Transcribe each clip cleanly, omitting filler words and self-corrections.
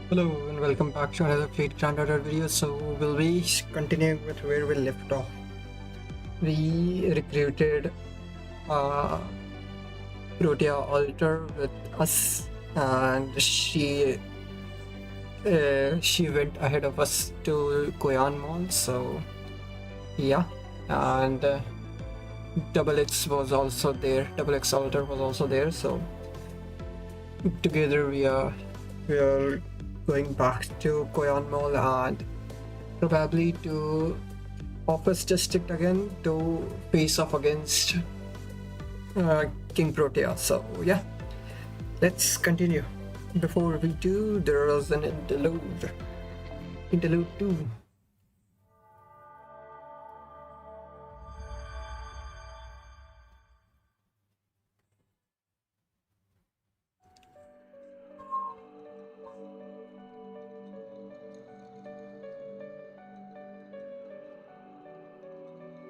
Hello and welcome back to another Fate Granddaughter video. So we'll be continuing with where we left off. We recruited a Protea altar with us, and she went ahead of us to Koyan Mall. So yeah, and Double X was also there. Double X altar was also there. So together we are going back to Koyan Mall and probably to Office District again to face off against King Protea. So yeah, let's continue. Before we do, there is an interlude. Interlude 2.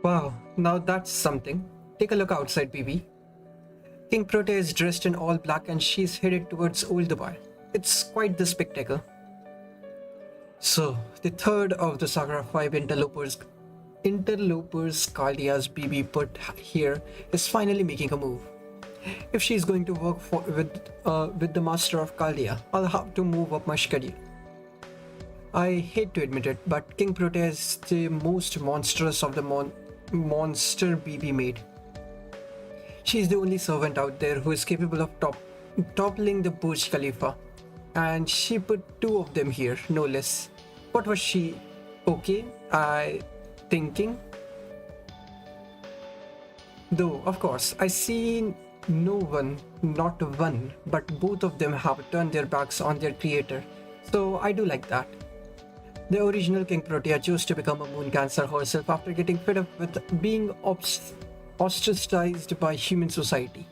Wow, now that's something. Take a look outside, BB. King Protea is dressed in all black and she's headed towards Old Dubai. It's quite the spectacle. So, the third of the Saga 5 interlopers Kaldia's BB put here is finally making a move. If she's going to work with the master of Kaldia, I'll have to move up my schedule. I hate to admit it, but King Protea is the most monstrous of the monster BB made. She is the only servant out there who is capable of toppling the Burj Khalifa, and she put two of them here, no less. What was she? Okay, I thinking. Though, of course, I see no one, not one, but both of them have turned their backs on their creator, so I do like that. The original King Protea chose to become a moon cancer herself after getting fed up with being ostracized by human society.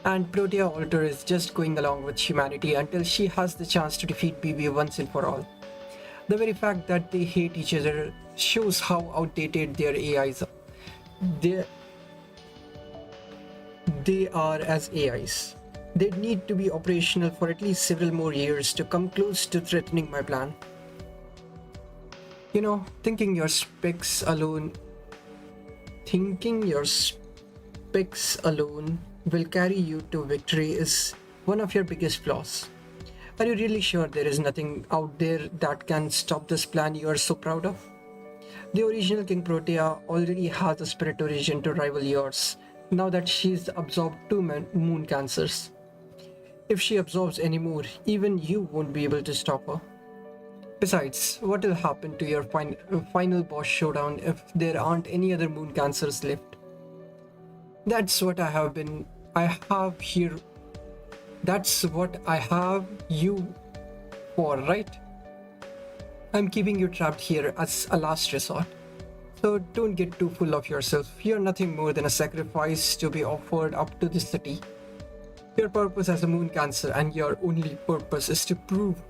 And Protea Alter is just going along with humanity until she has the chance to defeat BB once and for all. The very fact that they hate each other shows how outdated their AIs are. They, they are as AIs. They'd need to be operational for at least several more years to come close to threatening my plan. You know, thinking your specs alone will carry you to victory is one of your biggest flaws. Are you really sure there is nothing out there that can stop this plan you are so proud of? The original King Protea already has a spirit origin to rival yours, now that she's absorbed two moon cancers. If she absorbs any more, even you won't be able to stop her. Besides, what will happen to your final boss showdown if there aren't any other moon cancers left? That's what I have here. That's what I have you for, right? I'm keeping you trapped here as a last resort. So don't get too full of yourself. You're nothing more than a sacrifice to be offered up to the city. Your purpose as a moon cancer and your only purpose is to prove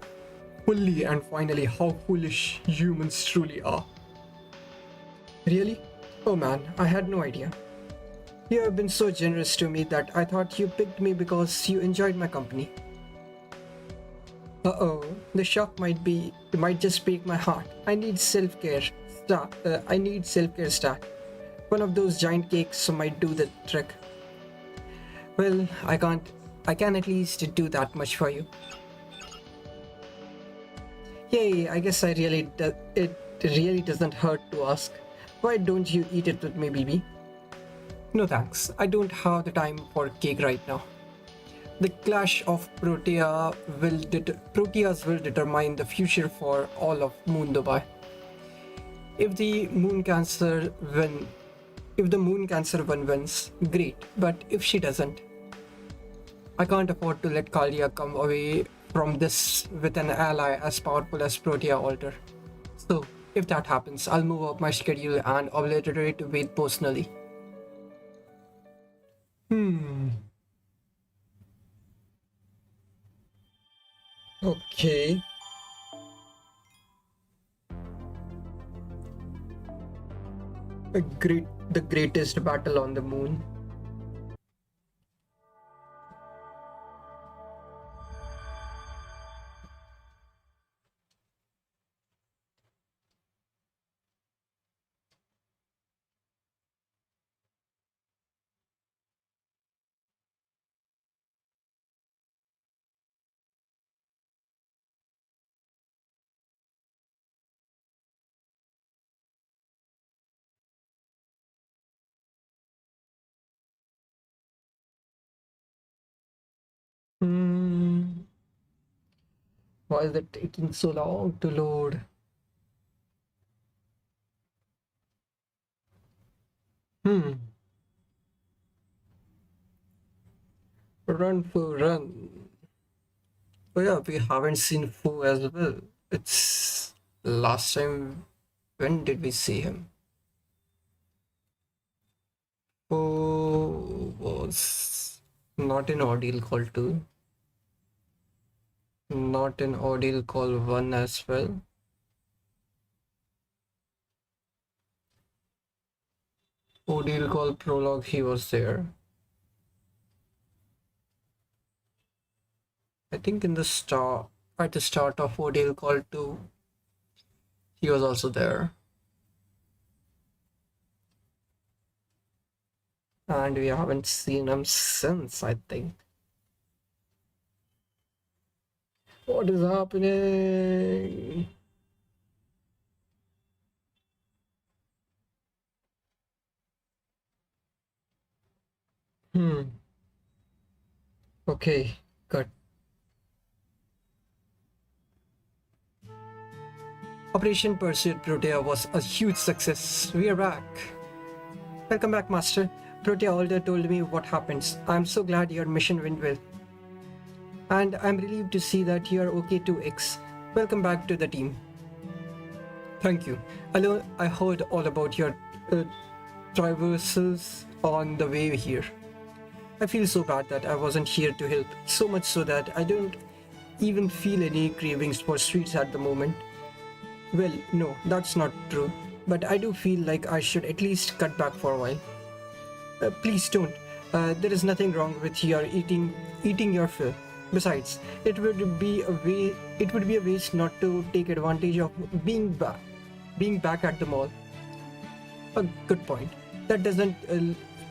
fully and finally how foolish humans truly are. Really? Oh man, I had no idea. You have been so generous to me that I thought you picked me because you enjoyed my company. Uh-oh, the shock might just break my heart. I need self-care stack. One of those giant cakes might do the trick. Well, I can at least do that much for you. Yay, I guess it really doesn't hurt to ask. Why don't you eat it with me, BB? No thanks, I don't have the time for cake right now. The clash of Proteas will determine the future for all of Moon Dubai. If the Moon Cancer one wins, great, but if she doesn't, I can't afford to let Kalia come away from this with an ally as powerful as Protea Alter. So, if that happens, I'll move up my schedule and obliterate Wade personally. Okay. The greatest battle on the moon. Hmm. Why is it taking so long to load? Hmm. Run Fu run. Oh yeah, we haven't seen Fu as well. It's last time. When did we see him? Fu was not in Ordeal Call 2, not in Ordeal Call 1 as well. Ordeal Call Prologue, he was there. I think in the start, at the start of Ordeal Call 2, he was also there. And we haven't seen him since, I think. What is happening? Hmm. Okay, good. Operation Pursuit Protea was a huge success. We are back. Welcome back, Master. Protea Alder told me what happens. I'm so glad your mission went well. And I'm relieved to see that you're okay too, X. Welcome back to the team. Thank you. Hello, I heard all about your traversals on the way here. I feel so bad that I wasn't here to help, so much so that I don't even feel any cravings for sweets at the moment. Well, no, that's not true, but I do feel like I should at least cut back for a while. Please don't. There is nothing wrong with your eating your fill. Besides, it would be a waste not to take advantage of being back at the mall. A good point. That doesn't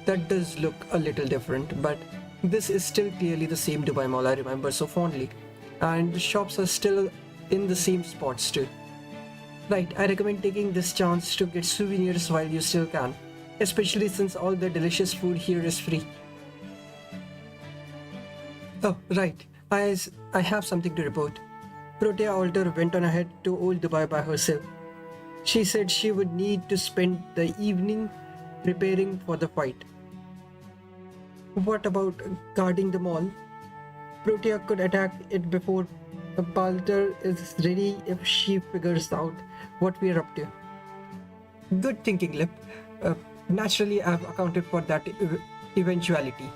that does look a little different, but this is still clearly the same Dubai Mall I remember so fondly, and the shops are still in the same spots too. Right, I recommend taking this chance to get souvenirs while you still can, especially since all the delicious food here is free. Oh, right. I have something to report. Protea Alter went on ahead to Old Dubai by herself. She said she would need to spend the evening preparing for the fight. What about guarding the mall? Protea could attack it before Balter is ready if she figures out what we're up to. Good thinking, Lip. Naturally, I've accounted for that eventuality.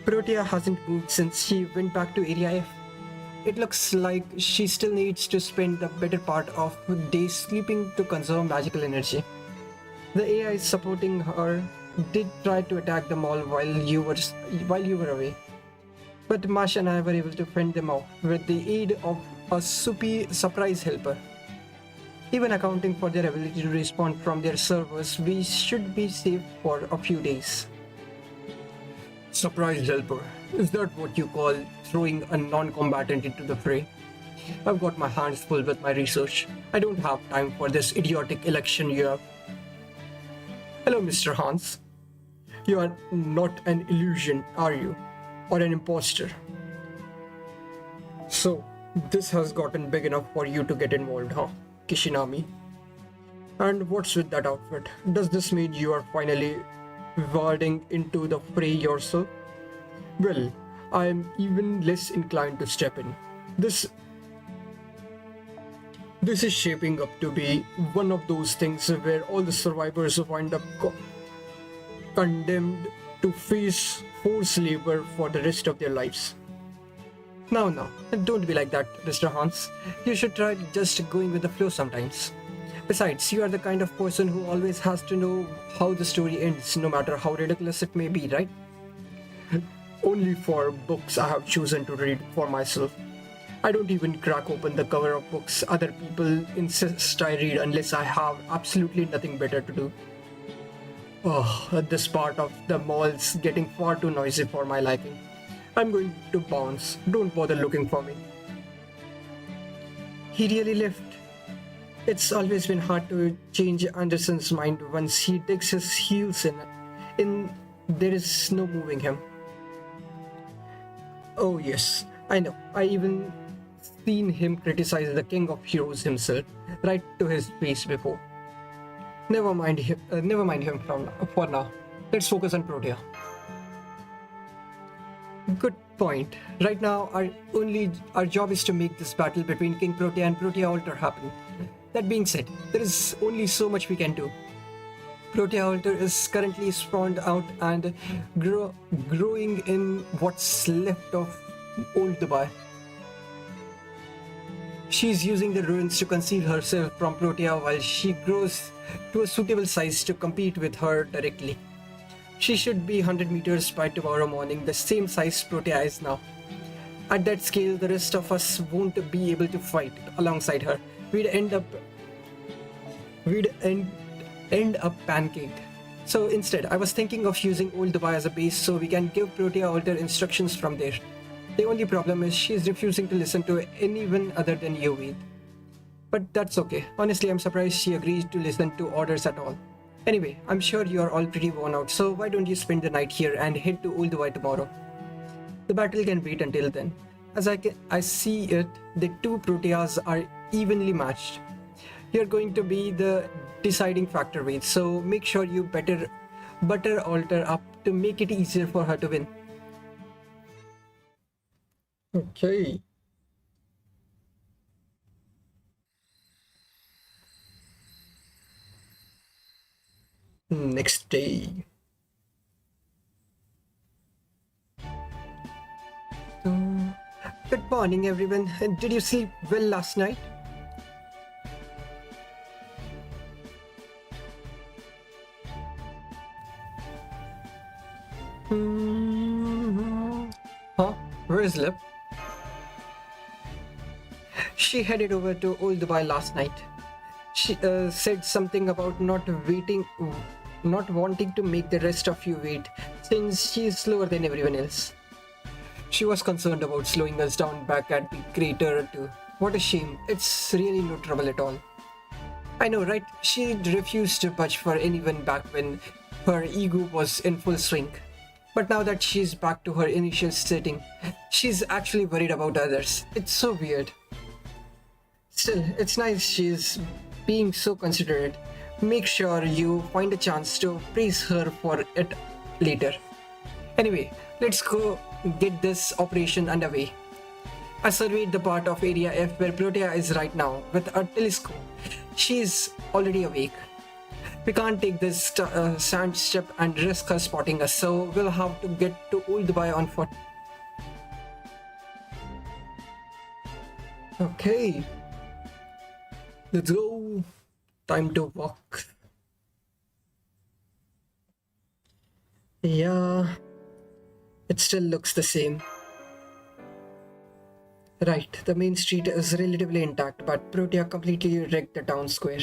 Protea hasn't moved since she went back to Area F. It looks like she still needs to spend the better part of the day sleeping to conserve magical energy. The AI supporting her did try to attack the mall while you were away, but Mash and I were able to fend them off with the aid of a soupy surprise helper. Even accounting for their ability to respond from their servers, we should be safe for a few days. Surprise helper. Is that what you call throwing a non-combatant into the fray? I've got my hands full with my research. I don't have time for this idiotic election year. Hello, Mr. Hans. You are not an illusion, are you? Or an imposter? So, this has gotten big enough for you to get involved, huh, Kishinami? And what's with that outfit? Does this mean you are finally wading into the fray yourself? Well, I am even less inclined to step in. This this is shaping up to be one of those things where all the survivors wind up condemned to face forced labor for the rest of their lives. Now, don't be like that, Mr. Hans. You should try just going with the flow sometimes. Besides, you are the kind of person who always has to know how the story ends, no matter how ridiculous it may be, right? Only for books I have chosen to read for myself. I don't even crack open the cover of books other people insist I read unless I have absolutely nothing better to do. Oh, this part of the mall's getting far too noisy for my liking. I'm going to bounce. Don't bother looking for me. He really left. It's always been hard to change Anderson's mind once he digs his heels in. There is no moving him. Oh yes, I know. I even seen him criticize the king of heroes himself, right to his face before. Never mind him for now. Let's focus on Protea. Good point. Right now, our job is to make this battle between King Protea and Protea Alter happen. That being said, there is only so much we can do. Protea Alter is currently spawned out and growing in what's left of old Dubai. She's using the ruins to conceal herself from Protea while she grows to a suitable size to compete with her directly. She should be 100 meters by tomorrow morning, the same size Protea is now. At that scale, the rest of us won't be able to fight alongside her. We'd end up pancaked. So instead, I was thinking of using Old Dubai as a base so we can give Protea Alter instructions from there. The only problem is she's refusing to listen to anyone other than you, but that's okay. Honestly, I'm surprised she agreed to listen to orders at all. Anyway, I'm sure you're all pretty worn out, so why don't you spend the night here and head to Old Dubai tomorrow? The battle can wait until then. I see it, the two Proteas are evenly matched. You're going to be the deciding factor, Wade, so make sure you butter Alter up to make it easier for her to win. Okay. Next day. Good morning, everyone. Did you sleep well last night? Huh? Where is Lip? She headed over to Old Dubai last night. She said something about not wanting to make the rest of you wait, since she is slower than everyone else. She was concerned about slowing us down back at the crater too. What a shame. It's really no trouble at all. I know, right? She refused to budge for anyone back when her ego was in full swing. But now that she's back to her initial setting, she's actually worried about others. It's so weird. Still, it's nice she's being so considerate. Make sure you find a chance to praise her for it later. Anyway, let's go get this operation underway. I surveyed the part of Area F where Protea is right now with a telescope. She's already awake. We can't take this sand step and risk her spotting us, so we'll have to get to Old Dubai on foot. Okay. Let's go. Time to walk. Yeah, it still looks the same. Right, the main street is relatively intact, but Protea completely wrecked the town square.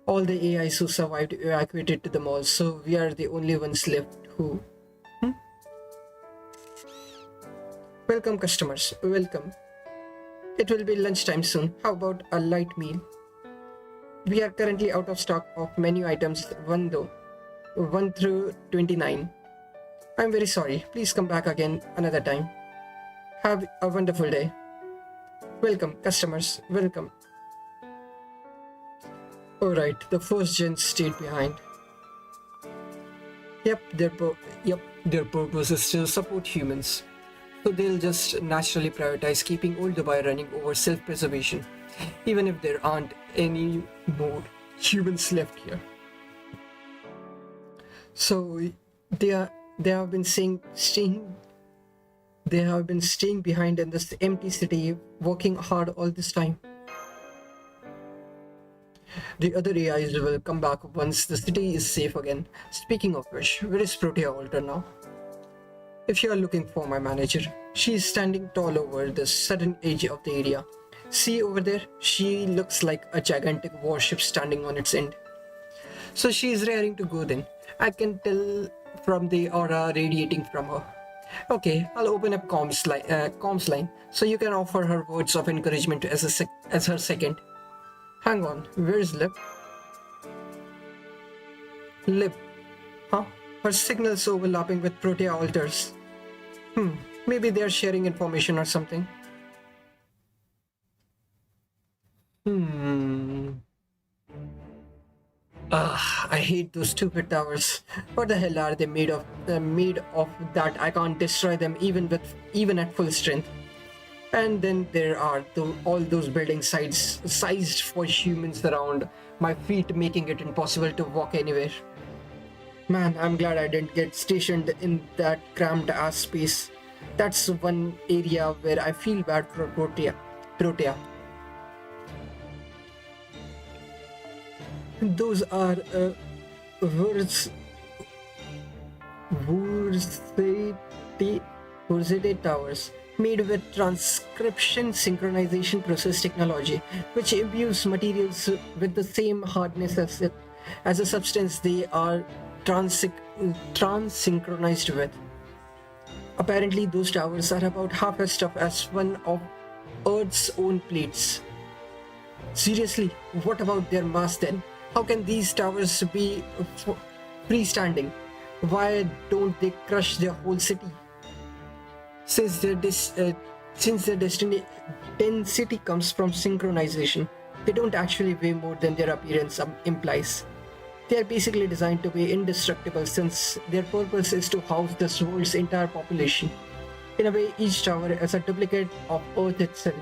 All the AIs who survived evacuated to the mall, so we are the only ones left who... Welcome, customers. Welcome. It will be lunchtime soon. How about a light meal? We are currently out of stock of menu items 1 through 29. I'm very sorry. Please come back again another time. Have a wonderful day. Welcome, customers. Welcome. Alright, the first gens stayed behind. Yep, their purpose is to support humans. So they'll just naturally prioritize keeping Old Dubai running over self-preservation, even if there aren't any more humans left here. So they have been staying behind in this empty city, working hard all this time. The other AIs will come back once the city is safe again. Speaking of which, where is Protea Alter now? If you are looking for my manager, she is standing tall over the southern edge of the area. See over there? She looks like a gigantic warship standing on its end. So she is raring to go then. I can tell from the aura radiating from her. Okay, I'll open up comms line so you can offer her words of encouragement as her second. Hang on, where's Lip? Lip. Huh? Her signal's overlapping with Protea Alters. Maybe they're sharing information or something. Hmm. Ugh, I hate those stupid towers. What the hell are they made of? They're made of that I can't destroy them even at full strength. And then there are all those building sites sized for humans around my feet, making it impossible to walk anywhere. Man, I'm glad I didn't get stationed in that cramped ass space. That's one area where I feel bad for Protea. Protea. Those are vers- Vursate Vursate towers made with transcription synchronization process technology, which imbues materials with the same hardness as a substance they are trans synchronized with. Apparently, those towers are about half as tough as one of Earth's own plates. Seriously, what about their mass then? How can these towers be freestanding? Why don't they crush their whole city? Since their density comes from synchronization, they don't actually weigh more than their appearance implies. They are basically designed to be indestructible since their purpose is to house the world's entire population. In a way, each tower is a duplicate of Earth itself.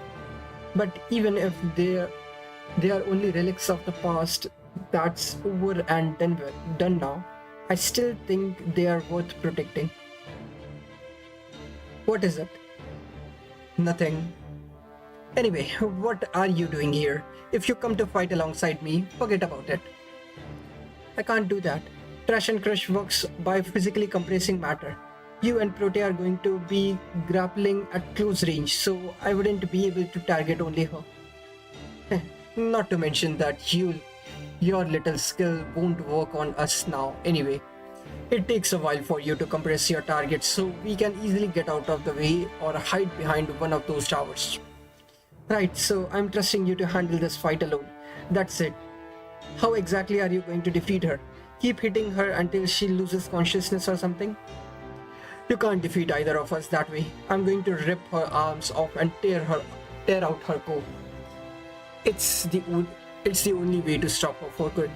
But even if they are only relics of the past that's over and done now, I still think they are worth protecting. What is it? Nothing. Anyway, what are you doing here? If you come to fight alongside me, forget about it. I can't do that. Trash and Crush works by physically compressing matter. You and Prote are going to be grappling at close range, so I wouldn't be able to target only her. Not to mention that your little skill won't work on us now anyway. It takes a while for you to compress your target, so we can easily get out of the way or hide behind one of those towers. Right, so I'm trusting you to handle this fight alone. That's it. How exactly are you going to defeat her? Keep hitting her until she loses consciousness or something? You can't defeat either of us that way. I'm going to rip her arms off and tear out her core. It's the only way to stop her for good.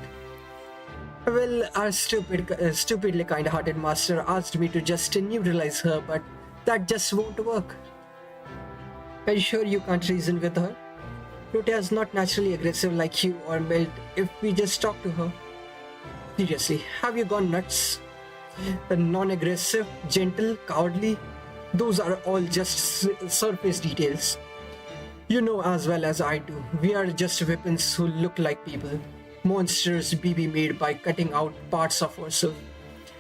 Well, our stupidly kind-hearted master asked me to just neutralize her, but that just won't work. Are you sure you can't reason with her? Protea is not naturally aggressive like you or Melt if we just talk to her. Seriously, have you gone nuts? Non-aggressive, gentle, cowardly, those are all just surface details. You know as well as I do, we are just weapons who look like people. Monsters be made by cutting out parts of ourselves.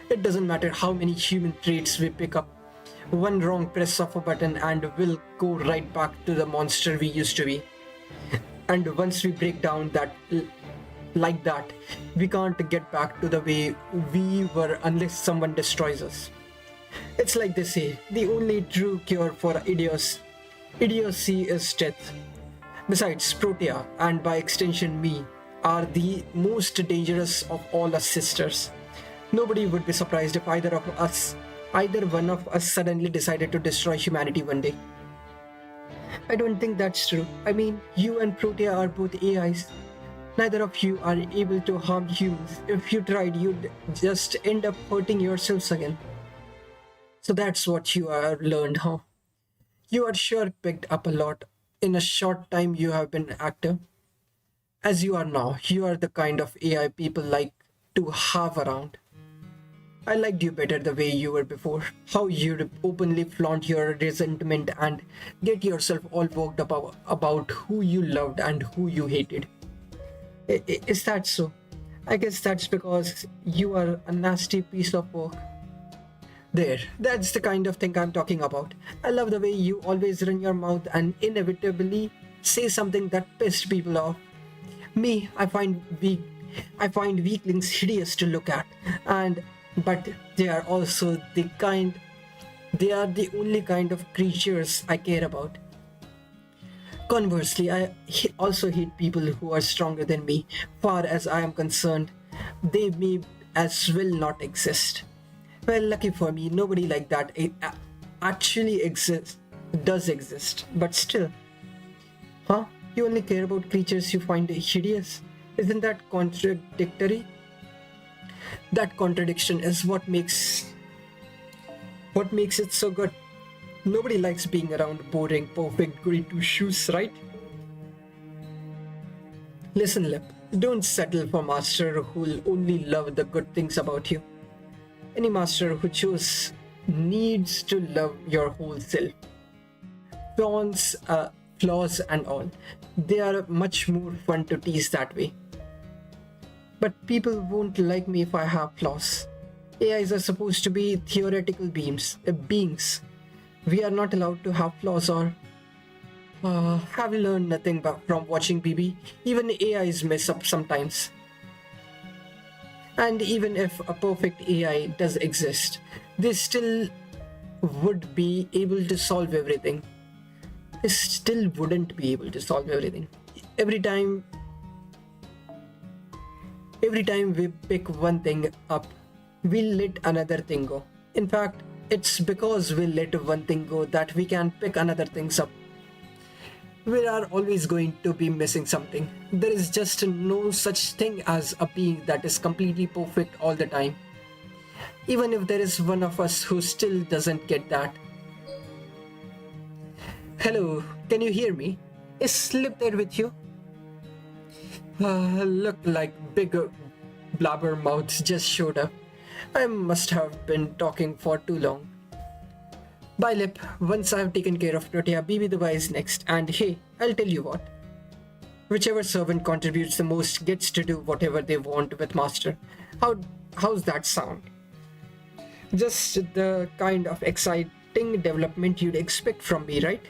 It doesn't matter how many human traits we pick up. One wrong press of a button and we'll go right back to the monster we used to be. And once we break down like that, we can't get back to the way we were unless someone destroys us. It's like they say, the only true cure for idiocy is death. Besides, Protea, and by extension me, are the most dangerous of all us sisters. Nobody would be surprised if either one of us suddenly decided to destroy humanity one day. I don't think that's true. I mean, you and Protea are both AIs. Neither of you are able to harm humans. If you tried, you'd just end up hurting yourselves again. So that's what you are learned, huh? You are sure picked up a lot in a short time you have been active. As you are now, you are the kind of AI people like to have around. I liked you better the way you were before. How you'd openly flaunt your resentment and get yourself all worked up about who you loved and who you hated. Is that so? I guess that's because you are a nasty piece of work. There, that's the kind of thing I'm talking about. I love the way you always run your mouth and inevitably say something that pissed people off. Me, I find weaklings hideous to look at, but they are also they are the only kind of creatures I care about. Conversely, also hate people who are stronger than me. Far as I am concerned, they may as well not exist. Well, lucky for me, nobody like that actually does exist, but still. Huh? You only care about creatures you find hideous? Isn't that contradictory? That contradiction is what makes it so good. Nobody likes being around boring, perfect, goody two shoes, right? Listen, Lip, don't settle for master who'll only love the good things about you. Any master who chooses needs to love your whole self. Flaws and all. They are much more fun to tease that way. But people won't like me if I have flaws. AIs are supposed to be theoretical beings. We are not allowed to have flaws or have learned nothing from watching BB. Even AIs mess up sometimes. And even if a perfect AI does exist, they still would be able to solve everything. They still wouldn't be able to solve everything. Every time we pick one thing up, we let another thing go. In fact, it's because we let one thing go that we can pick another things up. We are always going to be missing something. There is just no such thing as a being that is completely perfect all the time. Even if there is one of us who still doesn't get that. Hello, can you hear me? Is Slip there with you? Look like big blabbermouths just showed up. I must have been talking for too long. Bye, Lip. Once I've taken care of Protea, BB Dubai is next. And hey, I'll tell you what. Whichever servant contributes the most gets to do whatever they want with Master. How's that sound? Just the kind of exciting development you'd expect from me, right?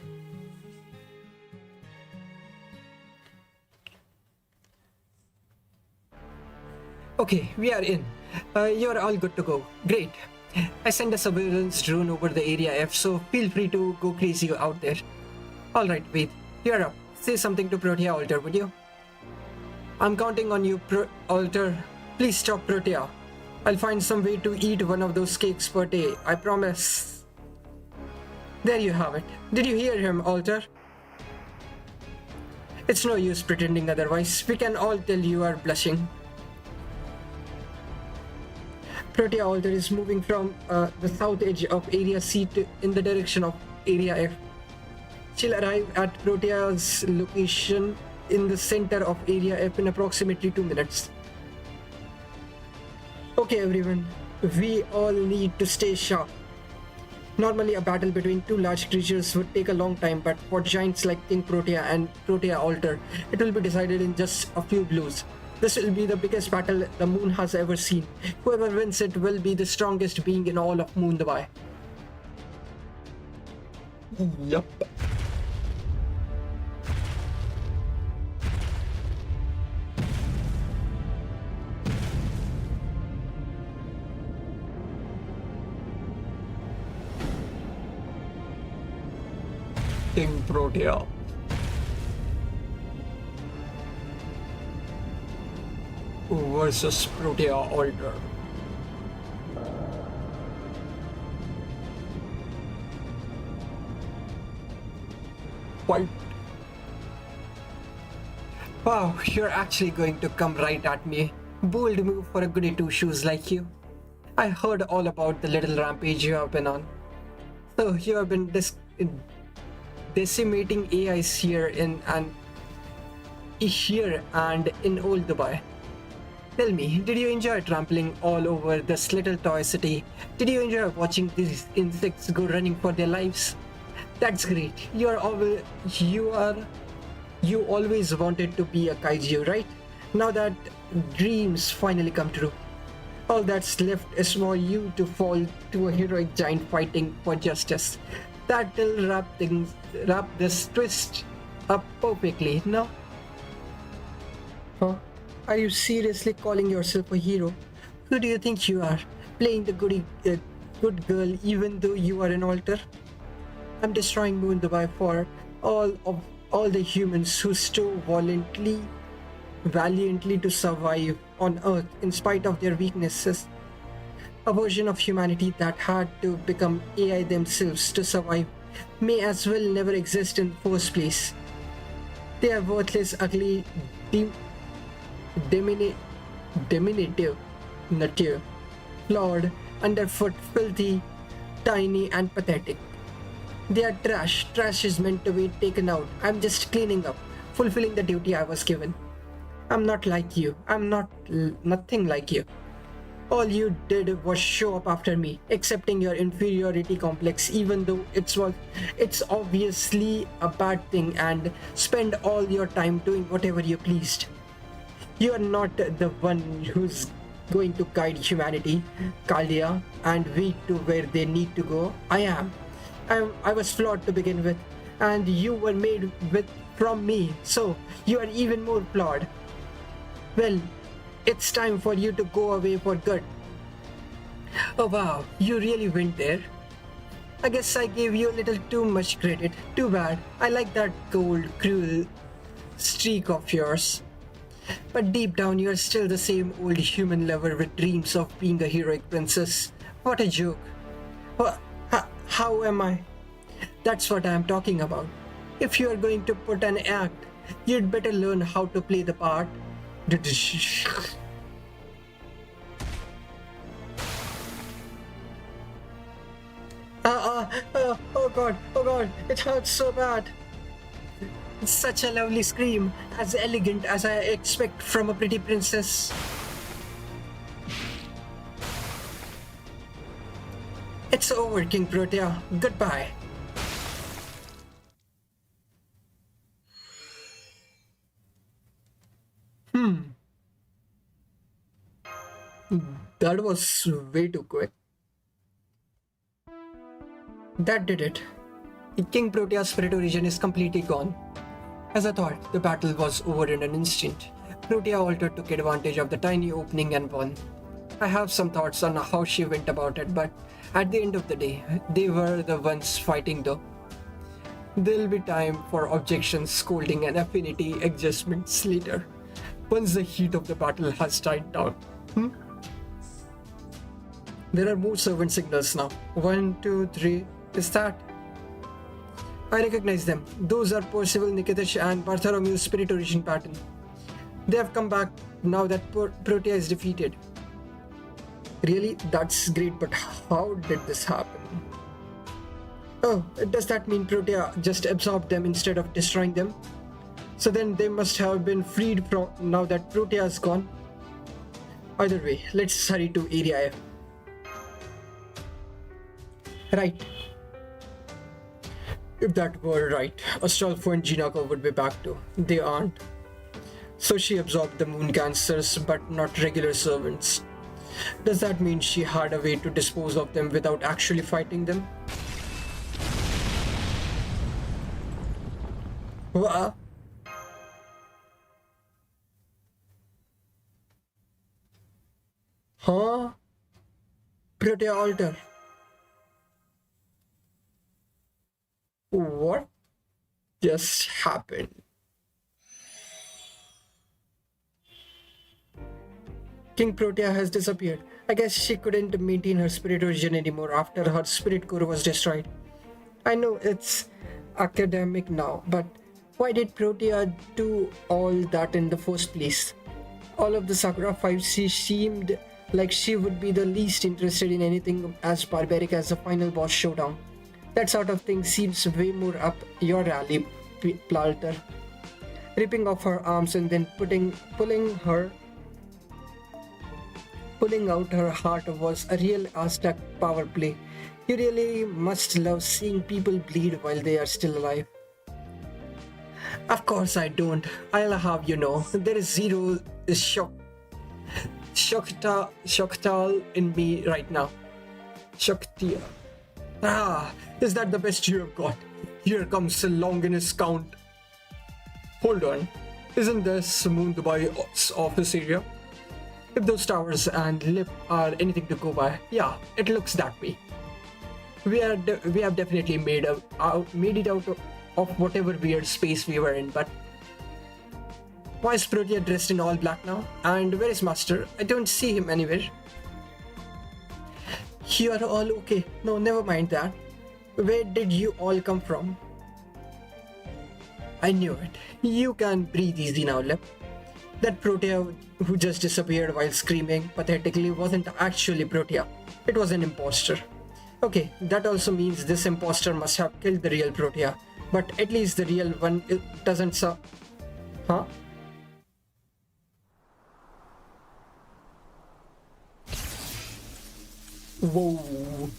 Okay, we are in. You're all good to go. Great. I sent a surveillance drone over the area F, so feel free to go crazy out there. Alright, wait. You're up. Say something to Protea Alter, would you? I'm counting on you, Alter. Please stop Protea. I'll find some way to eat one of those cakes per day, I promise. There you have it. Did you hear him, Alter? It's no use pretending otherwise. We can all tell you are blushing. Protea Alter is moving from the south edge of Area C in the direction of Area F. She'll arrive at Protea's location in the center of Area F in approximately 2 minutes. Okay everyone, we all need to stay sharp. Normally a battle between two large creatures would take a long time, but for giants like King Protea and Protea Alter, it will be decided in just a few blows. This will be the biggest battle the moon has ever seen. Whoever wins it will be the strongest being in all of Moon Dubai. Yup. King Protea versus Protea Alter. Fight. Wow, you're actually going to come right at me. Bold move for a goody two shoes like you. I heard all about the little rampage you have been on. So you have been decimating AIs here and in Old Dubai. Tell me, did you enjoy trampling all over this little toy city? Did you enjoy watching these insects go running for their lives? That's great. You always wanted to be a kaiju, right? Now that dreams finally come true. All that's left is for you to fall to a heroic giant fighting for justice. That'll wrap this twist up perfectly, no? Huh? Are you seriously calling yourself a hero? Who do you think you are? Playing the good girl even though you are an alter? I'm destroying Moon Dubai for all the humans who strove valiantly to survive on Earth in spite of their weaknesses. A version of humanity that had to become AI themselves to survive may as well never exist in the first place. They are worthless, ugly, dim- dimini- diminutive, nature, flawed, underfoot, filthy, tiny, and pathetic. They are trash. Trash is meant to be taken out. I'm just cleaning up, fulfilling the duty I was given. I'm not like you. I'm nothing like you. All you did was show up after me, accepting your inferiority complex, even though it's obviously a bad thing, and spend all your time doing whatever you pleased. You are not the one who's going to guide humanity, Caldia, and lead to where they need to go. I am. I was flawed to begin with, and you were made from me, so you are even more flawed. Well, it's time for you to go away for good. Oh wow, you really went there. I guess I gave you a little too much credit. Too bad. I like that cold, cruel streak of yours. But deep down, you're still the same old human lover with dreams of being a heroic princess. What a joke. How am I? That's what I'm talking about. If you're going to put an act, you'd better learn how to play the part. Oh god, it hurts so bad. It's such a lovely scream, as elegant as I expect from a pretty princess. It's over, King Protea. Goodbye. That was way too quick. That did it. King Protea's spirit origin is completely gone. As I thought, the battle was over in an instant. Protea Alter took advantage of the tiny opening and won. I have some thoughts on how she went about it, but at the end of the day, they were the ones fighting though. There'll be time for objections, scolding, and affinity adjustments later, once the heat of the battle has died down. There are more servant signals now. 1, 2, 3. Is that? I recognize them. Those are Percival, Nikitish, and Bartholomew's spirit origin pattern. They have come back now that Protea is defeated. Really? That's great, but how did this happen? Oh, does that mean Protea just absorbed them instead of destroying them? So then they must have been freed from now that Protea is gone. Either way, let's hurry to Area F. Right. If that were right, Astolfo and Jinako would be back too. They aren't. So she absorbed the moon cancers, but not regular servants. Does that mean she had a way to dispose of them without actually fighting them? What? Huh? Protea Alter. What just happened? King Protea has disappeared. I guess she couldn't maintain her spirit origin anymore after her spirit core was destroyed. I know it's academic now, but why did Protea do all that in the first place? All of the Sakura 5, she seemed like she would be the least interested in anything as barbaric as the final boss showdown. That sort of thing seems way more up your alley, Plalter. Ripping off her arms and then pulling out her heart was a real Aztec power play. You really must love seeing people bleed while they are still alive. Of course I don't. I'll have you know, there is zero Shoktal in me right now. Shaktia. Ah, is that the best you have got? Here comes Longinus Count. Hold on. Isn't this Moon Dubai's office area? If those towers and lip are anything to go by, yeah, it looks that way. We have definitely made it out of whatever weird space we were in, but why is Protea dressed in all black now? And where is Master? I don't see him anywhere. You are all okay. No, never mind that. Where did you all come from? I knew it. You can breathe easy now, Lip. That Protea who just disappeared while screaming pathetically wasn't actually Protea. It was an imposter. Okay, that also means this imposter must have killed the real Protea. But at least the real one doesn't Huh? Whoa.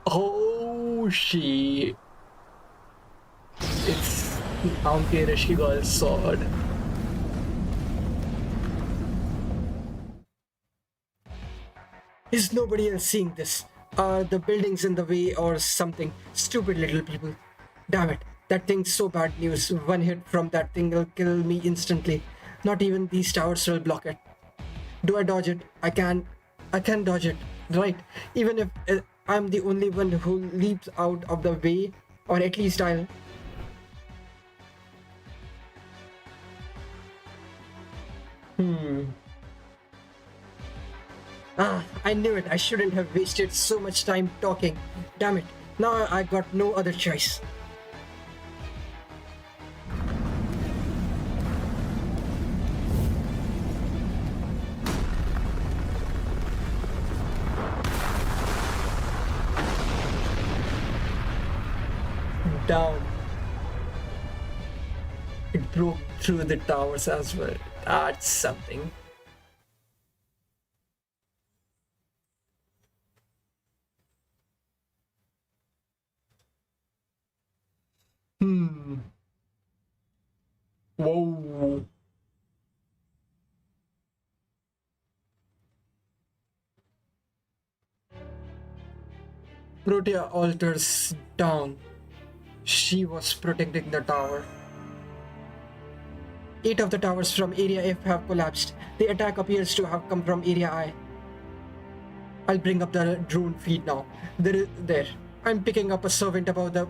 Oh shit. It's Auntie Rishigal's sword. Is nobody else seeing this? Are the buildings in the way or something? Stupid little people. Damn it. That thing's so bad news. One hit from that thing will kill me instantly. Not even these towers will block it. Do I dodge it? I can dodge it, right? Even if I'm the only one who leaps out of the way, or at least I'll... I knew it. I shouldn't have wasted so much time talking. Damn it. Now I got no other choice. Down. It broke through the towers as well. That's something. Whoa. Protea altars down. She was protecting the tower. 8 of the towers from Area F have collapsed. The attack appears to have come from Area I. I'll bring up the drone feed now. There. I'm picking up a servant about the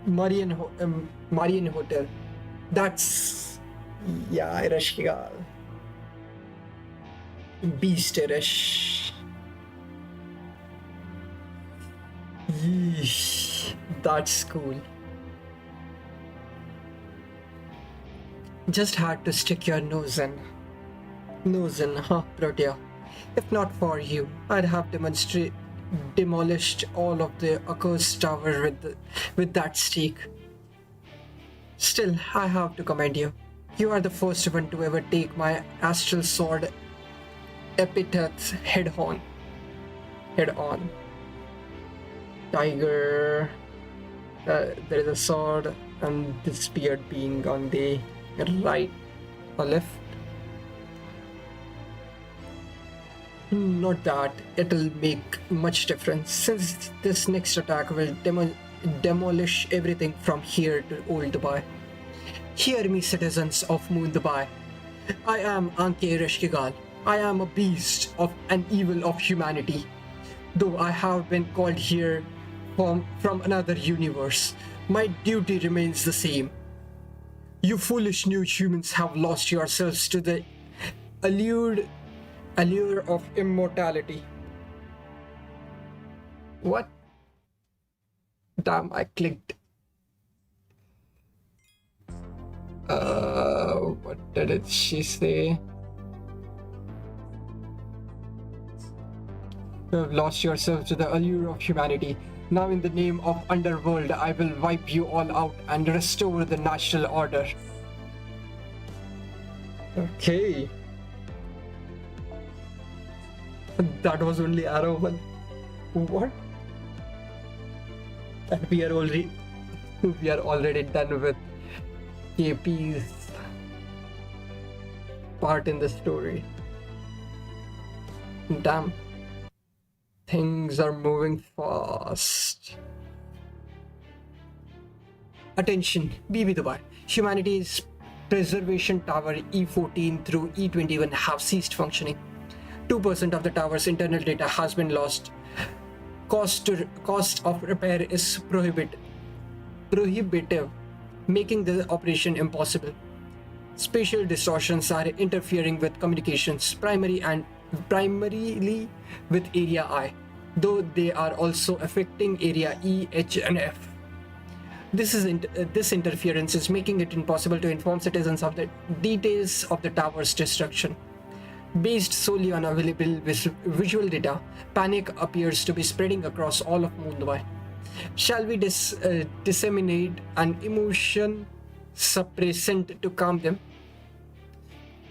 Marian Hotel. That's... Yeah, Irashkigal. Beasterish. Yeesh. That's cool. Just had to stick your nose in. Huh, Protea? If not for you, I'd have demolished all of the accursed tower with that stake. Still, I have to commend you. You are the first one to ever take my astral sword epithets head on. Tiger. There is a sword and this beard being on the right or left. Not that it'll make much difference, since this next attack will demolish everything from here to Old Dubai. Hear me, citizens of Moon Dubai. I am Anke Reshkigal. I am a beast of an evil of humanity. Though I have been called here from another universe, my duty remains the same. You foolish new humans have lost yourselves to the allure of immortality. What? Damn, I clicked. What did she say? You have lost yourself to the allure of humanity. Now in the name of Underworld, I will wipe you all out and restore the national order. Okay. That was only arrow 1. What? And we are already done with KP's part in the story. Damn. Things are moving fast. Attention, BB Dubai. Humanity's Preservation Tower E14 through E21 have ceased functioning. 2% of the tower's internal data has been lost. Cost of repair is prohibitive. making the operation impossible. Spatial distortions are interfering with communications, primarily with Area I, though they are also affecting Area E, H, and F. This interference is making it impossible to inform citizens of the details of the tower's destruction. Based solely on available visual data, panic appears to be spreading across all of Mumbai. Shall we disseminate an emotion suppressant to calm them?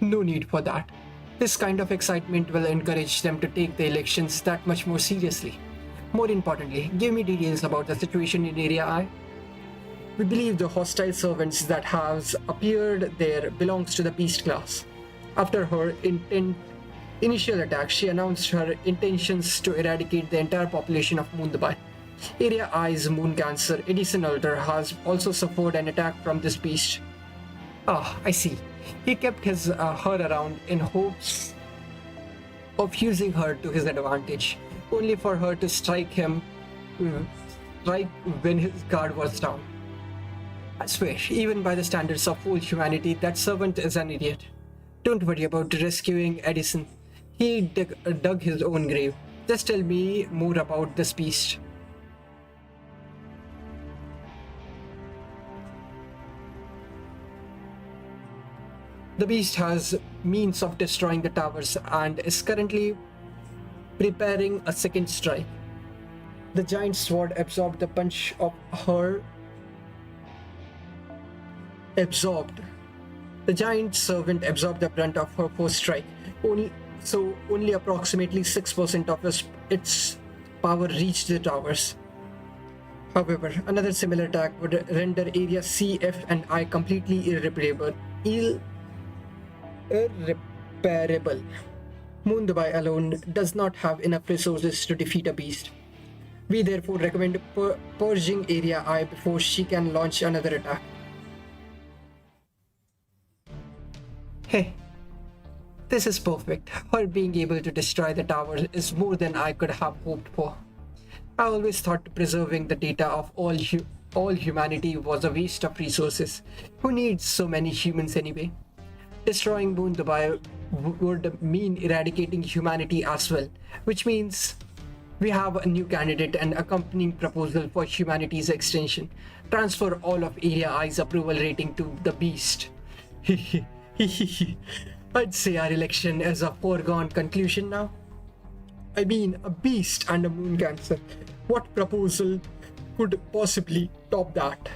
No need for that. This kind of excitement will encourage them to take the elections that much more seriously. More importantly, give me details about the situation in Area I. We believe the hostile servants that has appeared there belongs to the beast class. After her initial attack, she announced her intentions to eradicate the entire population of Mumbai. Area I's moon cancer, Edison Alter, has also suffered an attack from this beast. Ah, I see. He kept her around in hopes of using her to his advantage, only for her to strike when his guard was down. I swear, even by the standards of whole humanity, that servant is an idiot. Don't worry about rescuing Edison. He dug his own grave. Just tell me more about this beast. The beast has means of destroying the towers and is currently preparing a second strike. The giant sword absorbed the punch of her absorbed. The giant servant absorbed the brunt of her first strike. Only approximately 6% of its power reached the towers. However, another similar attack would render Area C, F, and I completely irreparable. Mumbai alone does not have enough resources to defeat a beast. We therefore recommend purging Area I before she can launch another attack. Hey, this is perfect. Her being able to destroy the tower is more than I could have hoped for. I always thought preserving the data of all humanity was a waste of resources. Who needs so many humans anyway? Destroying Mumbai would mean eradicating humanity as well, which means we have a new candidate and accompanying proposal for humanity's extension. Transfer all of Area I's approval rating to the beast. I'd say our election is a foregone conclusion now. I mean, a beast and a moon cancer. What proposal could possibly top that?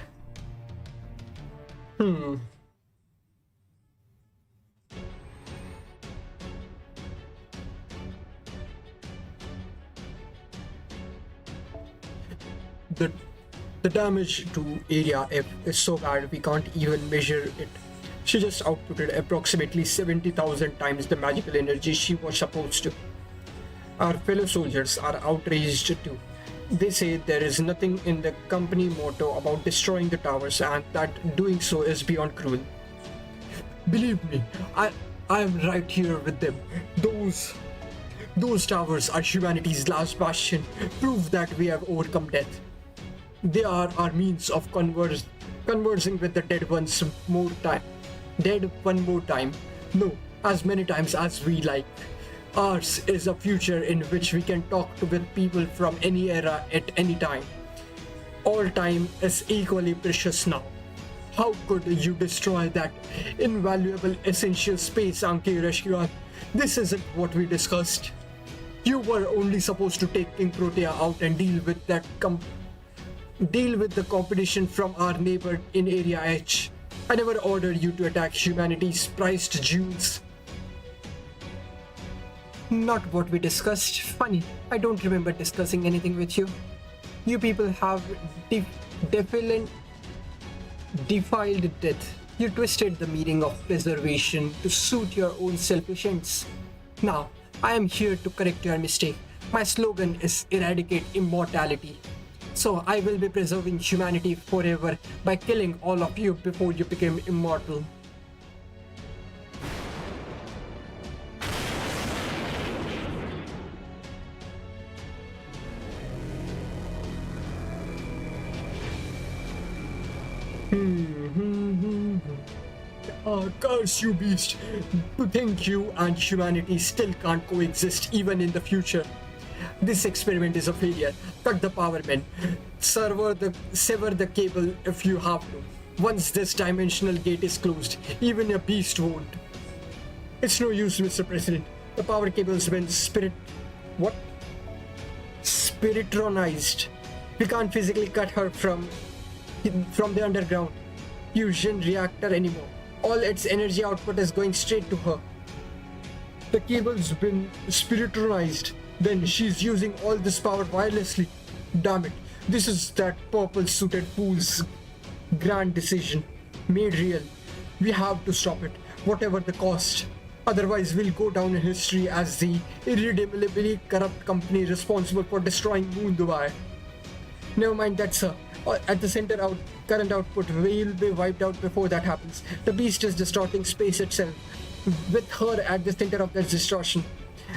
The damage to Area F is so bad we can't even measure it. She just outputted approximately 70,000 times the magical energy she was supposed to. Our fellow soldiers are outraged too. They say there is nothing in the company motto about destroying the towers and that doing so is beyond cruel. Believe me, I am right here with them. Those towers are humanity's last bastion, proof that we have overcome death. They are our means of conversing with the dead one more time. No, as many times as we like. Ours is a future in which we can talk with people from any era at any time. All time is equally precious now. How could you destroy that invaluable essential space, Anki Rashkiran? This isn't what we discussed. You were only supposed to take King Protea out and deal with the competition from our neighbor in Area H. I never ordered you to attack humanity's prized jewels. Not what we discussed. Funny, I don't remember discussing anything with you. You people have defiled death. You twisted the meaning of preservation to suit your own selfish ends. Now, I am here to correct your mistake. My slogan is eradicate immortality. So I will be preserving humanity forever by killing all of you before you become immortal. Curse you, beast! To think you and humanity still can't coexist even in the future. This experiment is a failure. Cut the power, men. Sever the cable if you have to. Once this dimensional gate is closed, even a beast won't. It's no use, Mr. President. The power cable's been what? Spiritronized. We can't physically cut her from the underground fusion reactor anymore. All its energy output is going straight to her. The cable's been spiritronized. Then she's using all this power wirelessly. Damn it. This is that purple-suited fool's grand decision. Made real. We have to stop it, whatever the cost. Otherwise, we'll go down in history as the irredeemably corrupt company responsible for destroying Moon Dubai. Never mind that, sir. At the center current output will be wiped out before that happens. The beast is distorting space itself, with her at the center of that distortion.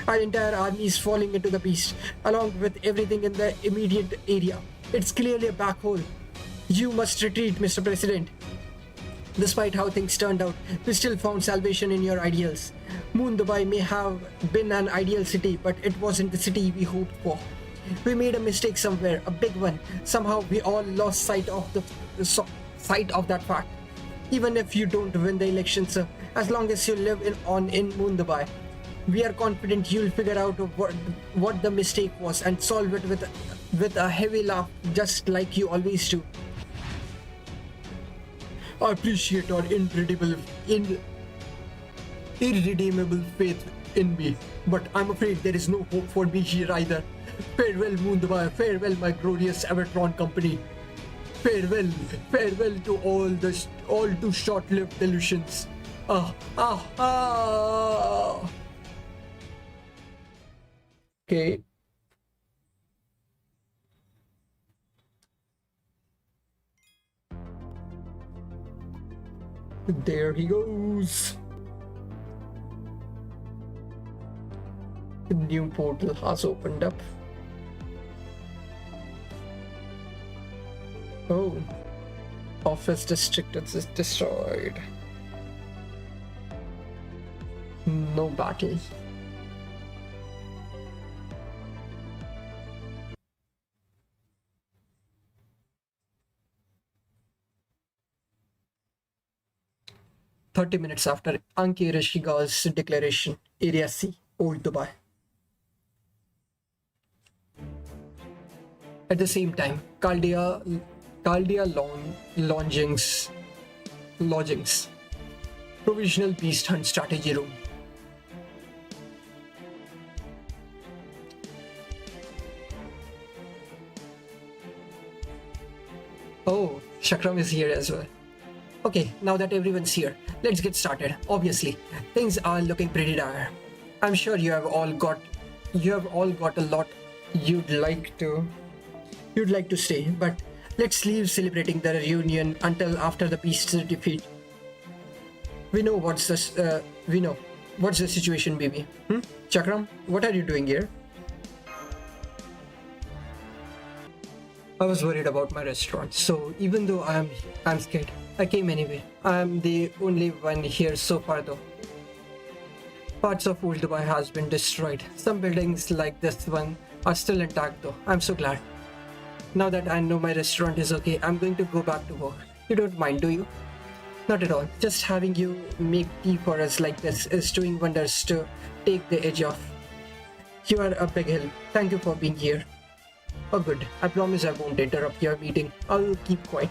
Our entire army is falling into the beast, along with everything in the immediate area. It's clearly a black hole. You must retreat, Mr. President. Despite how things turned out, we still found salvation in your ideals. Moon Dubai may have been an ideal city, but it wasn't the city we hoped for. We made a mistake somewhere, a big one. Somehow we all lost sight of that fact. Even if you don't win the election, sir, as long as you live in Moon Dubai, we are confident you'll figure out what the mistake was and solve it with a heavy laugh, just like you always do. I appreciate your irredeemable faith in me, but I'm afraid there is no hope for me here either. Farewell, Moon Dubai. Farewell, my glorious Evertron company. Farewell to all too short-lived delusions. Okay. There he goes. The new portal has opened up. Oh, office district is destroyed. No battle. "30 minutes after Anki Rishiga's declaration, Area C, Old Dubai." At the same time, Caldea Lodgings, Provisional Beast Hunt Strategy Room. Oh, Shakram is here as well. Okay, now that everyone's here, let's get started. Obviously, things are looking pretty dire. I'm sure you have all got a lot you'd like to say, but let's leave celebrating the reunion until after the beast's defeat. We know what's the situation, baby. Chakram, what are you doing here? I was worried about my restaurant, so even though I'm scared, I came anyway. I'm the only one here so far though. Parts of Old Dubai has been destroyed. Some buildings like this one are still intact though. I'm so glad. Now that I know my restaurant is okay, I'm going to go back to work. You don't mind, do you? Not at all. Just having you make tea for us like this is doing wonders to take the edge off. You are a big help. Thank you for being here. Oh good. I promise I won't interrupt your meeting. I'll keep quiet.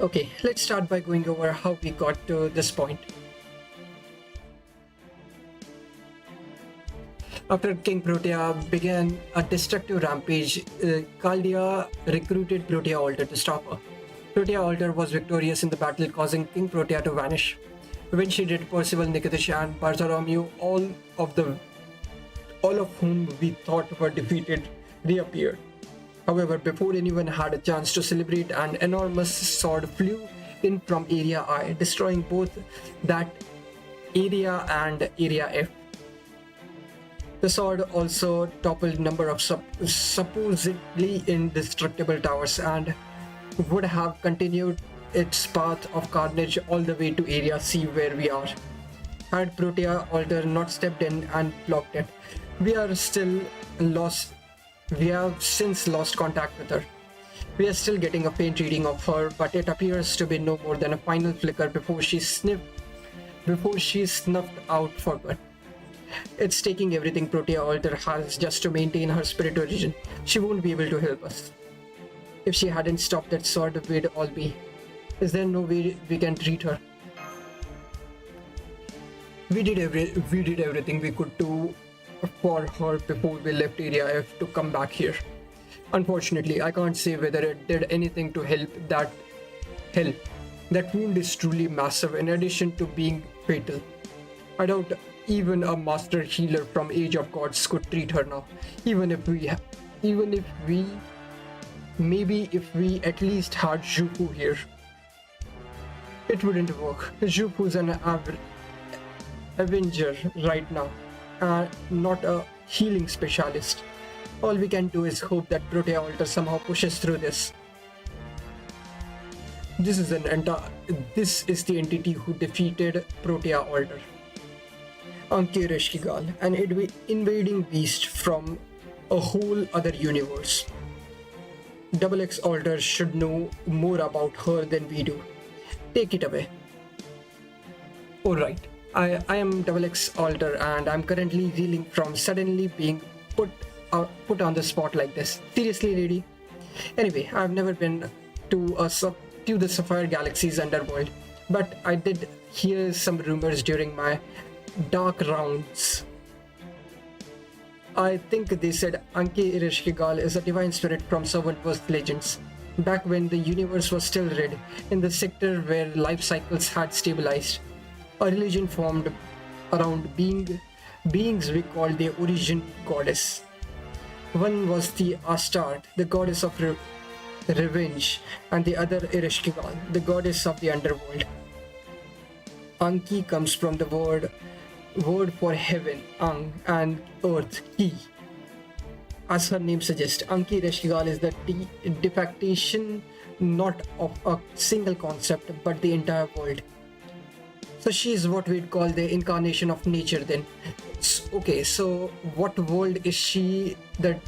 Okay, let's start by going over how we got to this point. After King Protea began a destructive rampage, Caldea recruited Protea Alter to stop her. Protea Alter was victorious in the battle, causing King Protea to vanish. When she did, Percival, Nikitish, and Bartholomew, all of whom we thought were defeated, reappeared. However, before anyone had a chance to celebrate, an enormous sword flew in from Area I, destroying both that area and Area F. The sword also toppled a number of supposedly indestructible towers and would have continued its path of carnage all the way to Area C where we are. Had Protea Alter not stepped in and blocked it, we are still lost. We have since lost contact with her. We are still getting a faint reading of her, but it appears to be no more than a final flicker before she snuffed out for good. It's taking everything Protea Alter has just to maintain her spirit origin. She won't be able to help us. If she hadn't stopped that sword, we'd all be. Is there no way we can treat her? We did everything we could do for her before we left Area F to come back here. Unfortunately, I can't say whether it did anything to help. That wound is truly massive in addition to being fatal. I doubt even a master healer from Age of Gods could treat her now. Maybe if we at least had Jufu here. It wouldn't work. Jufu's an Avenger right now, not a healing specialist. All we can do is hope that Protea Alter somehow pushes through this. This is the entity who defeated Protea Alter. Anki Reshkigal, an invading beast from a whole other universe. Double X Alter should know more about her than we do. Take it away. Alright, I am Double X Alter and I'm currently reeling from suddenly being put on the spot like this. Seriously, lady? Anyway, I've never been to the Sapphire Galaxy's underworld, but I did hear some rumors during my dark rounds. I think they said Anki Irishkigal is a divine spirit from Servantverse legends, back when the universe was still red, in the sector where life cycles had stabilized. A religion formed around beings we called the Origin Goddess. One was the Astarte, the goddess of revenge, and the other Irishkigal, the goddess of the underworld. Anki comes from the word for heaven, Ang, and earth, Ki. As her name suggests, Anki Reshkigal is the defectation not of a single concept, but the entire world. So she is what we'd call the incarnation of nature then. Okay, so what world is she the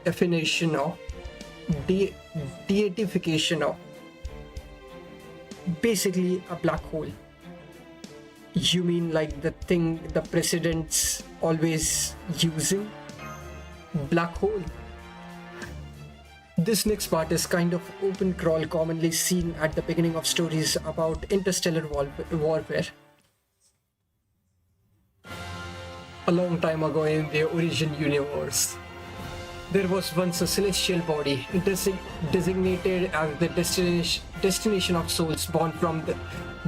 definition of? Deification of? Basically a black hole. You mean like the thing the president's always using? Black hole. This next part is kind of open crawl commonly seen at the beginning of stories about interstellar warfare. A long time ago in the Origin universe, there was once a celestial body designated as the destination of souls born from the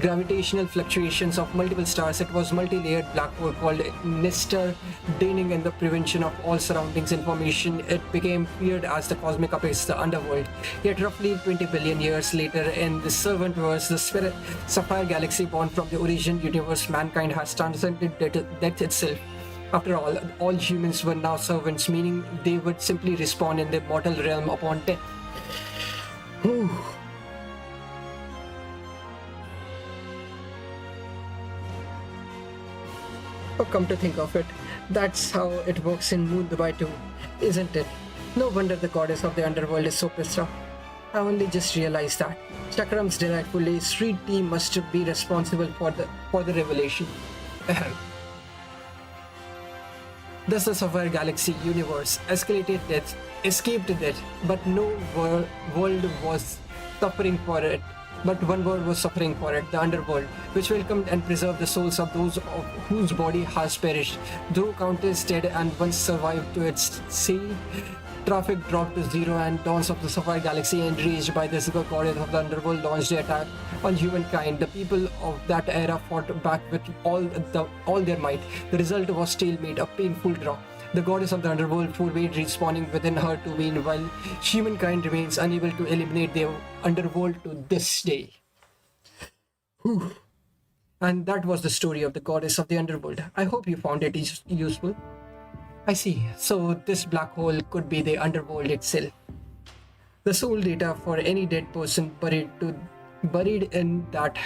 gravitational fluctuations of multiple stars. It was multi-layered black hole called Nestor, deigning in the prevention of all surroundings information. It became feared as the cosmic abyss, the underworld. Yet roughly 20 billion years later, in the Servantverse, the Sapphire Galaxy born from the Origin universe, mankind has transcended death itself. After all humans were now servants, meaning they would simply respawn in the mortal realm upon death. Whew. Oh, come to think of it, that's how it works in Moon Dubai too, isn't it? No wonder the goddess of the underworld is so pissed off. I only just realized that. Chakram's delightfully sweet tea must be responsible for the revelation. Thus the Sapphire Galaxy universe escaped death, but no world was suffering for it. But one world was suffering for it, the underworld, which welcomed and preserved the souls of those whose body has perished. Though countless dead and once survived to its sea, traffic dropped to zero, and dawns of the Sapphire Galaxy, enraged by this goddess of the underworld, launched the attack on humankind. The people of that era fought back with all their might. The result was stalemate, a painful draw. The goddess of the underworld forbade respawning within her to meanwhile humankind remains unable to eliminate the underworld to this day. Whew. And that was the story of the goddess of the underworld. I hope you found it useful. I see. So this black hole could be the underworld itself. The soul data for any dead person buried in that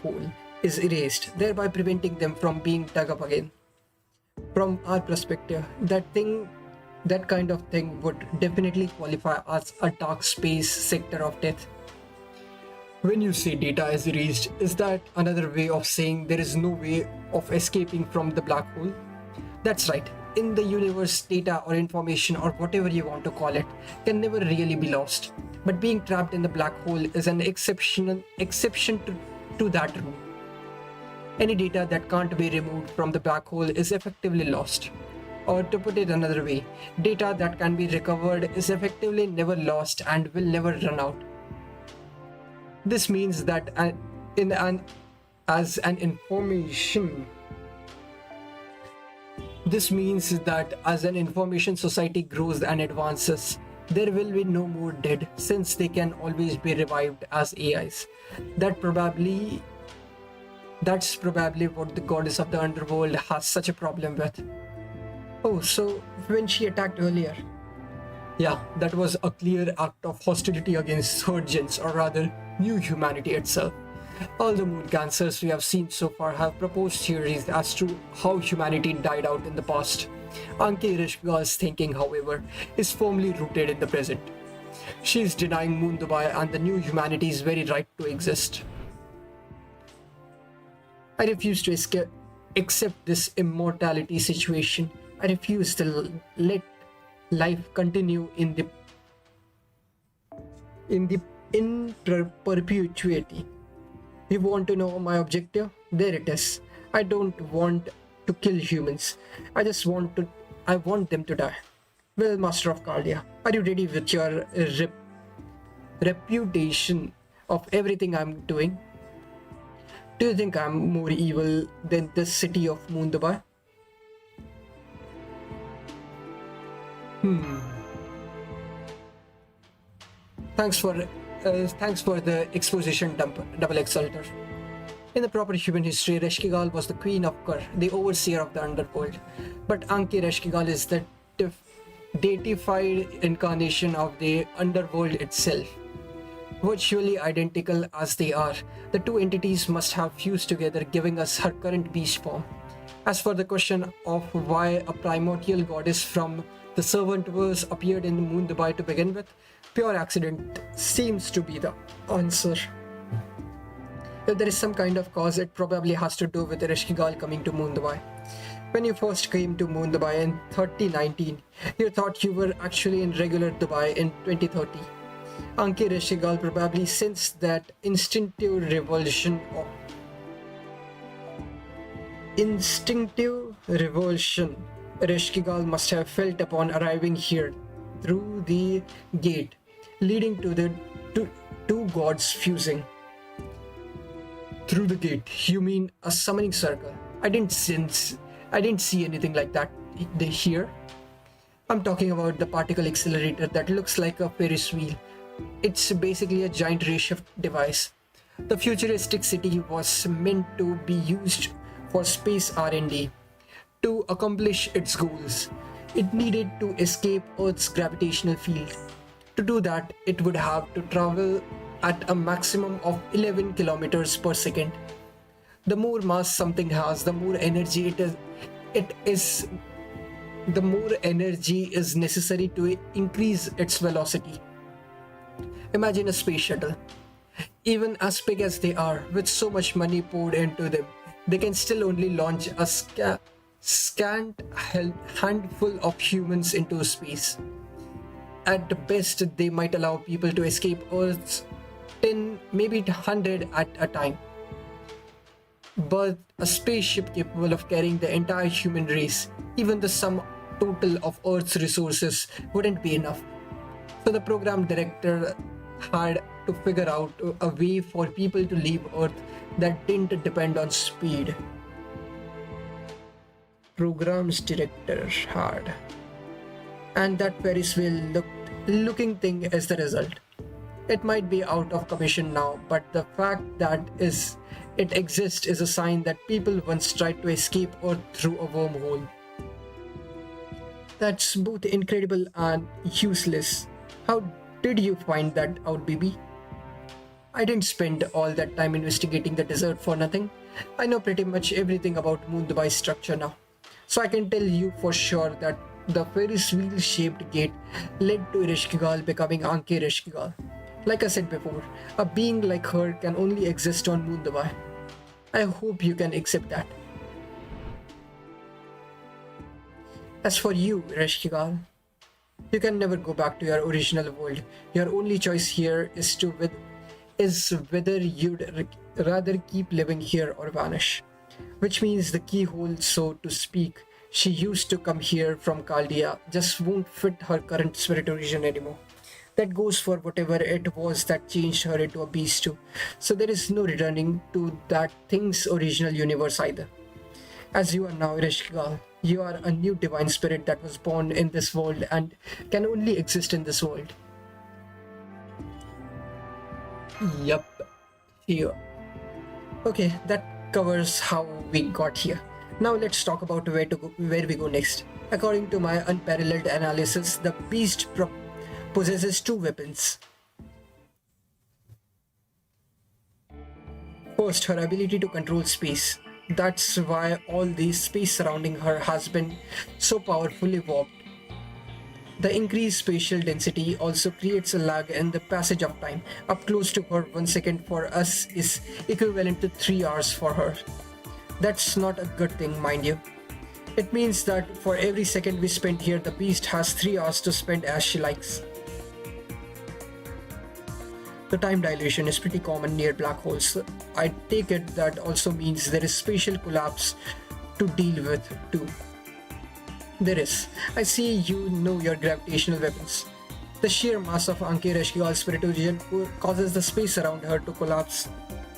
hole is erased, thereby preventing them from being dug up again. From our perspective, that kind of thing would definitely qualify as a dark space sector of death. When you say data is erased, is that another way of saying there is no way of escaping from the black hole? That's right. In the universe, data or information or whatever you want to call it can never really be lost. But being trapped in the black hole is an exception to that rule. Any data that can't be removed from the black hole is effectively lost. Or to put it another way, data that can be recovered is effectively never lost and will never run out. This means that as an information This means that as an information society grows and advances, there will be no more dead since they can always be revived as AIs. That's probably what the goddess of the underworld has such a problem with. Oh, so when she attacked earlier. Yeah, that was a clear act of hostility against surgeons, or rather, new humanity itself. All the moon cancers we have seen so far have proposed theories as to how humanity died out in the past. Anke Rishga's thinking, however, is firmly rooted in the present. She is denying Moon Dubai and the new humanity's very right to exist. I refuse to accept this immortality situation. I refuse to let life continue in perpetuity. You want to know my objective? There it is. I don't want to kill humans. I want them to die. Well, Master of Cardia, are you ready with your reputation of everything I'm doing? Do you think I'm more evil than the city of Moon Dubai? Thanks for the exposition, double exalter. In the proper human history, Reshkigal was the queen of Kar, the overseer of the underworld. But Anki Reshkigal is the deified incarnation of the underworld itself. Virtually identical as they are, the two entities must have fused together, giving us her current beast form. As for the question of why a primordial goddess from the Servantverse appeared in Moon Dubai to begin with, pure accident seems to be the answer. If there is some kind of cause, it probably has to do with Reshkigal coming to Moon Dubai. When you first came to Moon Dubai in 2019, you thought you were actually in regular Dubai in 2030. Anki Reshkigal probably sensed that instinctive revulsion Reshkigal must have felt upon arriving here through the gate leading to the two gods fusing. Through the gate, you mean a summoning circle? I didn't see anything like that here. I'm talking about the particle accelerator that looks like a Ferris wheel. It's basically a giant reshift device. The futuristic city was meant to be used for space R&D. To accomplish its goals, it needed to escape Earth's gravitational field. To do that, it would have to travel at a maximum of 11 kilometers per second. The more mass something has, the more energy the more energy is necessary to increase its velocity. Imagine a space shuttle. Even as big as they are, with so much money poured into them, they can still only launch a scant handful of humans into space. At best, they might allow people to escape Earth's 10, maybe 100 at a time. But a spaceship capable of carrying the entire human race, even the sum total of Earth's resources, wouldn't be enough. So the program director had to figure out a way for people to leave Earth that didn't depend on speed. Program's director had. And that Ferris wheel looking thing is the result. It might be out of commission now, but the fact that it exists is a sign that people once tried to escape Earth through a wormhole. That's both incredible and useless. How did you find that out, BB? I didn't spend all that time investigating the desert for nothing. I know pretty much everything about Moon Dubai's structure now. So I can tell you for sure that the Ferris wheel shaped gate led to Ereshkigal becoming Anke Ereshkigal. Like I said before, a being like her can only exist on Moon Dubai. I hope you can accept that. As for you, Ereshkigal, you can never go back to your original world. Your only choice here is whether you'd rather keep living here or vanish. Which means the keyhole, so to speak, she used to come here from Chaldea just won't fit her current spirit origin anymore. That goes for whatever it was that changed her into a beast too. So there is no returning to that thing's original universe either. As you are now, Ereshkigal, you are a new divine spirit that was born in this world and can only exist in this world. Yup. Yeah. Okay, that covers how we got here. Now let's talk about where we go next. According to my unparalleled analysis, the beast possesses two weapons. First, her ability to control space. That's why all the space surrounding her has been so powerfully warped. The increased spatial density also creates a lag in the passage of time. Up close to her, 1 second for us is equivalent to 3 hours for her. That's not a good thing, mind you. It means that for every second we spend here, the beast has 3 hours to spend as she likes. The time dilation is pretty common near black holes. I take it that also means there is spatial collapse to deal with too. There is. I see you know your gravitational weapons. The sheer mass of Anke Ereshkigal's spirit origin causes the space around her to collapse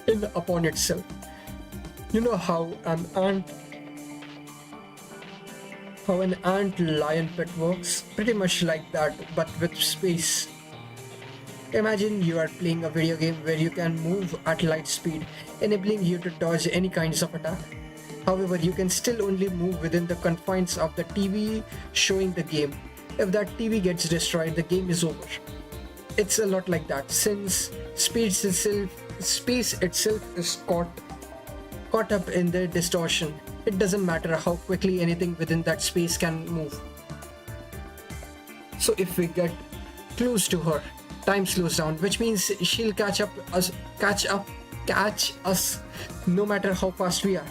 in upon itself. You know how an ant lion pit works? Pretty much like that, but with space. Imagine you are playing a video game where you can move at light speed, enabling you to dodge any kinds of attack. However, you can still only move within the confines of the TV showing the game. If that TV gets destroyed, the game is over. It's a lot like that, since space itself is caught up in the distortion. It doesn't matter how quickly anything within that space can move. So if we get close to her, time slows down, which means she'll catch us no matter how fast we are.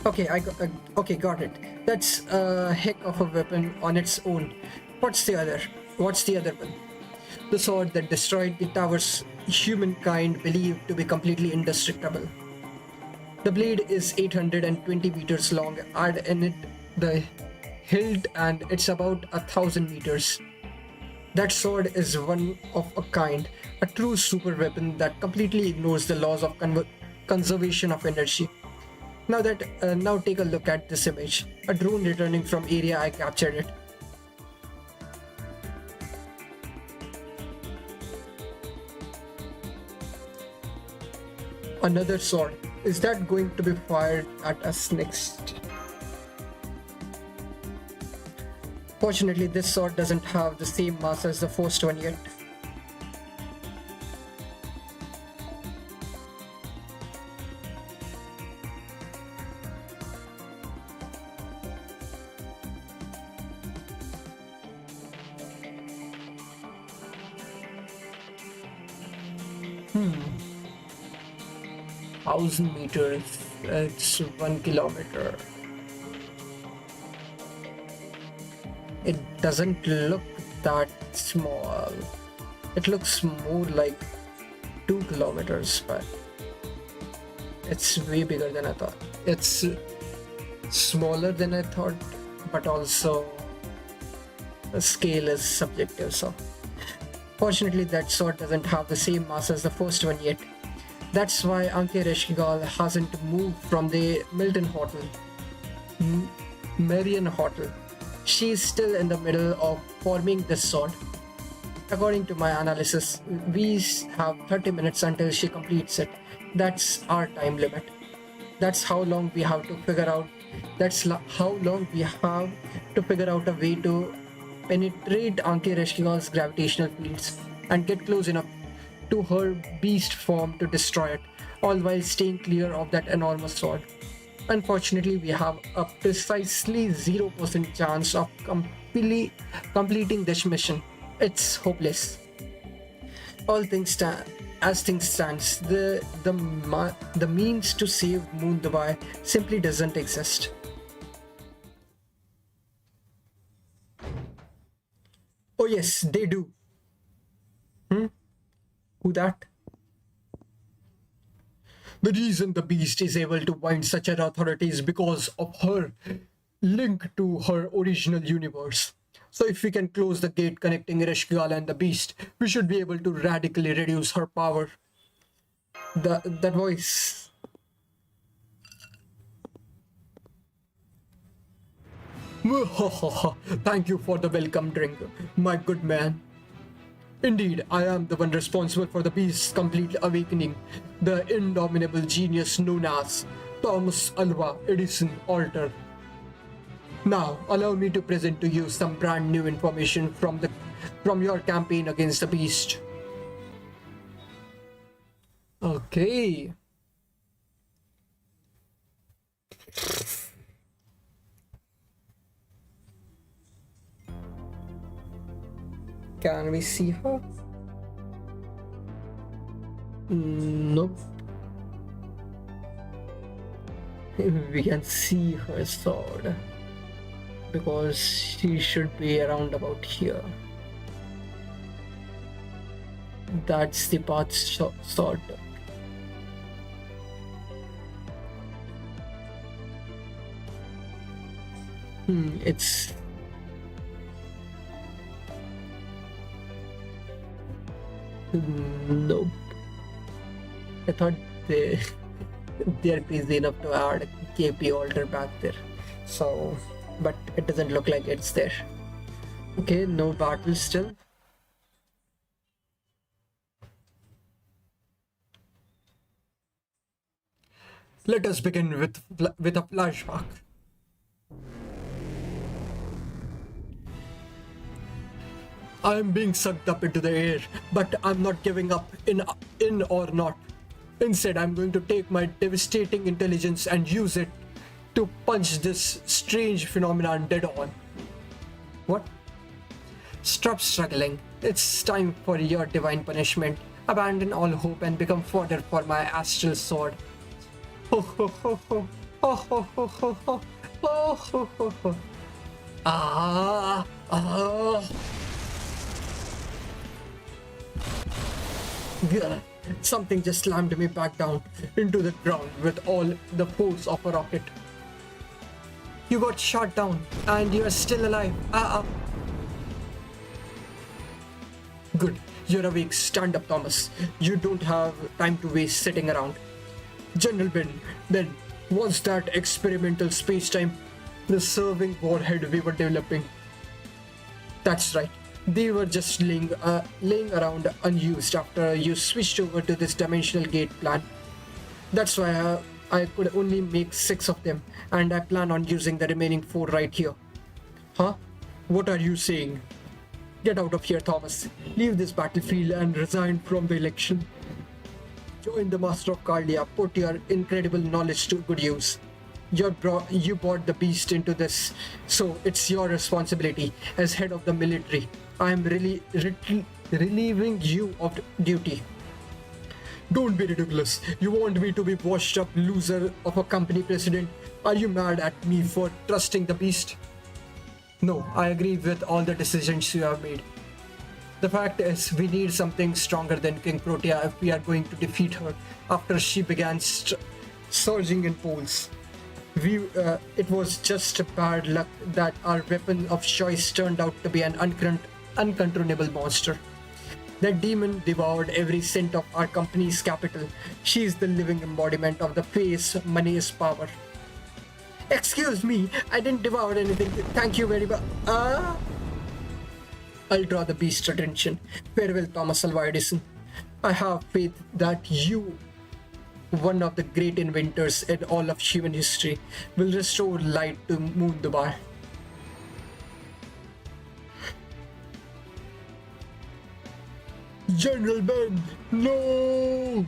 Okay, got it. That's a heck of a weapon on its own. What's the other one? The sword that destroyed the towers humankind believed to be completely indestructible. The blade is 820 meters long, add in it the hilt and it's about 1,000 meters. That sword is one of a kind, a true super weapon that completely ignores the laws of conservation of energy. Now take a look at this image. A drone returning from area I captured it. Another sword. Is that going to be fired at us next? Fortunately, this sword doesn't have the same mass as the first one yet. Hmm. 1,000 meters. It's 1 kilometer. It doesn't look that small. It looks more like 2 kilometers, but it's way bigger than I thought. It's smaller than I thought, but also the scale is subjective, so fortunately that sword doesn't have the same mass as the first one yet. That's why Anke Ereshkigal hasn't moved from the Marian Hotel. She's still in the middle of forming this sword. According to my analysis, we have 30 minutes until she completes it. That's our time limit. That's how long we have to figure out. How long we have to figure out a way to penetrate Anki Reshkiga's gravitational fields and get close enough to her beast form to destroy it, all while staying clear of that enormous sword. Unfortunately, we have a precisely 0% chance of completing this mission. It's hopeless. All things as things stands, the means to save Moon Dubai simply doesn't exist. Oh yes, they do. Who that? The reason the beast is able to bind such an authority is because of her link to her original universe. So if we can close the gate connecting Ereshkigal and the beast, we should be able to radically reduce her power. That voice. Thank you for the welcome drink, my good man. Indeed, I am the one responsible for the beast's complete awakening, the indomitable genius known as Thomas Alva Edison Alter. Now, allow me to present to you some brand new information from your campaign against the beast. Okay. Can we see her? Nope. We can see her sword because she should be around about here. That's the path sword. It's nope. I thought they're busy enough to add KP altar back there. So, but it doesn't look like it's there. Okay, no battle still. Let us begin with a flashback. I am being sucked up into the air, but I'm not giving up in or not. Instead, I'm going to take my devastating intelligence and use it to punch this strange phenomenon dead on. What? Stop struggling. It's time for your divine punishment. Abandon all hope and become fodder for my astral sword. Ho ho ho ho ho ho ho ho ho ho ho ho ho. Ah ah. Gah. Something just slammed me back down into the ground with all the force of a rocket. You got shot down and you are still alive. Good. You're awake. Stand up, Thomas. You don't have time to waste sitting around. General Ben, then, was that experimental space-time the serving warhead we were developing? That's right. They were just laying around unused after you switched over to this dimensional gate plan. That's why I could only make 6 of them, and I plan on using the remaining 4 right here. Huh? What are you saying? Get out of here, Thomas. Leave this battlefield and resign from the election. Join the Master of Cardia. Put your incredible knowledge to good use. You brought the beast into this, so it's your responsibility as head of the military. I am really relieving you of duty. Don't be ridiculous. You want me to be washed up loser of a company president? Are you mad at me for trusting the beast? No, I agree with all the decisions you have made. The fact is, we need something stronger than King Protea if we are going to defeat her after she began surging in poles. It was just bad luck that our weapon of choice turned out to be an uncontrollable monster. That demon devoured every cent of our company's capital. She is the living embodiment of the phrase money is power. Excuse me, I didn't devour anything. Thank you very much. I'll draw the beast's attention. Farewell, Thomas Alva Edison. I have faith that you, one of the great inventors in all of human history, will restore light to Moon Dubai. General Ben, no!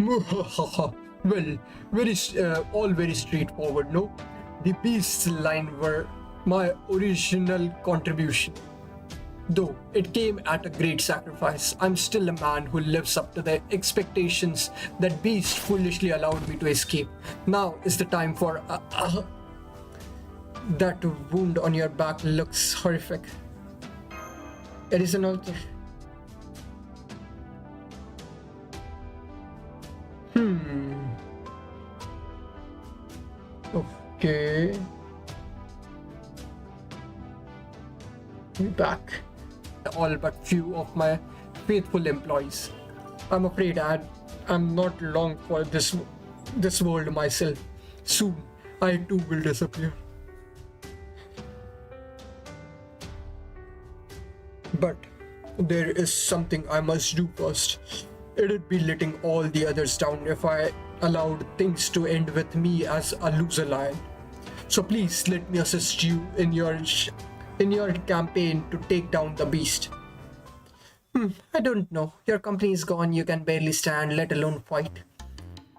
Well, all very straightforward, no? The beast's line were my original contribution. Though it came at a great sacrifice, I'm still a man who lives up to the expectations that beast foolishly allowed me to escape. Now is the time for that wound on your back looks horrific. Edison also. Okay. Be back. All but few of my faithful employees. I'm afraid I'm not long for this world myself. Soon, I too will disappear. But there is something I must do first. It'd be letting all the others down if I allowed things to end with me as a loser lion. So please let me assist you in your campaign to take down the beast. I don't know. Your company is gone. You can barely stand, let alone fight.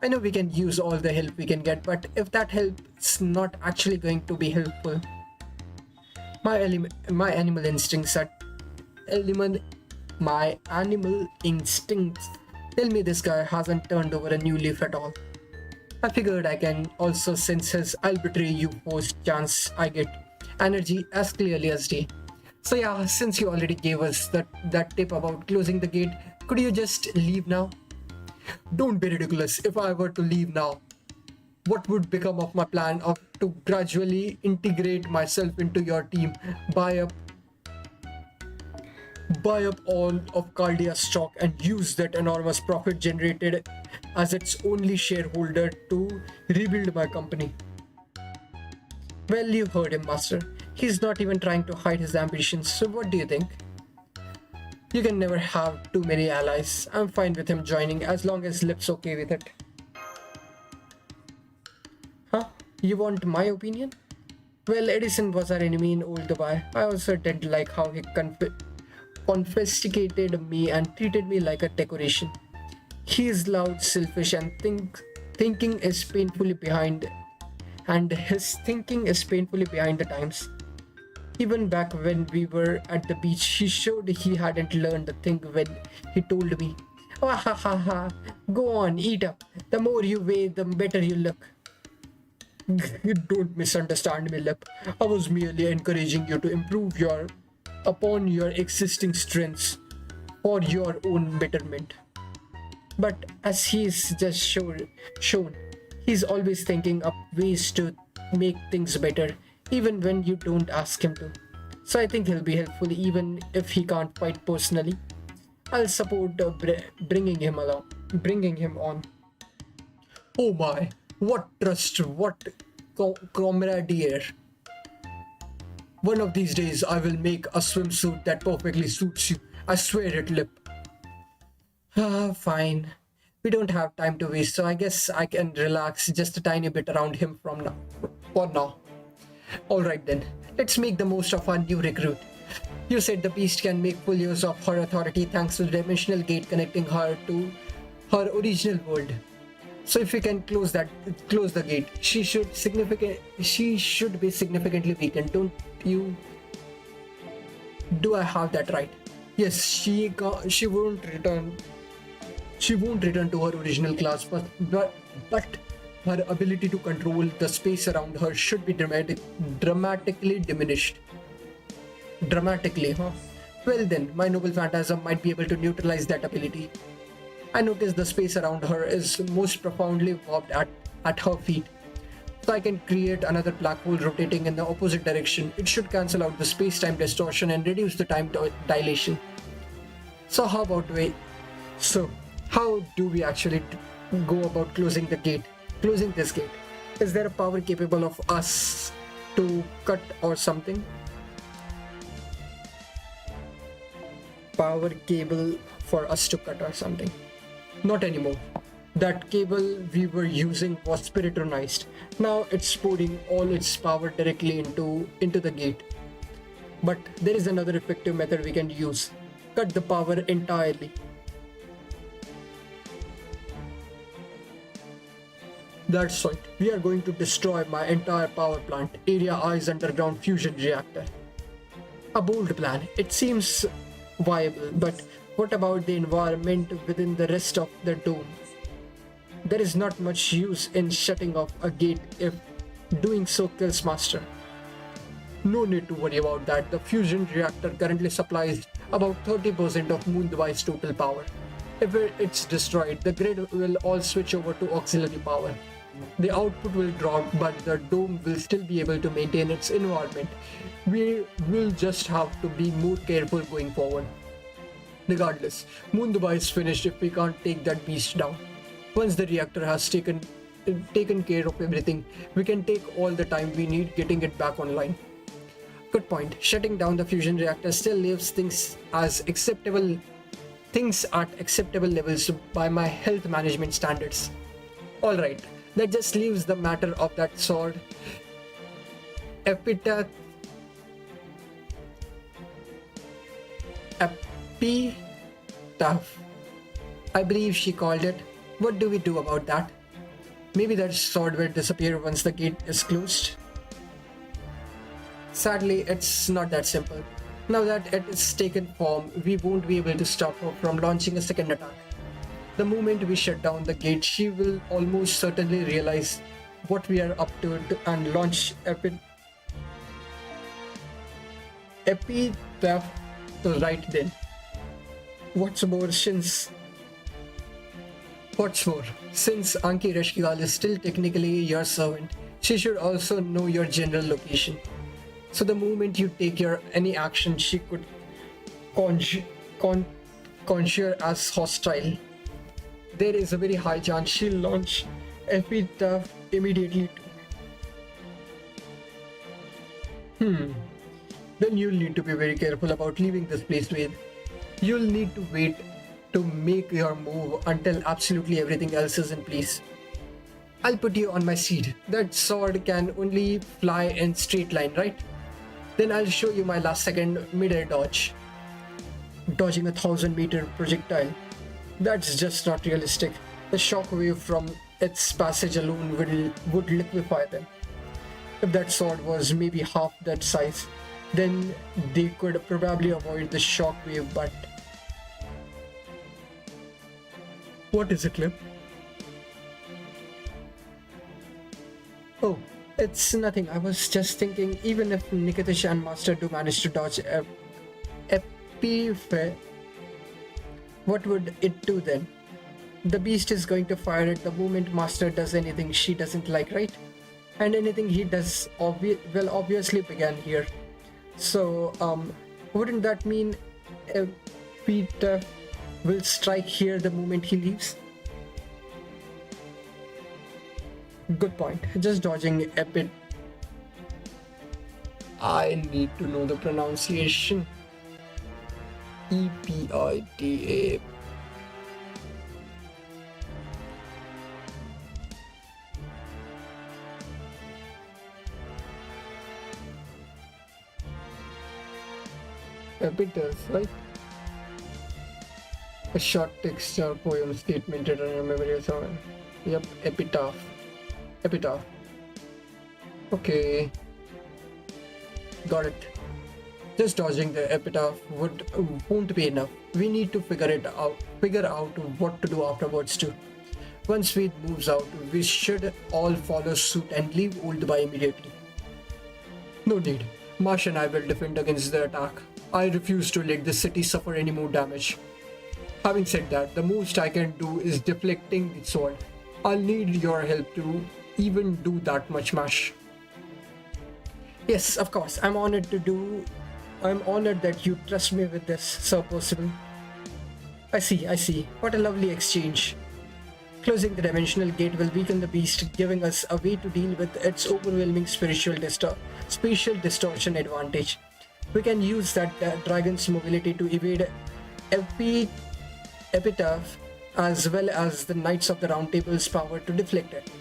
I know we can use all the help we can get, but if that help is not actually going to be helpful, my animal instincts tell me this guy hasn't turned over a new leaf at all. I figured I can also sense his I'll betray you post chance I get energy as clearly as day. So yeah, since you already gave us that tip about closing the gate, could you just leave now? Don't be ridiculous. If I were to leave now, what would become of my plan to gradually integrate myself into your team, buy up all of Cardia's stock and use that enormous profit generated as its only shareholder to rebuild my company? Well, you heard him, Master. He's not even trying to hide his ambitions, so what do you think? You can never have too many allies. I'm fine with him joining as long as Lip's okay with it. Huh? You want my opinion? Well, Edison was our enemy in old Dubai. I also didn't like how he confiscated me and treated me like a decoration. He is loud, selfish, and thinking is painfully behind. And his thinking is painfully behind the times. Even back when we were at the beach, he showed he hadn't learned a thing when he told me, "Oh, ha ha ha, go on, eat up. The more you weigh, the better you look." Don't misunderstand me, Lip. I was merely encouraging you to improve upon your existing strengths for your own betterment. But as he's just shown, he's always thinking up ways to make things better, even when you don't ask him to. So I think he'll be helpful even if he can't fight personally. I'll support bringing him on. Oh my, what trust, what camaraderie. One of these days I will make a swimsuit that perfectly suits you. I swear it, Lip. Fine. We don't have time to waste, so I guess I can relax just a tiny bit around him for now. Alright then, let's make the most of our new recruit. You said the beast can make full use of her authority thanks to the dimensional gate connecting her to her original world. So if we can close the gate, she should be significantly weakened, don't you? Do I have that right? Yes, she won't return. She won't return to her original class, but her ability to control the space around her should be dramatically diminished. Dramatically, huh? Well then, my noble phantasm might be able to neutralize that ability. I notice the space around her is most profoundly warped at her feet. So I can create another black hole rotating in the opposite direction. It should cancel out the space-time distortion and reduce the time dilation. So how do we actually go about closing this gate? Is there a power capable of us to cut or something? Power cable for us to cut or something? Not anymore. That cable we were using was spiritonized. Now it's pouring all its power directly into the gate. But there is another effective method we can use. Cut the power entirely. That's right. We are going to destroy my entire power plant, Area I's underground fusion reactor. A bold plan. It seems viable, but what about the environment within the rest of the dome? There is not much use in shutting off a gate if doing so kills Master. No need to worry about that. The fusion reactor currently supplies about 30% of Moon Device's total power. If it's destroyed, the grid will all switch over to auxiliary power. The output will drop, but the dome will still be able to maintain its environment. We will just have to be more careful going forward. Regardless, Moon Device finished if we can't take that beast down. Once the reactor has taken care of everything, we can take all the time we need getting it back online. Good point. Shutting down the fusion reactor still leaves things at acceptable levels by my health management standards. Alright, that just leaves the matter of that sword. Epitaph. I believe she called it. What do we do about that? Maybe that sword will disappear once the gate is closed. Sadly, it's not that simple. Now that it is taken form, we won't be able to stop her from launching a second attack. The moment we shut down the gate, she will almost certainly realize what we are up to and launch Epitaph right then. What's more, since Anki Rashkigal is still technically your servant, she should also know your general location. So the moment you take any action, she could conjure as hostile. There is a very high chance she'll launch Epitaph immediately too. Then you'll need to be very careful about leaving this place with. You'll need to wait to make your move until absolutely everything else is in place. I'll put you on my seat. That sword can only fly in straight line, right? Then I'll show you my last second mid-air dodge. Dodging a 1,000-meter projectile. That's just not realistic. The shockwave from its passage alone would liquefy them. If that sword was maybe half that size, then they could probably avoid the shockwave, but... What is it, Lip? Oh, it's nothing. I was just thinking, even if Nikitish and Master do manage to dodge Epiphe, what would it do then? The beast is going to fire it the moment Master does anything she doesn't like, right? And anything he does will obviously begin here. So, wouldn't that mean Peter will strike here the moment he leaves? Good point. Just dodging Epit. I need to know the pronunciation. Epita. Epitaph, right? A short text or poem statement written in memory of someone. Yep, epitaph. Epitaph. Okay. Got it. Just dodging the epitaph won't be enough. We need to figure out what to do afterwards too. Once Sweet moves out, we should all follow suit and leave Old Dubai immediately. No need. Marsh and I will defend against the attack. I refuse to let the city suffer any more damage. Having said that, the most I can do is deflecting the sword. I'll need your help to even do that much, Mash. Yes, of course. I'm honored that you trust me with this, Sir Percival. I see. What a lovely exchange. Closing the dimensional gate will weaken the beast, giving us a way to deal with its overwhelming spatial distortion advantage. We can use that dragon's mobility to evade epi- Epitaph as well as the Knights of the Round Table's power to deflect it.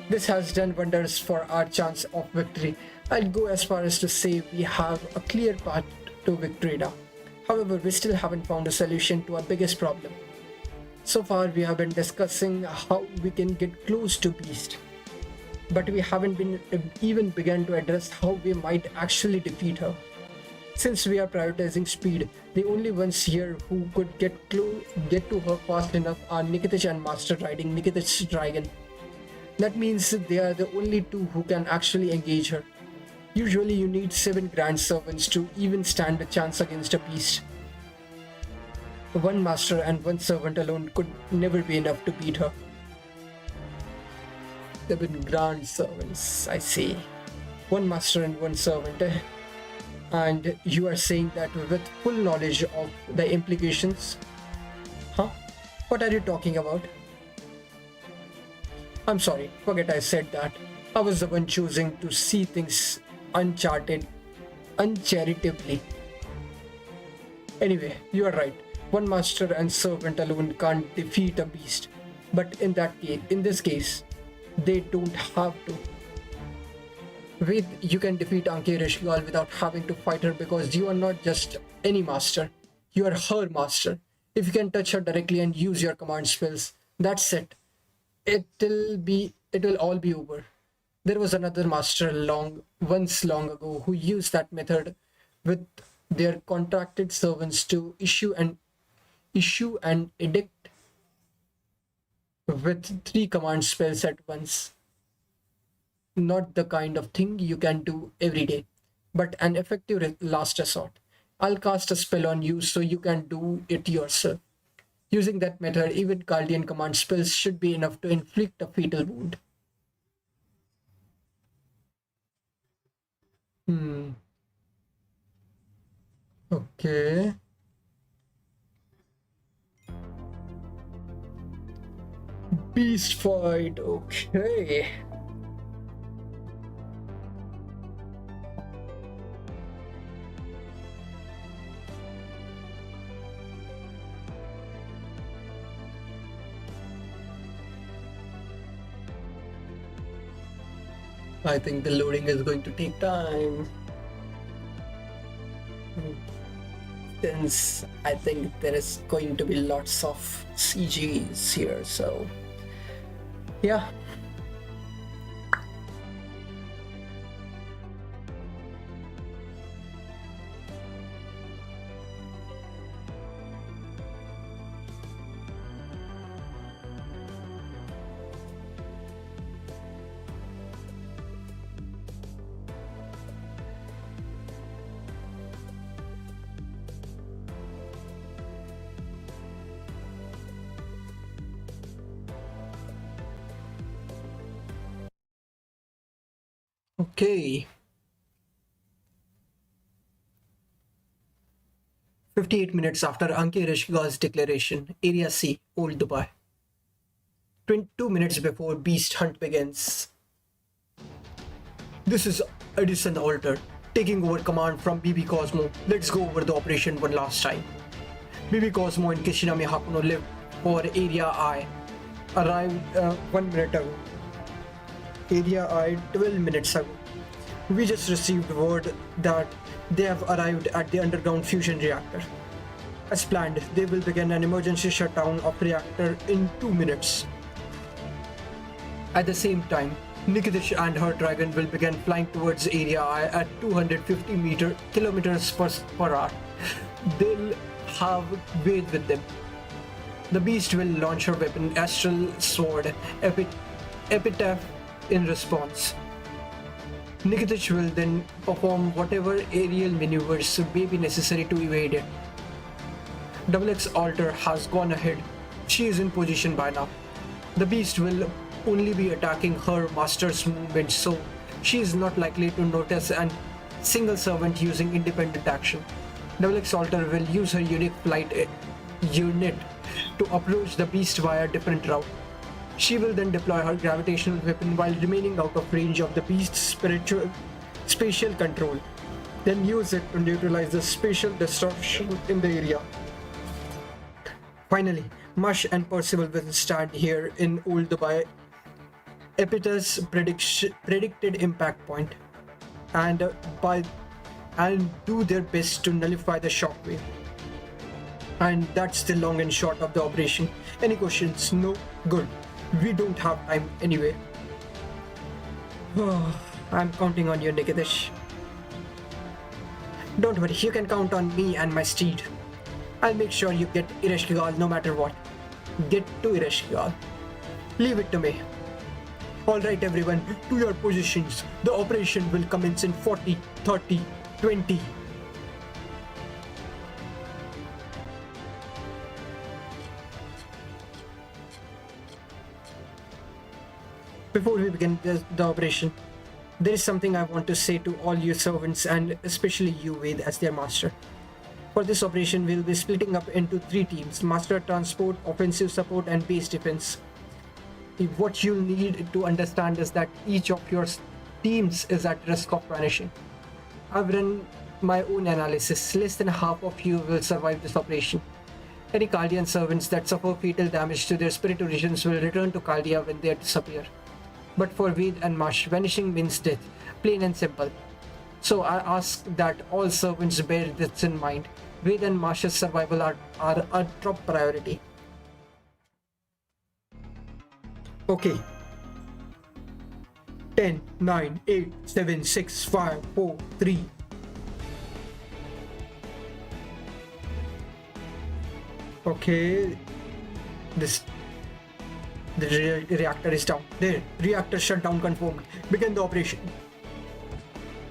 This has done wonders for our chance of victory. I'd go as far as to say we have a clear path to victory now. However, we still haven't found a solution to our biggest problem. So far, we have been discussing how we can get close to Beast, but we haven't been even begun to address how we might actually defeat her. Since we are prioritizing speed, the only ones here who could get to her fast enough are Nikitich and Master riding Nikitich's dragon. That means they are the only two who can actually engage her. Usually you need 7 grand servants to even stand a chance against a beast. One master and one servant alone could never be enough to beat her. 7 grand servants, I see. One master and one servant. And you are saying that with full knowledge of the implications? Huh? What are you talking about? I'm sorry, forget I said that. I was the one choosing to see things uncharitably. Anyway, you are right. One master and servant alone can't defeat a beast. But in this case, they don't have to. Ved, you can defeat Anke Rishgal without having to fight her because you are not just any master. You are her master. If you can touch her directly and use your command spells, that's it. It will all be over. There was another master once long ago who used that method with their contracted servants to issue an edict with 3 command spells at once. Not the kind of thing you can do every day, but an effective last resort. I'll cast a spell on you so you can do it yourself. Using that method, even Guardian command spells should be enough to inflict a fatal wound. Okay. Beast fight, okay. I think the loading is going to take time. Since I think there is going to be lots of CGs here, so yeah. Okay. 58 minutes after Anke Rishga's declaration, Area C, Old Dubai. 22 minutes before Beast Hunt begins. This is Edison Alter, taking over command from BB Cosmo. Let's go over the operation one last time. BB Cosmo and Kishinami Hakuno live for Area I. Arrived 1 minute ago. Area I 12 minutes ago. We just received word that they have arrived at the underground fusion reactor. As planned, they will begin an emergency shutdown of reactor in 2 minutes. At the same time, Nikitish and her dragon will begin flying towards Area I at 250 kilometers per hour. They'll have Ved with them. The beast will launch her weapon, Astral Sword, Epitaph, in response. Nikitish will then perform whatever aerial maneuvers may be necessary to evade it. XX Alter has gone ahead. She is in position by now. The beast will only be attacking her master's movement, so she is not likely to notice a single servant using independent action. XX Alter will use her unique flight unit to approach the beast via a different route. She will then deploy her gravitational weapon while remaining out of range of the beast's spatial control, then use it to neutralize the spatial distortion in the area. Finally, Mush and Percival will stand here in Old Dubai Epita's predicted impact point and do their best to nullify the shockwave. And that's the long and short of the operation. Any questions? No? Good. We don't have time anyway. I'm counting on you, Nikitish. Don't worry, you can count on me and my steed. I'll make sure you get Ireshkigal no matter what. Get to Ireshkigal. Leave it to me. Alright everyone, to your positions. The operation will commence in 40, 30, 20. Before we begin the operation, there is something I want to say to all your servants and especially you, Ved, as their master. For this operation, we'll be splitting up into 3 teams: Master Transport, Offensive Support and Base Defense. What you'll need to understand is that each of your teams is at risk of vanishing. I've run my own analysis. Less than half of you will survive this operation. Any Chaldean servants that suffer fatal damage to their spirit origins will return to Chaldea when they disappear. But for Ved and Mush, vanishing means death, plain and simple. So I ask that all servants bear this in mind. Ved and Mush's survival are a top priority. Okay. 10, 9, 8, 7, 6, 5, 4, 3. Okay. The reactor is down. There, reactor shutdown confirmed. Begin the operation.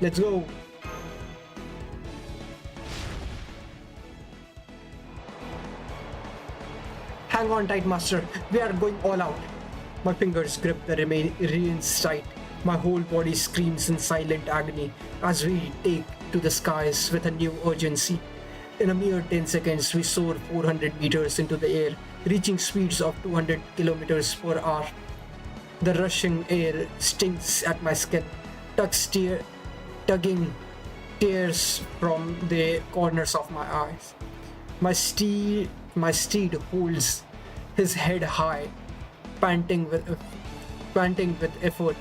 Let's go. Hang on tight, Master. We are going all out. My fingers grip the reins tight. My whole body screams in silent agony as we take to the skies with a new urgency. In a mere 10 seconds, we soar 400 meters into the air, reaching speeds of 200 kilometers per hour. The rushing air stings at my skin, tugging tears from the corners of my eyes. My steed holds his head high, panting with effort.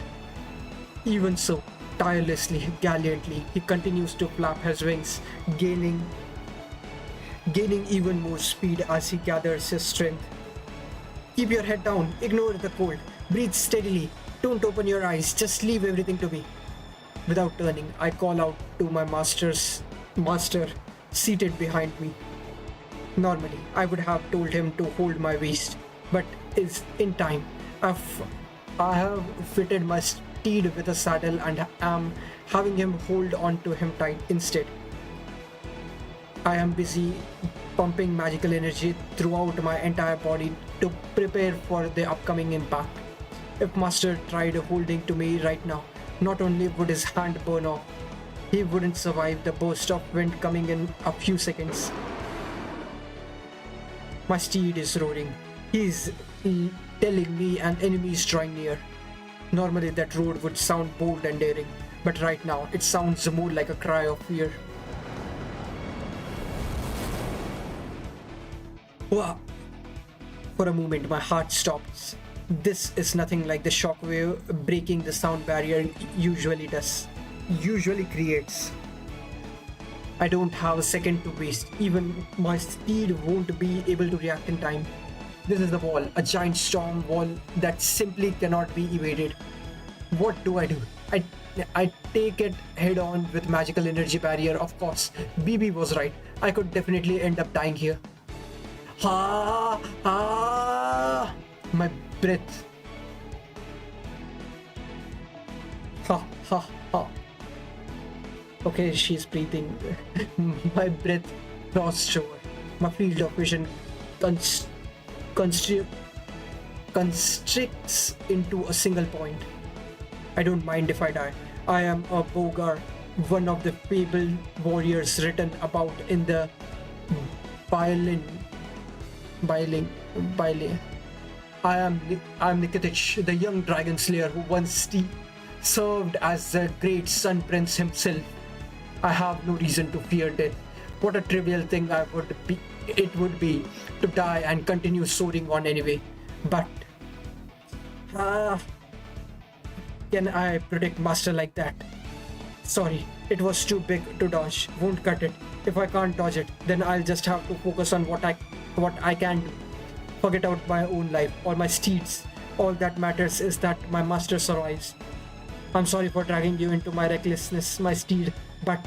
Even so, tirelessly, gallantly, he continues to flap his wings, gaining even more speed as he gathers his strength. Keep your head down, ignore the cold, breathe steadily, don't open your eyes, just leave everything to me. Without turning, I call out to my master seated behind me. Normally, I would have told him to hold my waist, but in time, I have fitted my steed with a saddle and am having him hold on to him tight instead. I am busy pumping magical energy throughout my entire body to prepare for the upcoming impact. If Master tried holding to me right now, not only would his hand burn off, he wouldn't survive the burst of wind coming in a few seconds. My steed is roaring. He's telling me an enemy is drawing near. Normally that roar would sound bold and daring, but right now it sounds more like a cry of fear. Wow. For a moment, my heart stops. This is nothing like the shockwave breaking the sound barrier usually creates. I don't have a second to waste. Even my steed won't be able to react in time. This is the wall, a giant storm wall that simply cannot be evaded. What do? I take it head on with magical energy barrier, of course. BB was right. I could definitely end up dying here. My breath. Okay, she's breathing. My breath crossed over. My field of vision constricts into a single point. I don't mind if I die. I am a Bogar, one of the fabled warriors written about in the I am Nikitich, the young dragon slayer who once served as the great sun prince himself. I have no reason to fear death. What a trivial thing it would be to die and continue soaring on anyway. But uh, can I predict master like that? Sorry, it was too big to dodge. Won't cut it. If I can't dodge it, then I'll just have to focus on what I can do. Forget out my own life or my steeds. All that matters is that my master survives. I'm sorry for dragging you into my recklessness, my steed, but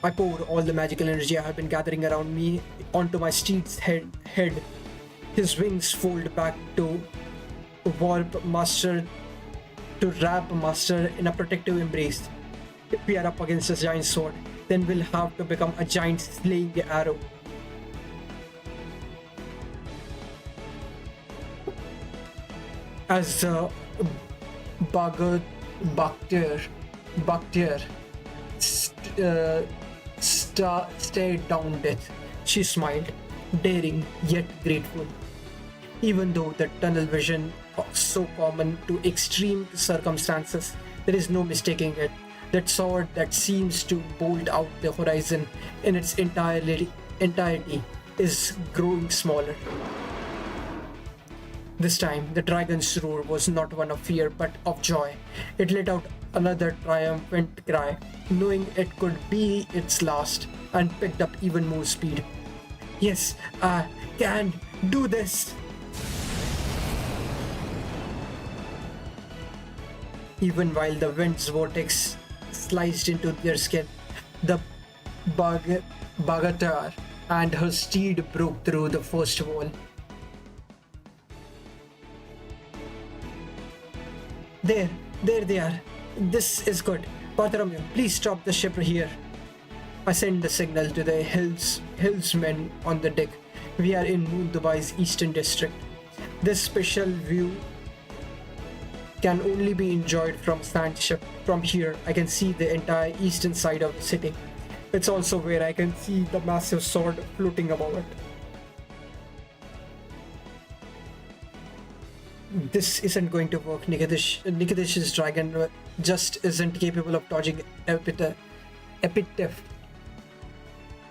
I pour all the magical energy I have been gathering around me onto my steed's head. His wings fold back to warp master to wrap master in a protective embrace. If we are up against a giant sword, then we'll have to become a giant slaying arrow. As Bhagat Bakhtiar stared down death, she smiled, daring yet grateful. Even though the tunnel vision is so common to extreme circumstances, there is no mistaking it. That sword that seems to bolt out the horizon in its entirety is growing smaller. This time, the dragon's roar was not one of fear but of joy. It let out another triumphant cry, knowing it could be its last, and picked up even more speed. Yes, I can do this! Even while the wind's vortex sliced into their skin, the Bagatar and her steed broke through the first wall. There they are. This is good. Bartholomew, please stop the ship here. I send the signal to the hillsmen on the deck. We are in Moon Dubai's eastern district. This special view can only be enjoyed from sand ship. From here, I can see the entire eastern side of the city. It's also where I can see the massive sword floating above it. This isn't going to work. Nikitish's dragon just isn't capable of dodging epitaph.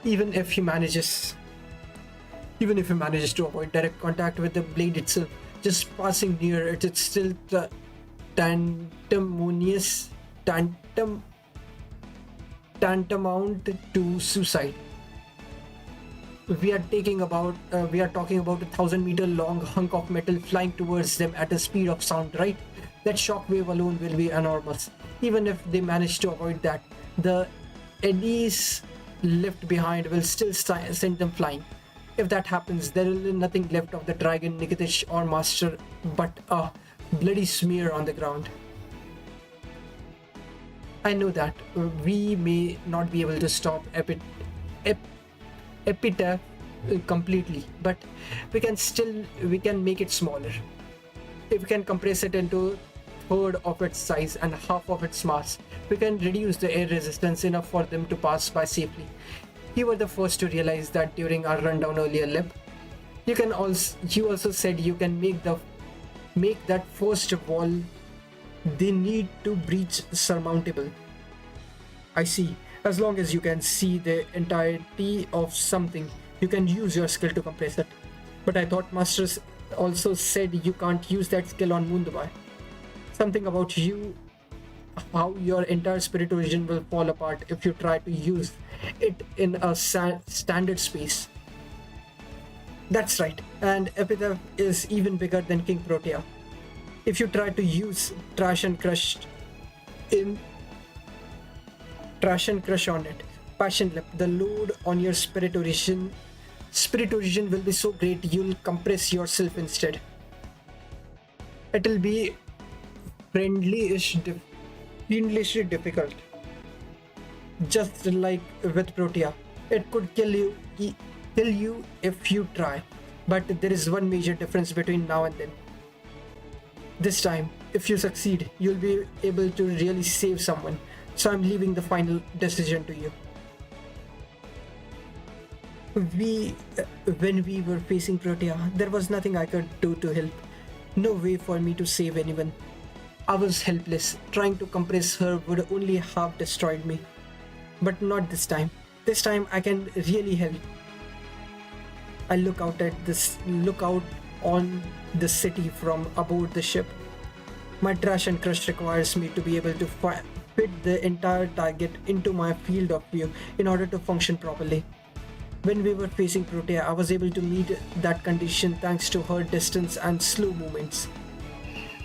Even if he manages to avoid direct contact with the blade itself, just passing near it, it's still tantamount to suicide. We are talking about a 1,000-meter long hunk of metal flying towards them at a speed of sound, right? That shockwave alone will be enormous. Even if they manage to avoid that, the eddies left behind will still send them flying. If that happens, there will be nothing left of the dragon, Nikitish, or master but a bloody smear on the ground. I know that we may not be able to stop epitaph completely, but we can make it smaller. If we can compress it into third of its size and half of its mass, we can reduce the air resistance enough for them to pass by safely. You were the first to realize that during our rundown earlier, Lip. You also said you can make that first wall they need to breach surmountable. I see. As long as you can see the entirety of something, you can use your skill to compress it. But I thought Masters also said you can't use that skill on Moon Dubai. Something about how your entire spirit origin will fall apart if you try to use it in a standard space. That's right, and Epitaph is even bigger than King Protea. If you try to use Trash and Crush on it, Passion Lip, the load on your spirit origin will be so great you'll compress yourself instead. It'll be fiendlishly difficult. Just like with Protea, it could kill you if you try. But there is one major difference between now and then. This time, if you succeed, you'll be able to really save someone. So I'm leaving the final decision to you. We, when we were facing Protea, there was nothing I could do to help. No way for me to save anyone. I was helpless. Trying to compress her would only have destroyed me. But not this time. This time I can really help. I look out on the city from aboard the ship. My trash and crush requires me to be able to fit the entire target into my field of view in order to function properly. When we were facing Protea, I was able to meet that condition thanks to her distance and slow movements.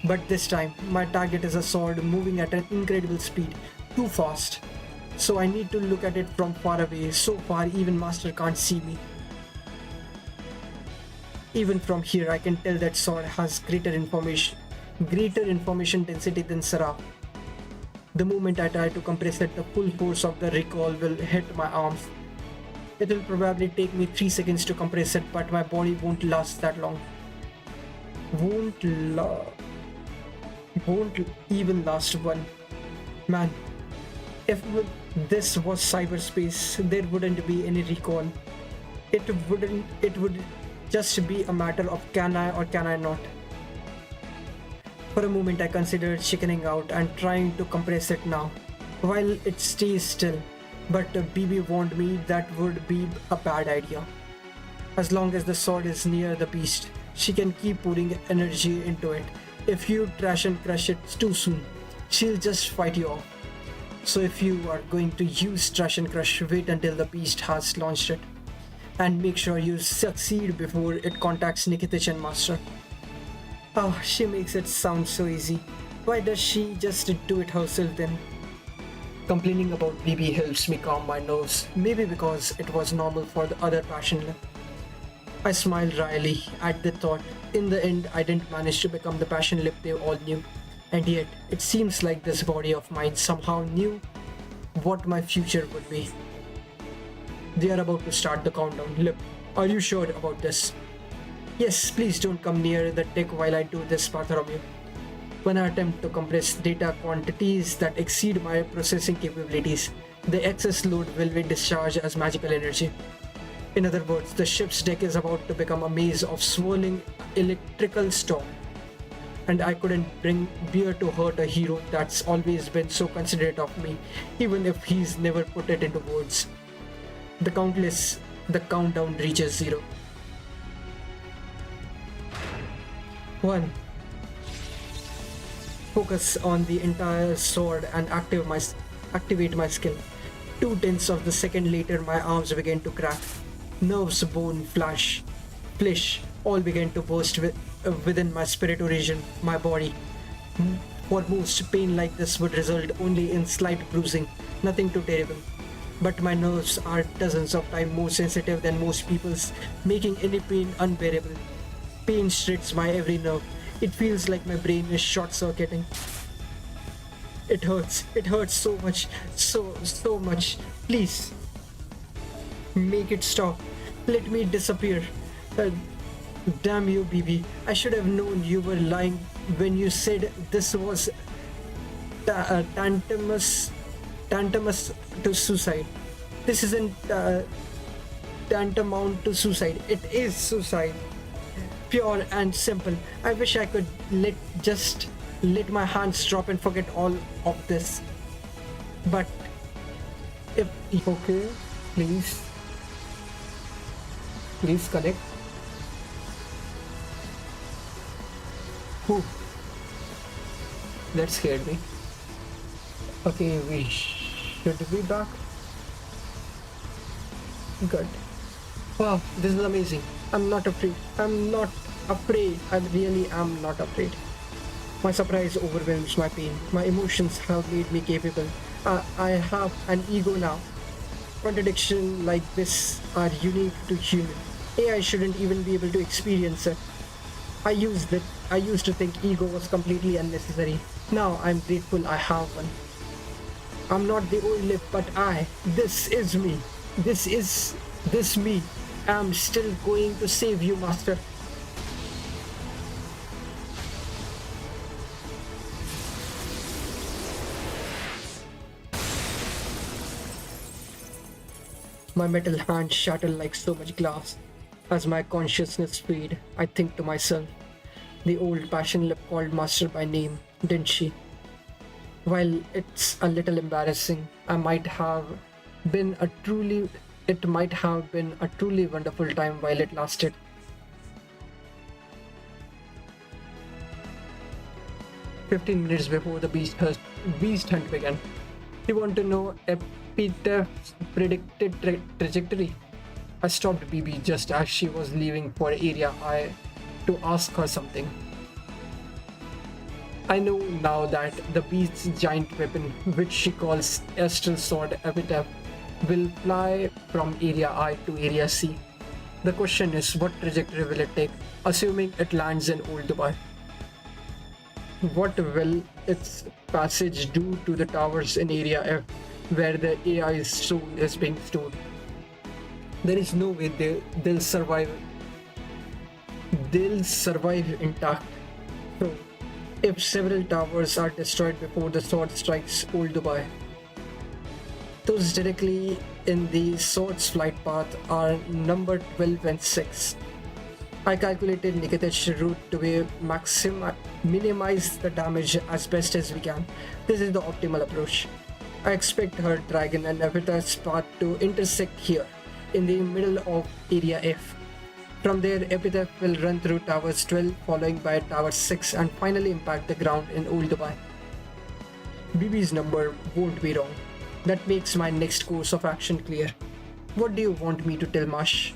But this time, my target is a sword moving at an incredible speed, too fast. So I need to look at it from far away, so far even Master can't see me. Even from here, I can tell that sword has greater information density than Sarah. The moment I try to compress it, the full force of the recoil will hit my arms. It will probably take me 3 seconds to compress it, but my body won't last that long. Won't even last one. Man, if this was cyberspace, there wouldn't be any recoil. It would just be a matter of can I or can I not. For a moment I considered chickening out and trying to compress it now, while it stays still, but BB warned me that would be a bad idea. As long as the sword is near the beast, she can keep pouring energy into it. If you trash and crush it too soon, she'll just fight you off. So if you are going to use trash and crush, wait until the beast has launched it. And make sure you succeed before it contacts Nikitich and Master. Oh, she makes it sound so easy. Why does she just do it herself then? Complaining about BB helps me calm my nerves, maybe because it was normal for the other passion. I smiled wryly at the thought. In the end, I didn't manage to become the passion lip they all knew. And yet, it seems like this body of mine somehow knew what my future would be. They are about to start the countdown. Lip, are you sure about this? Yes, please don't come near the deck while I do this, Bartholomew. When I attempt to compress data quantities that exceed my processing capabilities, the excess load will be discharged as magical energy. In other words, the ship's deck is about to become a maze of swirling electrical storm. And I couldn't bring beer to hurt a hero that's always been so considerate of me, even if he's never put it into words. The countdown reaches 0. 1. Focus on the entire sword and activate my skill. 2/10 of the second later, my arms began to crack. Nerves, bone, flesh, all began to burst within my spirit region, my body. For most, pain like this would result only in slight bruising, nothing too terrible. But my nerves are dozens of times more sensitive than most people's, making any pain unbearable. Pain shreds my every nerve. It feels like my brain is short-circuiting. It hurts so much, so much. Please, make it stop. Let me disappear. Damn you, BB. I should have known you were lying when you said this was tantamous to suicide. This isn't tantamount to suicide. It is suicide. Pure and simple. I wish I could let my hands drop and forget all of this. But if okay, please connect. Whew. That scared me. Okay, we should be back. Good. Wow, this is amazing. I'm not afraid. I really am not afraid. My surprise overwhelms my pain. My emotions have made me capable. I have an ego now. Contradictions like this are unique to human. AI shouldn't even be able to experience it. I used to think ego was completely unnecessary. Now I'm grateful I have one. I'm not the old lip, but this is me. This me. I'm still going to save you, Master. My metal hand shattered like so much glass. As my consciousness fade, I think to myself, the old passion lip called Master by name, didn't she? While it's a little embarrassing, been a truly it might have been a truly wonderful time while it lasted. 15 minutes before the beast hunt began. You want to know Epitaph's predicted trajectory? I stopped BB just as she was leaving for Area I to ask her something. I know now that the beast's giant weapon, which she calls Astral Sword Epitaph, will fly from Area I to Area C. The question is, what trajectory will it take, assuming it lands in Old Dubai? What will its passage do to the towers in Area F, where the AI's soul is being stored? There is no way they'll survive. They'll survive intact. So, if several towers are destroyed before the sword strikes Old Dubai, those directly in the sword's flight path are number 12 and 6. I calculated Nikitish's route to be minimize the damage as best as we can. This is the optimal approach. I expect her dragon and Avita's path to intersect here, in the middle of Area F. From there, Epitaph will run through Towers 12, following by Tower 6, and finally impact the ground in Old Dubai. BB's number won't be wrong. That makes my next course of action clear. What do you want me to tell Mash?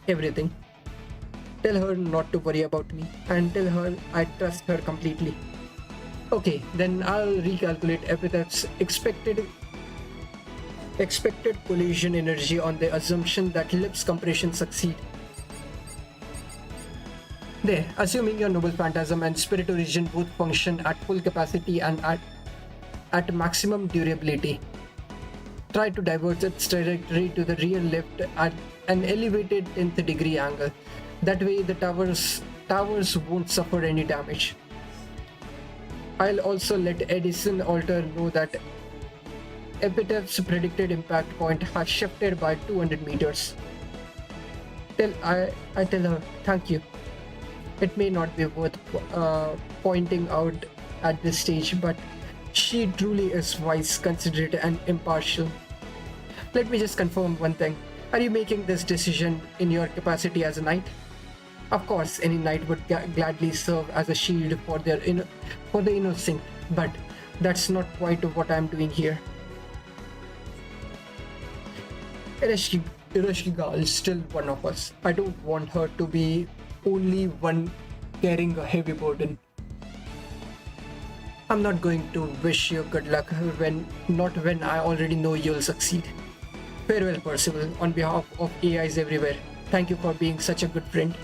Everything. Tell her not to worry about me, and tell her I trust her completely. Okay, then I'll recalculate Epitaph's expected collision energy on the assumption that Lip's compression succeed. There, assuming your Noble Phantasm and Spirit Origin both function at full capacity and at maximum durability, try to divert its trajectory to the rear left at an elevated 10th degree angle. That way the towers won't suffer any damage. I'll also let Edison Alter know that Epitaph's predicted impact point has shifted by 200 meters. I tell her, thank you. It may not be worth pointing out at this stage, but she truly is wise, considerate, and impartial. Let me just confirm one thing. Are you making this decision in your capacity as a knight? Of course, any knight would gladly serve as a shield for the innocent, but that's not quite what I'm doing here. Ereshkigal is still one of us. I don't want her to be only one carrying a heavy burden. I'm not going to wish you good luck when I already know you'll succeed. Farewell, Percival, on behalf of AIs everywhere. Thank you for being such a good friend.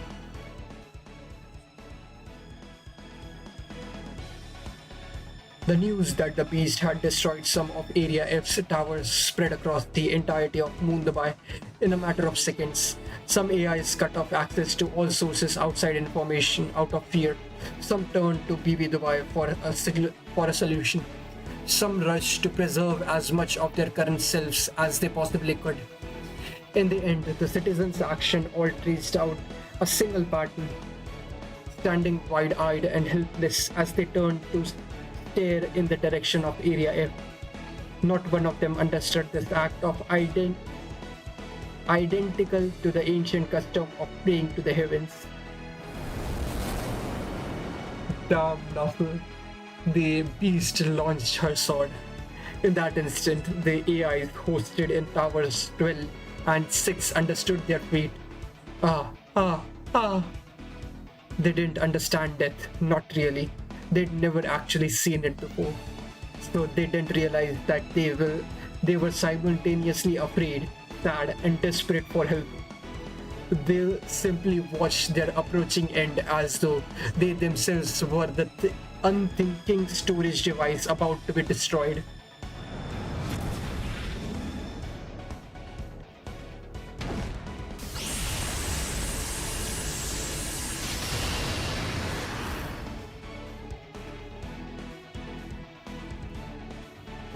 The news that the beast had destroyed some of Area F's towers spread across the entirety of Moon Dubai in a matter of seconds. Some AIs cut off access to all sources outside information out of fear. Some turned to BB Dubai for a solution. Some rushed to preserve as much of their current selves as they possibly could. In the end, the citizens' action all traced out a single pattern, standing wide-eyed and helpless as they turned to stare in the direction of Area F. Not one of them understood this act of identical to the ancient custom of praying to the heavens. Damn, Nasser. The beast launched her sword. In that instant, the AIs hosted in Towers 12 and 6 understood their fate. Ah, ah, ah. They didn't understand death, not really. They'd never actually seen it before. So they didn't realize that they were simultaneously afraid, sad, and desperate for help. They simply watched their approaching end as though they themselves were the unthinking storage device about to be destroyed.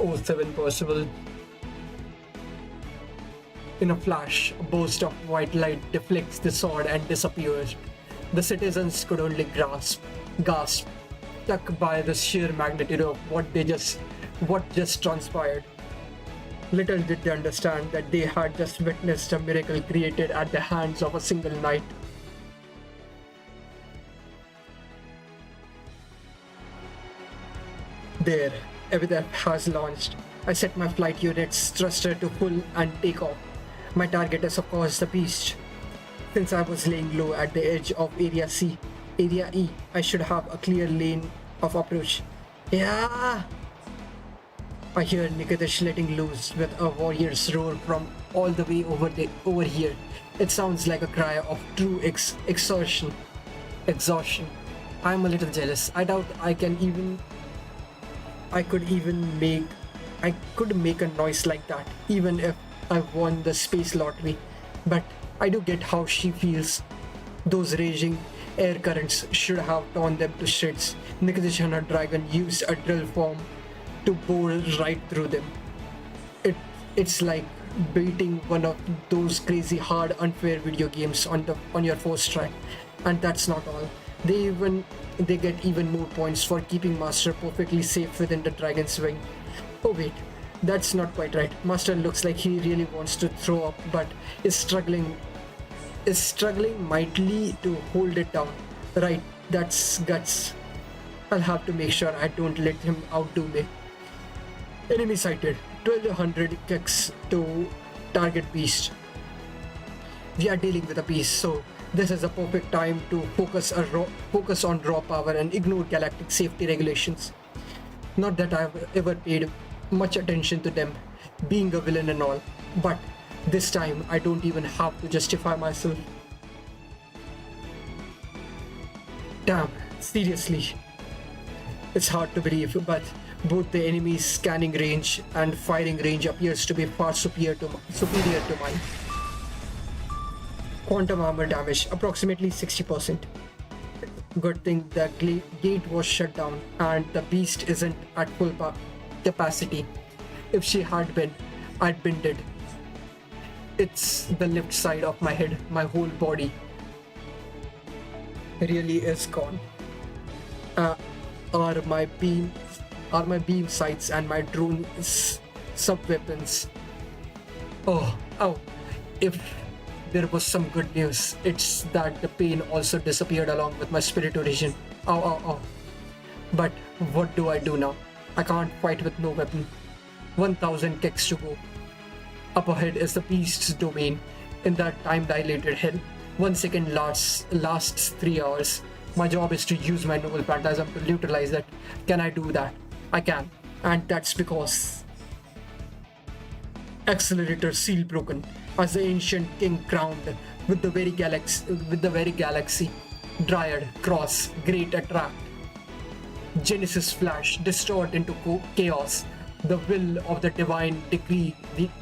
Oh, 7 Percival. In a flash, a burst of white light deflects the sword and disappears. The citizens could only gasp, struck by the sheer magnitude of what just transpired. Little did they understand that they had just witnessed a miracle created at the hands of a single knight. There, Evidep has launched. I set my flight unit's thruster to full and take off. My target is of course the beast. Since I was laying low at the edge of Area E, I should have a clear lane of approach. Yeah! I hear Nikitish letting loose with a warrior's roar from all the way over here. It sounds like a cry of true exhaustion. I'm a little jealous. I doubt I could make a noise like that, even if I won the space lottery. But I do get how she feels. Those raging air currents should have torn them to shreds. Nikitish and her dragon used a drill form to bore right through them. It's like beating one of those crazy hard unfair video games on your first try. And that's not all. They get even more points for keeping Master perfectly safe within the dragon's wing. Oh wait, that's not quite right. Master looks like he really wants to throw up, but is struggling mightily to hold it down. Right, that's guts. I'll have to make sure I don't let him outdo me. Enemy sighted. 1200 kicks to target beast. We are dealing with a beast, so this is a perfect time to focus on raw power and ignore galactic safety regulations. Not that I've ever paid much attention to them, being a villain and all, but this time I don't even have to justify myself. Damn, seriously. It's hard to believe, but both the enemy's scanning range and firing range appears to be far superior to mine. Quantum armor damage, approximately 60%. Good thing the gate was shut down and the beast isn't at full capacity. If she had been, I'd been dead. It's the left side of my head, my whole body really is gone. Are my beam sights and my drone sub weapons. Oh, if there was some good news, it's that the pain also disappeared along with my spirit origin. Ow. But what do I do now? I can't fight with no weapon. 1000 kicks to go. Up ahead is the beast's domain. In that time-dilated hell, 1 second lasts 3 hours. My job is to use my noble phantasm to neutralize that. Can I do that? I can. And that's because... Accelerator seal broken. As the ancient king crowned with the very galaxy. Dryad, cross, great attract. Genesis flash, distort into chaos. The will of the divine decree,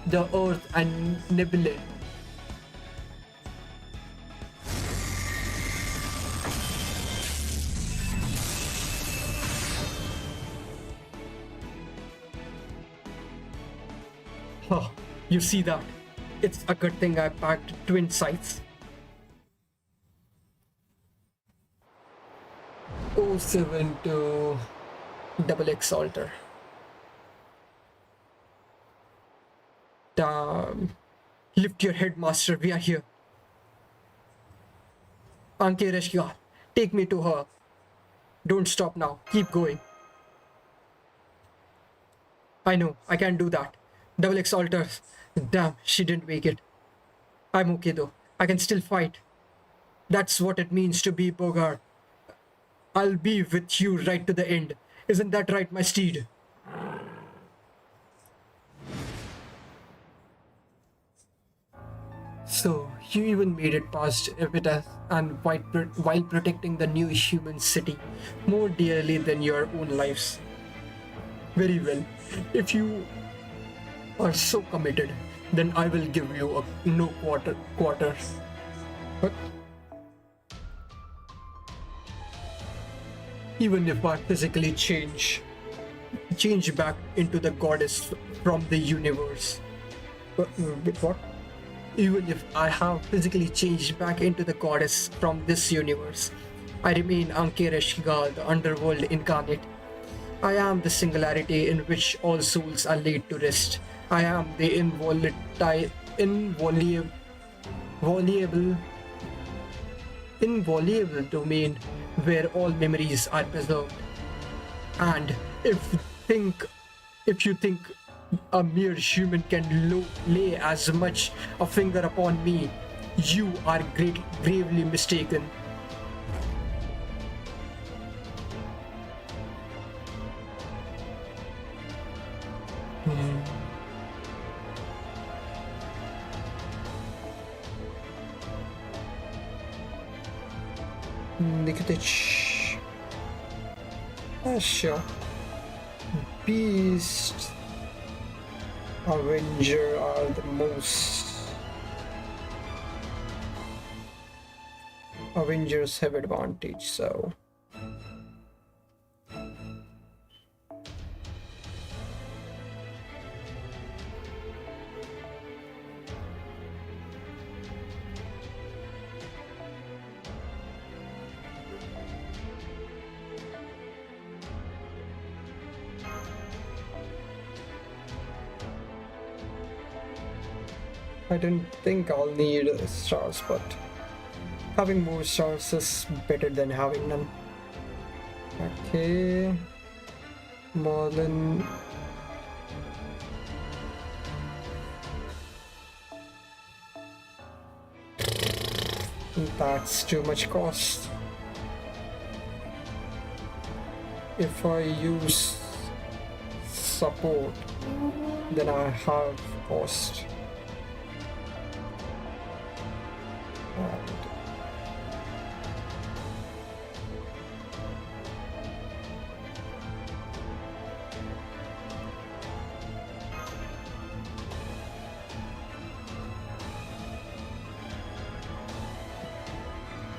the earth and nebulae. Oh, you see that? It's a good thing I packed twin sights. 07 to XX altar. Damn. Lift your head, Master. We are here. Anke Reshkar, take me to her. Don't stop now. Keep going. I know. I can do that. XX altars. Damn, she didn't make it. I'm okay though. I can still fight. That's what it means to be Bogart. I'll be with you right to the end. Isn't that right, my steed? So, you even made it past Evitas and while protecting the new human city more dearly than your own lives. Very well. If you are so committed, then I will give you a no quarters. But even if I physically change back into the goddess from the universe. What? Even if I have physically changed back into the goddess from this universe, I remain Ankera Shigal, the underworld incarnate. I am the singularity in which all souls are laid to rest. I am the inviolable, inviolable domain where all memories are preserved. And if think, if you think a mere human can lay as much a finger upon me, you are gravely mistaken. Nikitich. Sure. Beast. Avenger are the most. Avengers have advantage, so. I don't think I'll need stars, but having more stars is better than having none. Okay. Merlin. That's too much cost. If I use support, then I have cost.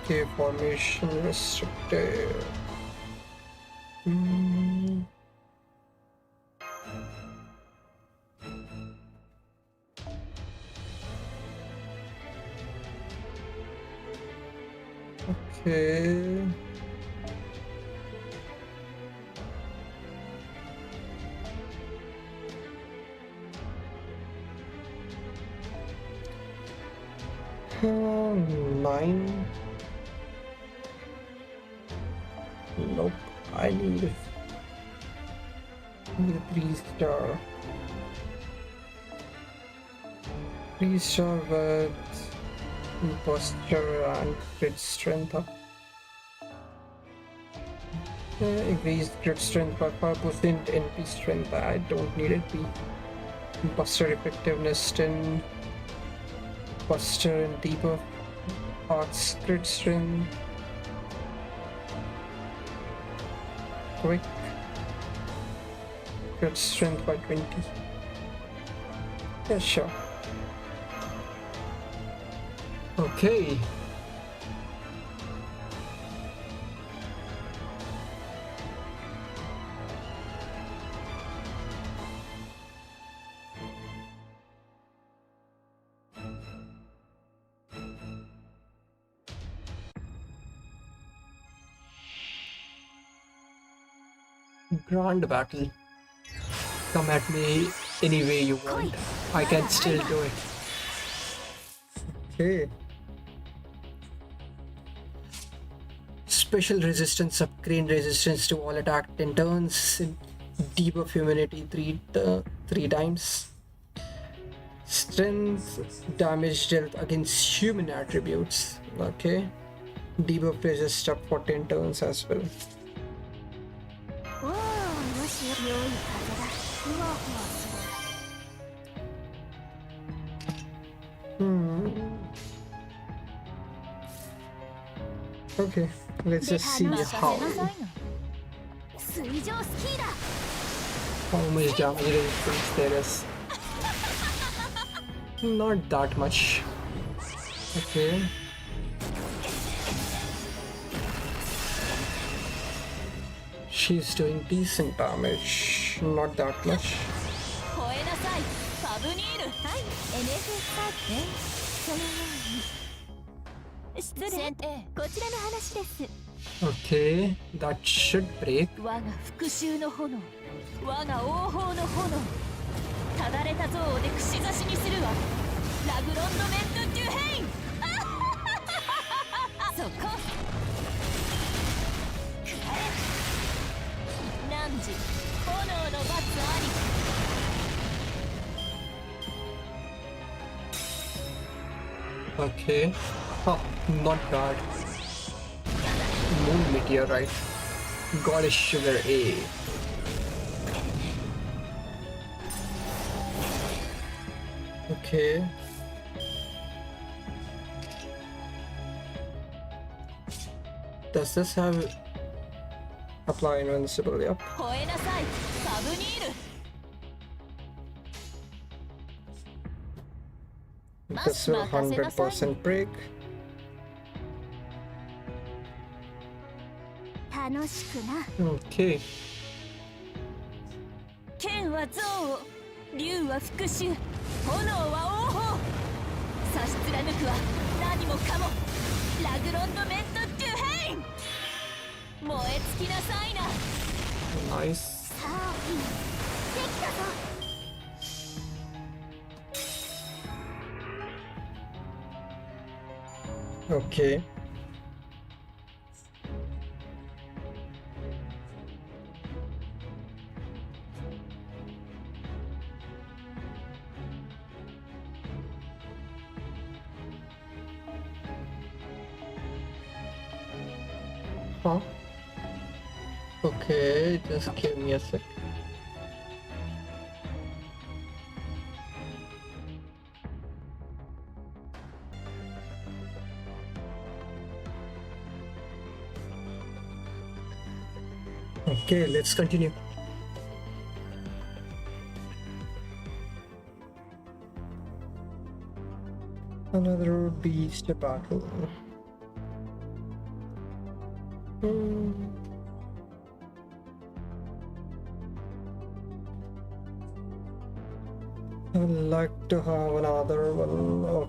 Okay, formation restricted. Okay. Nine. Nope. I need a 3-star. 3-star with posture and crit strength up. Increased crit strength by 5%, NP strength. I don't need it. Be buster effectiveness 10, buster and debuff, arts crit strength, quick crit strength by 20. Yeah, sure. Okay. Grand battle. Come at me any way you want. I can still do it. Okay. Special resistance, upgrade resistance to all attack 10 turns. Debuff immunity 3 times. Strength damage dealt against human attributes. Okay. Debuff resist up for 10 turns as well. Okay, let's just see how much damage resistance there is. Not that much. Okay. She's doing decent damage, not that much. NF タイプね。そのように。失礼。こちらの話です。Okay, that should break. 我が復讐の炎、我が王鵬の炎、ただれた像をで串刺しにするわ。ラグロンドメント・デュヘイン。そこくらえ。汝炎の罰あり。 Okay. Oh, not bad. Moon meteorite. Goddess sugar A. Okay. Does this have apply invincible? Yep. 吠えなさい、サブニール。 This will 100% break. 楽しくな。 Okay. 剣は憎悪、竜は復讐、炎は王鵬。差し貫くは何もかも。ラグロンドメント・デュヘイン。燃え尽きなさいな。 Nice. さあ、できたぞ。 Okay. Huh? Okay, just give me a sec. Okay, let's continue. Another beast battle. I'd like to have another one of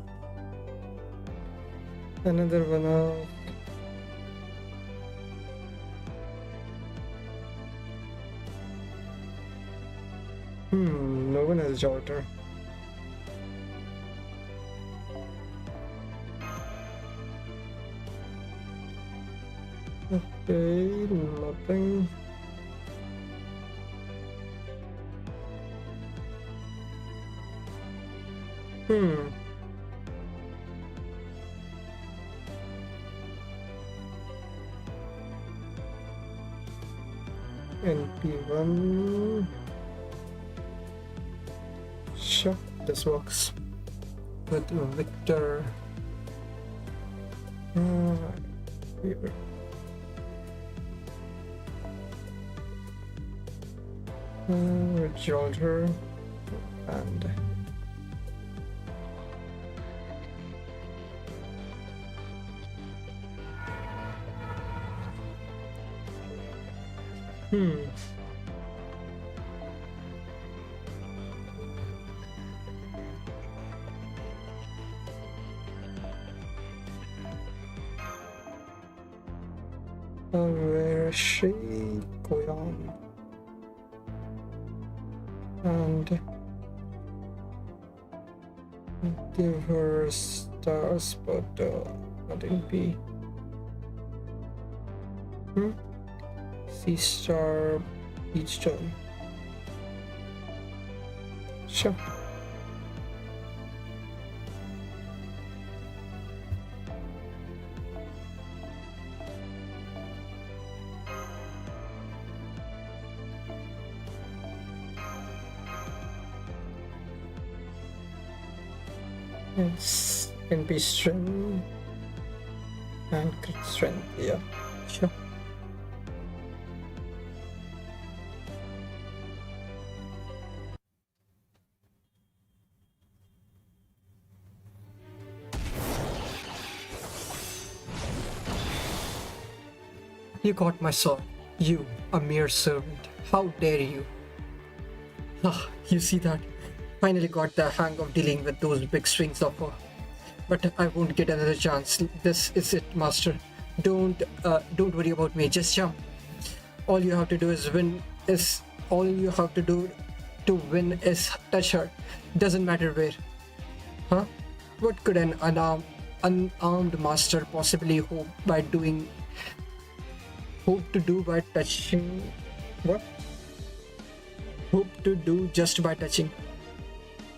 no one has daughter. Okay, nothing. NP1. Sure, this works with Victor. Here. Giorgio and where is she? Koyan. And give her stars, but not in P. C star each turn. Sure. It's can be strength and crit strength, yeah, sure. You got my sword, you, a mere servant. How dare you? Ah, you see that? Finally got the hang of dealing with those big swings of her. But I won't get another chance. This is it, Master. Don't worry about me. Just jump. All you have to do is win. Is all you have to do to win is touch her. Doesn't matter where. Huh? What could an unarmed master possibly hope to do by touching? What? Hope to do just by touching.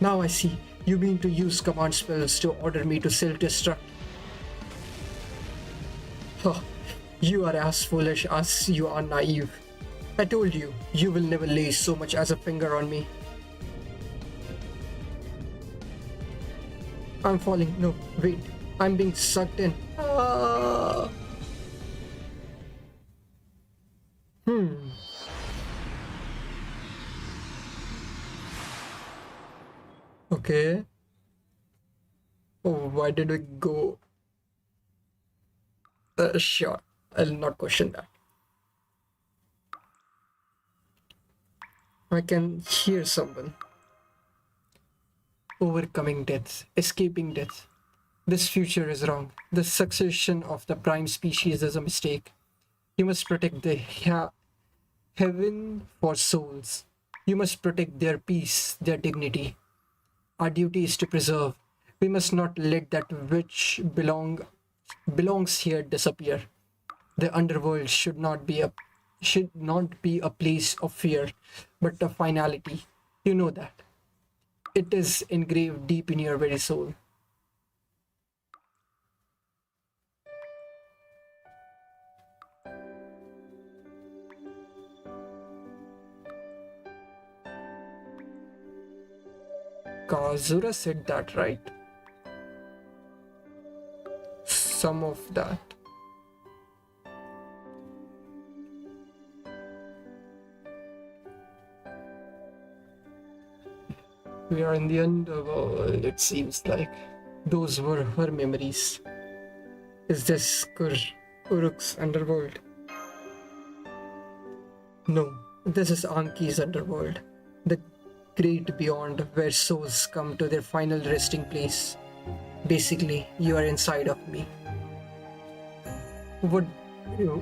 Now I see. You mean to use command spells to order me to self-destruct? Huh. You are as foolish as you are naive. I told you, you will never lay so much as a finger on me. I'm falling. No, wait. I'm being sucked in. Ah. Okay. Oh, why did we go? Sure. I'll not question that. I can hear someone. Overcoming death, escaping death. This future is wrong. The succession of the prime species is a mistake. You must protect the heaven for souls. You must protect their peace, their dignity. Our duty is to preserve. We must not let that which belongs here disappear. The underworld should not be a place of fear, but a finality. You know that. It is engraved deep in your very soul. Kazura said that, right? Some of that. We are in the underworld, it seems like. Those were her memories. Is this Uruk's underworld? No, this is Anki's underworld. The great beyond where souls come to their final resting place. Basically, you are inside of me. What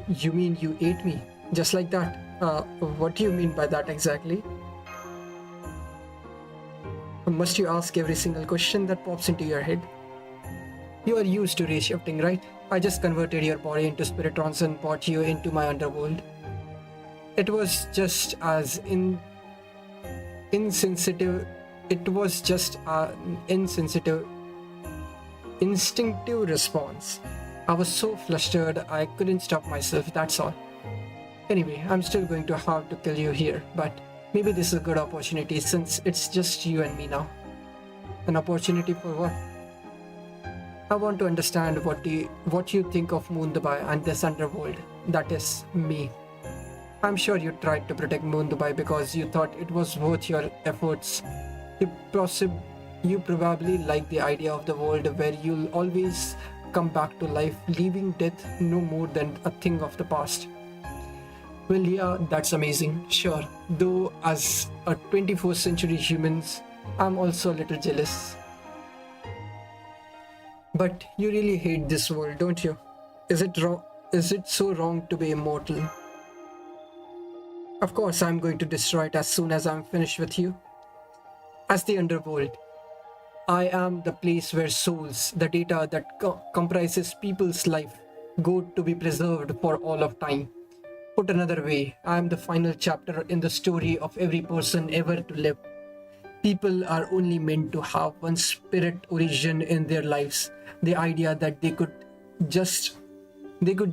you mean you ate me? Just like that? What do you mean by that exactly? Must you ask every single question that pops into your head? You are used to reshifting, right? I just converted your body into spiritrons and brought you into my underworld. It was just as insensitive. It was just an instinctive response. I was so flustered I couldn't stop myself, that's all. Anyway, I'm still going to have to kill you here, but maybe this is a good opportunity since it's just you and me now. An opportunity for what? I want to understand what you think of Moondubai and this underworld. That is, me. I'm sure you tried to protect Moondubai because you thought it was worth your efforts. You probably like the idea of the world where you'll always come back to life, leaving death no more than a thing of the past. Well, yeah, that's amazing, sure. Though as a 21st century humans, I'm also a little jealous. But you really hate this world, don't you? Is it wrong? Is it so wrong to be immortal? Of course, I'm going to destroy it as soon as I'm finished with you. As the underworld, I am the place where souls, the data that comprises people's life, go to be preserved for all of time. Put another way, I am the final chapter in the story of every person ever to live. People are only meant to have one spirit origin in their lives. The idea that they could just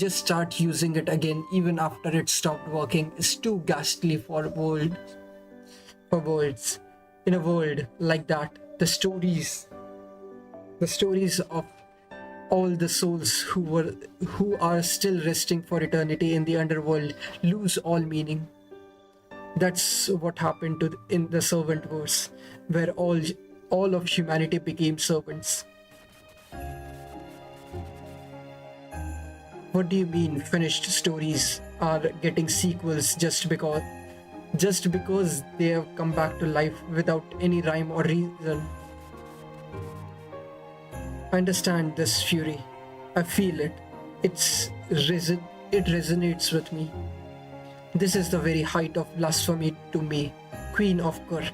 start using it again even after it stopped working is too ghastly for words. In a world like that, the stories of all the souls who are still resting for eternity in the underworld lose all meaning. That's what happened in the servant verse, where all of humanity became servants. What do you mean finished stories are getting sequels just because just because they have come back to life without any rhyme or reason. I understand this fury. I feel it. It resonates with me. This is the very height of blasphemy to me, Queen of Kur,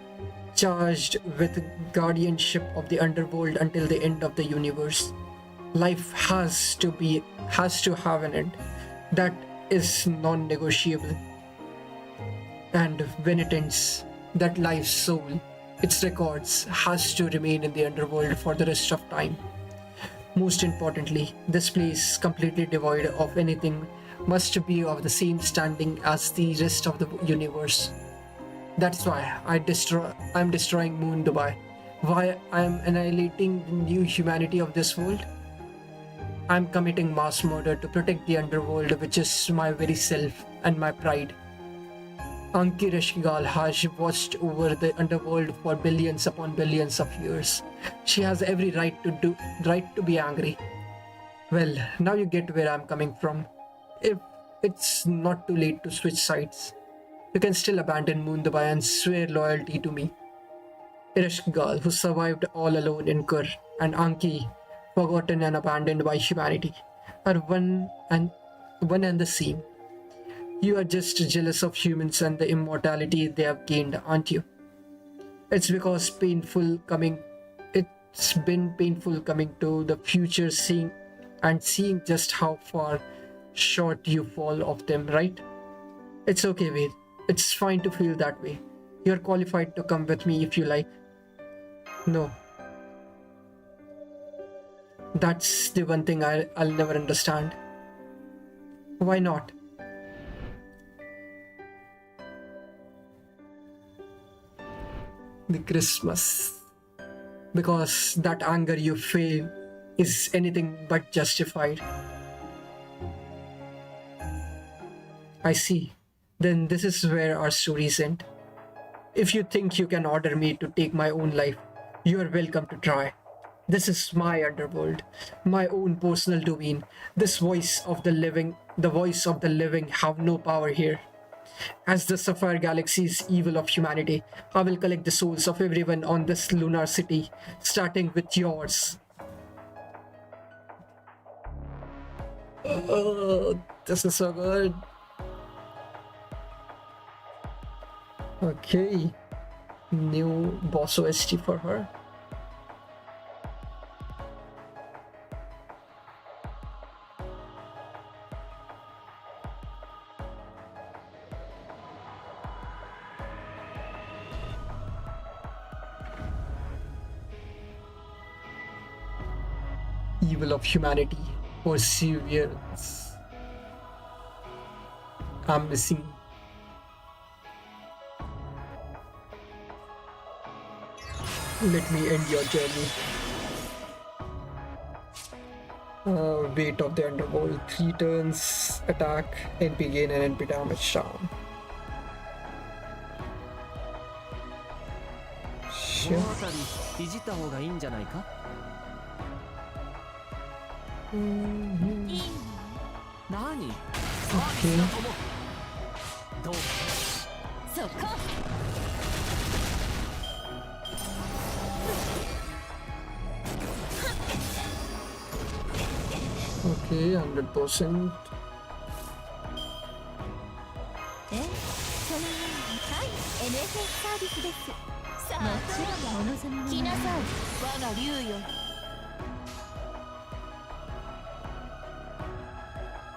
charged with guardianship of the underworld until the end of the universe. Life has to have an end. That is non-negotiable. And when it ends, that life's soul, its records, has to remain in the underworld for the rest of time. Most importantly, this place, completely devoid of anything, must be of the same standing as the rest of the universe. That's why I'm destroying Moon Dubai. Why I'm annihilating the new humanity of this world. I'm committing mass murder to protect the underworld, which is my very self and my pride. Anki Rashkigal has watched over the underworld for billions upon billions of years. She has every right to be angry. Well, now you get where I'm coming from. If it's not too late to switch sides, you can still abandon Moondabai and swear loyalty to me. Irashkigal, who survived all alone in Kur, and Anki, forgotten and abandoned by humanity, are one and the same. You are just jealous of humans and the immortality they have gained, aren't you? It's because painful coming. It's been painful coming to the future, seeing just how far short you fall of them, right? It's okay, Ved. It's fine to feel that way. You're qualified to come with me if you like. No, that's the one thing I'll never understand. Why not? The Christmas. Because that anger you feel is anything but justified. I see. Then this is where our stories end. If you think you can order me to take my own life, you are welcome to try. This is my underworld, my own personal domain. The voice of the living have no power here. As the Sapphire Galaxy's evil of humanity, I will collect the souls of everyone on this lunar city, starting with yours. Oh, this is so good. Okay, new boss OST for her. Evil of humanity, perseverance. I'm missing. Let me end your journey. Weight of the underworld, 3 turns, attack, NP gain and NP damage down. Sure. Okay. Okay, 100%. サービスです。さあ、もちろんお望みの来なさい、我が竜よ。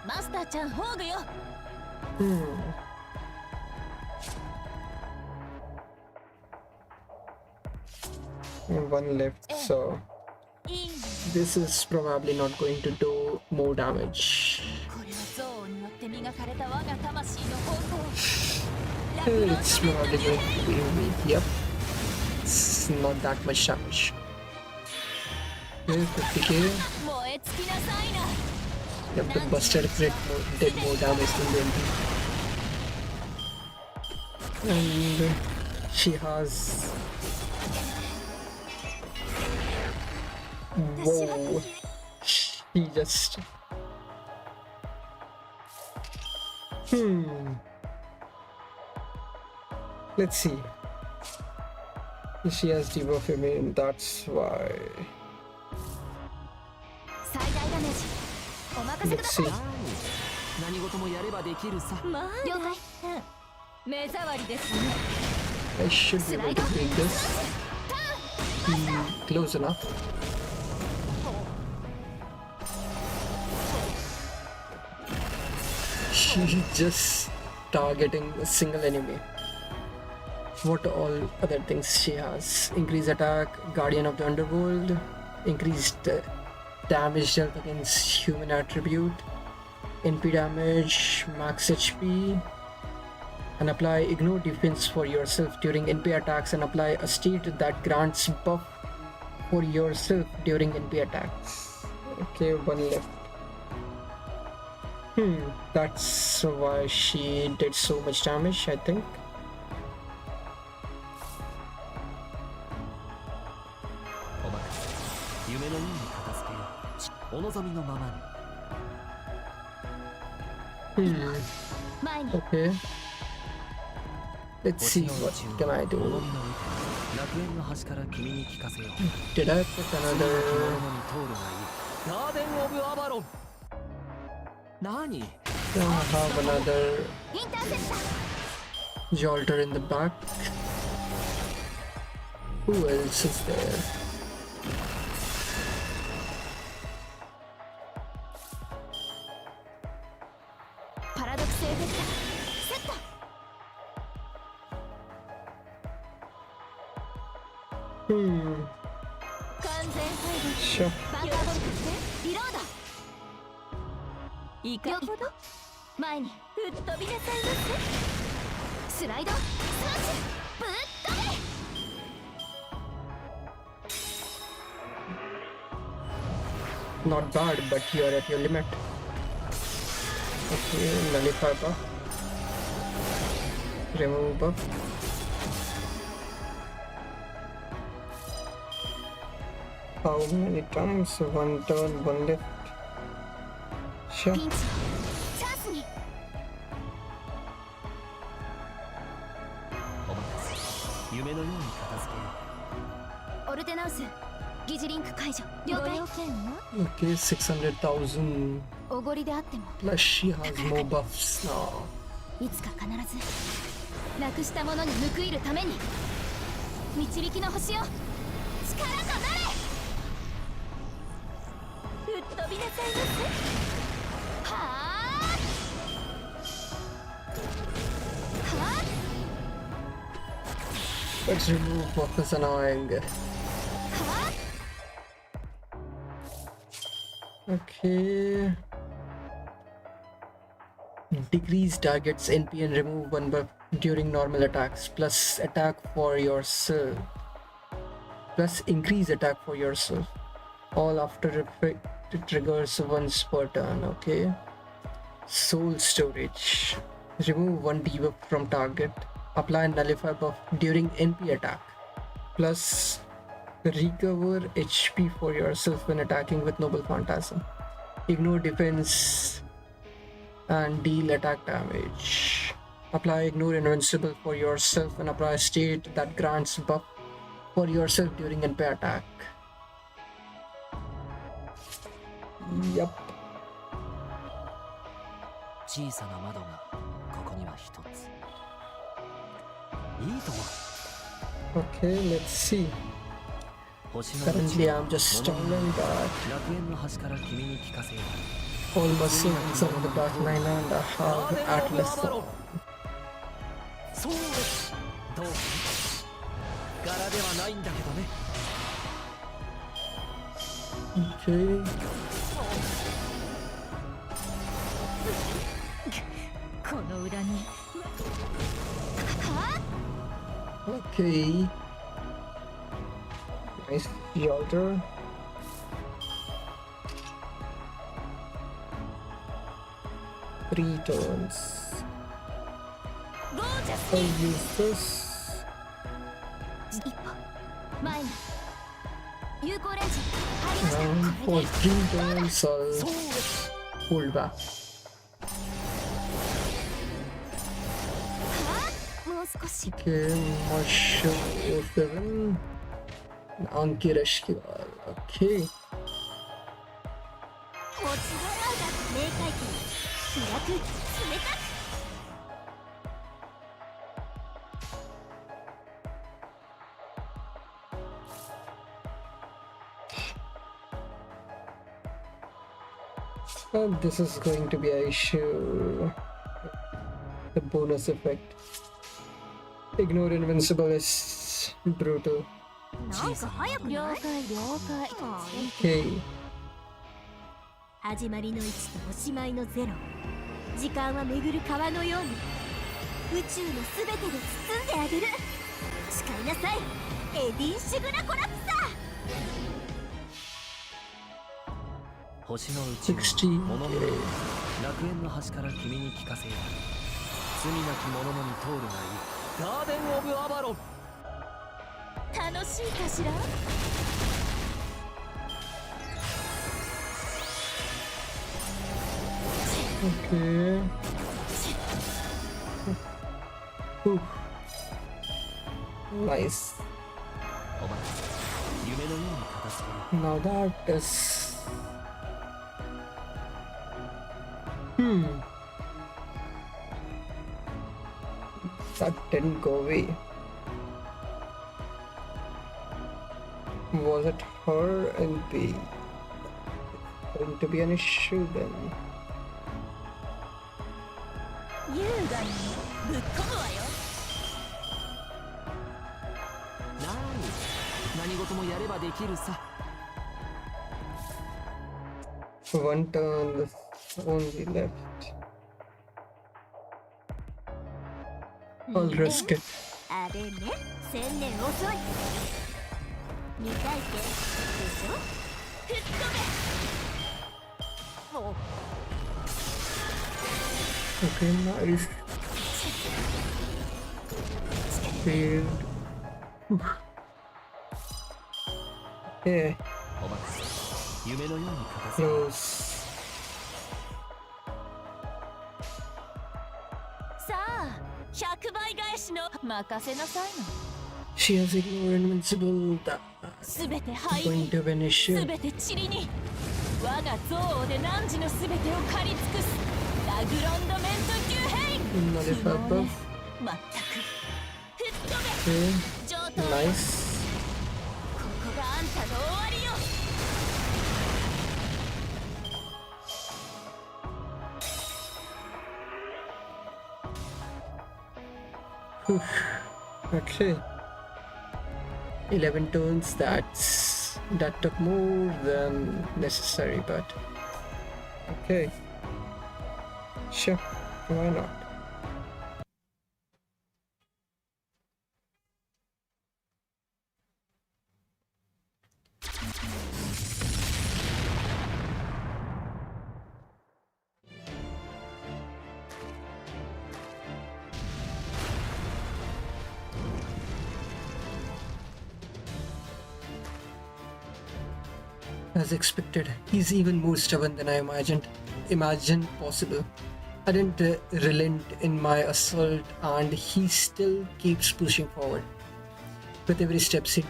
マスターちゃん、ホーグよ。One left, so this is probably not going to do more damage. It's probably going to be weak. Yep, it's not that much damage. Okay, 50k. Yep, the Buster crit did more damage than the MP. And she has... Whoa, she just... Let's see. She has debuff immune, that's why. 最大ダメージお任せく Let's ださ see. い。何事もやればできるさ。まあ了解。目障りですね。 I should be able to beat this. Close enough. She's just targeting a single enemy. What all other things she has? Increased attack, Guardian of the Underworld, increased damage dealt against human attribute, NP damage, max HP, and apply ignore defense for yourself during NP attacks, and apply a state that grants buff for yourself during NP attacks. Okay, one left. That's why she did so much damage, I think. お任せ。夢のように片付けよう。お望みのままに。前に Okay. Let's see, what can I 重みの do? 歌。楽園の端から君に聞かせよう。 Did I put 着物 another... に通るがいい。ガーデン・オブ・アバロン。何？ I have another インターセプター Jolter in the back. Who else is there? パラドクスエフェクターセット。完全配 Sure. 分バンカーボルクリロード。いかほど前に吹っ飛びなさいませ。スライドスマッシュぶっ飛べ。 Not bad, but you're at your limit. Okay, nullify buff. Remove buff. How many times? One turn, one left. Sure. ピンチをチャンスに。お任せ。夢のように片付けよオルテナウス疑似リンク解除了解。要件は Okay, 600,000 おごりであっても plus she has more buffs now. いつか必ずなくしたものに報いるために導きの星よ力となれ。吹っ飛びなさいませ。はあは Let's remove buff is annoying. あは Okay. Decrease target's NP and remove one buff during normal attacks. Plus attack for yourself. Plus increase attack for yourself. All after effect triggers once per turn. Okay. Soul storage. Remove one debuff from target. Apply nullify buff during NP attack. Plus recover HP for yourself when attacking with Noble Phantasm. Ignore defense and deal attack damage. Apply ignore invincible for yourself and apply state that grants buff for yourself during NP attack. Yup. 小さな窓がここには一つ。いいとも。 Okay, let's see. 星の Currently I'm just 物 stalling の that 楽園の端から君に聞かせよう。 almost seeing some of the dark line and I ガー have デン・オブ・ア Atlas. バロン。そうです。どうか柄ではないんだけどね。 Okay. この裏には Okay. Nice Yalter. Three turns. ゴージャス I'll use this. 一歩前に有効レンジ入りまし And た。こ for れで three turns, そ I'll うです。 hold back. はあもう少し Okay, Marshall 7. Anki Rashkiwal. Okay. こちらが明快期暗く冷たく This is going to be an issue. The bonus effect. Ignore Invincible is brutal. なんか早くない了解了解 Okay. 始まりの1とおしまいの0時間は巡る川のように宇宙のすべてで包んであげる誓いなさいエディン・シュグラコラプサ星のうち60. 物の楽園の端から君に聞かせよう罪なき者のに通るがいいガーデン・オブ・アバロン楽しいかしら Okay. Ooh. Nice. お前夢のように片付ける Now that is. That didn't go away. Was it her and B? Going to be an issue then. 優雅にぶっ込むわよ何事もやればできるさ One turn is only left. I'll risk it. あれね千年遅い見たいってでしょ吹っ飛べもう Okay, nice. Failed. Okay, お前夢のように片付ける close. さあ100倍返しの任せなさいの She has ignored Invincible. That's すべて灰 going に to be an す issue. べて塵に我が憎悪で汝のすべてを狩り尽くすラグロンドメントデュヘイン Not if 不毛 above. ねまったく吹っ飛 Okay, べ上等 nice. ここがあんたの終わりよ Okay. 11 turns, that took more than necessary, but okay. Sure, why not? As expected, he's even more stubborn than I imagined possible. I didn't relent in my assault, and he still keeps pushing forward. With every step he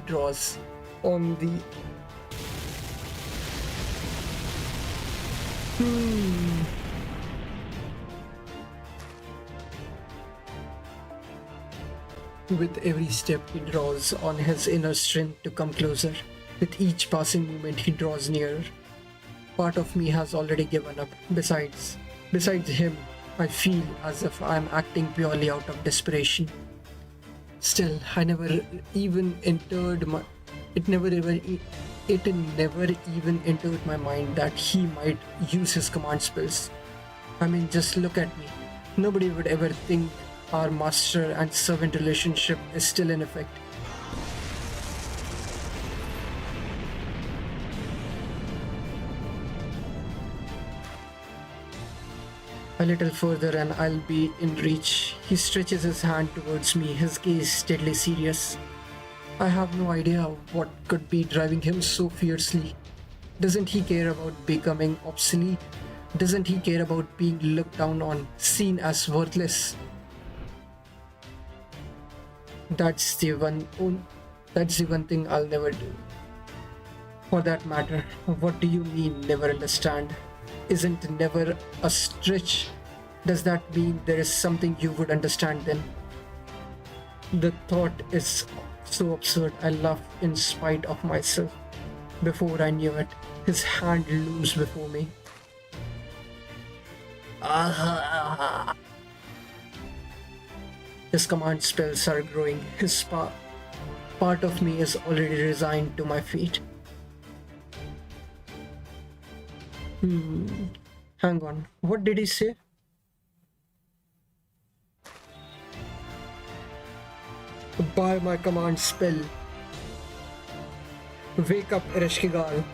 draws on the. With every step he draws on his inner strength to come closer. With each passing moment he draws nearer. Part of me has already given up. Besides him, I feel as if I'm acting purely out of desperation. Still, it never even entered my mind that he might use his command spells. I mean, just look at me. Nobody would ever think our master and servant relationship is still in effect. A little further and I'll be in reach. He stretches his hand towards me, his gaze steadily serious. I have no idea what could be driving him so fiercely. Doesn't he care about becoming obsolete? Doesn't he care about being looked down on, seen as worthless? That's the that's the one thing I'll never do. For that matter, what do you mean never understand? Isn't never a stretch? Does that mean there is something you would understand then? The thought is so absurd. I laughed in spite of myself. Before I knew it, his hand looms before me. Ah! His command spells are growing. Part of me is already resigned to my fate. Hang on. What did he say? By my command spell. Wake up, Ereshkigal.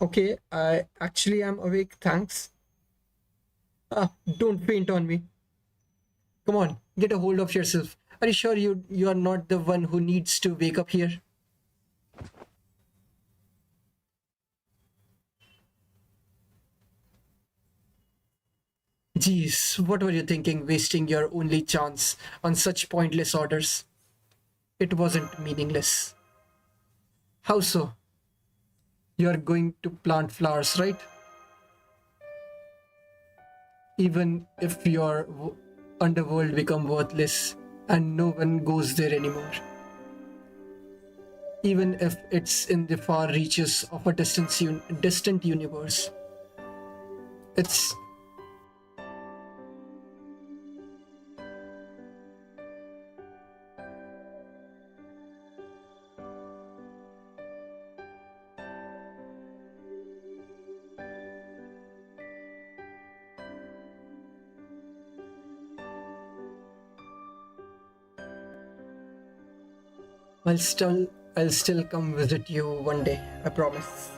Okay, I actually am awake, thanks. Don't faint on me. Come on, get a hold of yourself. Are you sure you are not the one who needs to wake up here? Jeez, what were you thinking, wasting your only chance on such pointless orders? It wasn't meaningless. How so? You're going to plant flowers, right? Even if your underworld become worthless and no one goes there anymore. Even if it's in the far reaches of a distant universe. It's... I'll still come visit you one day, I promise.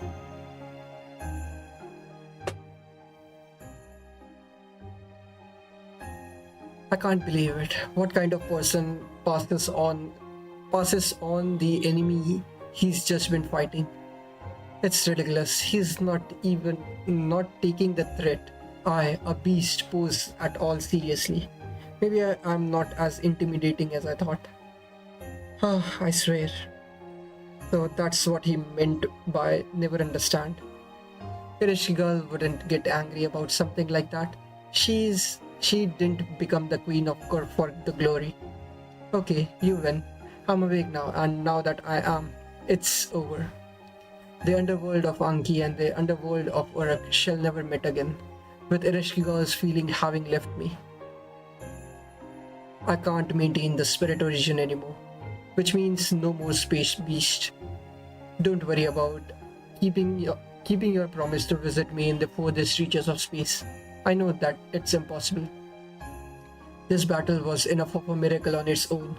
I can't believe it. What kind of person passes on the enemy he's just been fighting? It's ridiculous. He's not taking the threat a beast pose at all seriously. Maybe I'm not as intimidating as I thought. I swear. So that's what he meant by never understand. Irishigirl wouldn't get angry about something like that. She didn't become the queen of Kor for the glory. Okay, you win. I'm awake now, and now that I am, it's over. The underworld of Anki and the underworld of Uruk shall never meet again, with Irishigirl's feeling having left me. I can't maintain the spirit origin anymore, which means no more space beast. Don't worry about keeping your promise to visit me in the furthest reaches of space. I know that it's impossible. This battle was enough of a miracle on its own.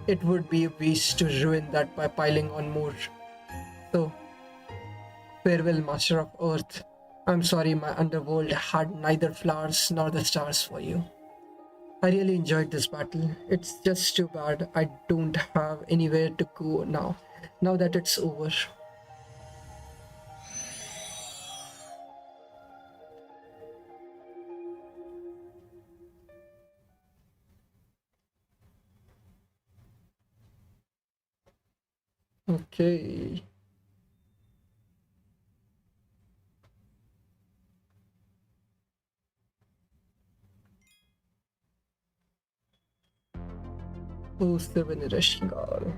It would be a waste to ruin that by piling on more. So, farewell, Master of Earth. I'm sorry my underworld had neither flowers nor the stars for you. I really enjoyed this battle. It's just too bad I don't have anywhere to go now that it's over. Okay. Oh, 7 Rashgal.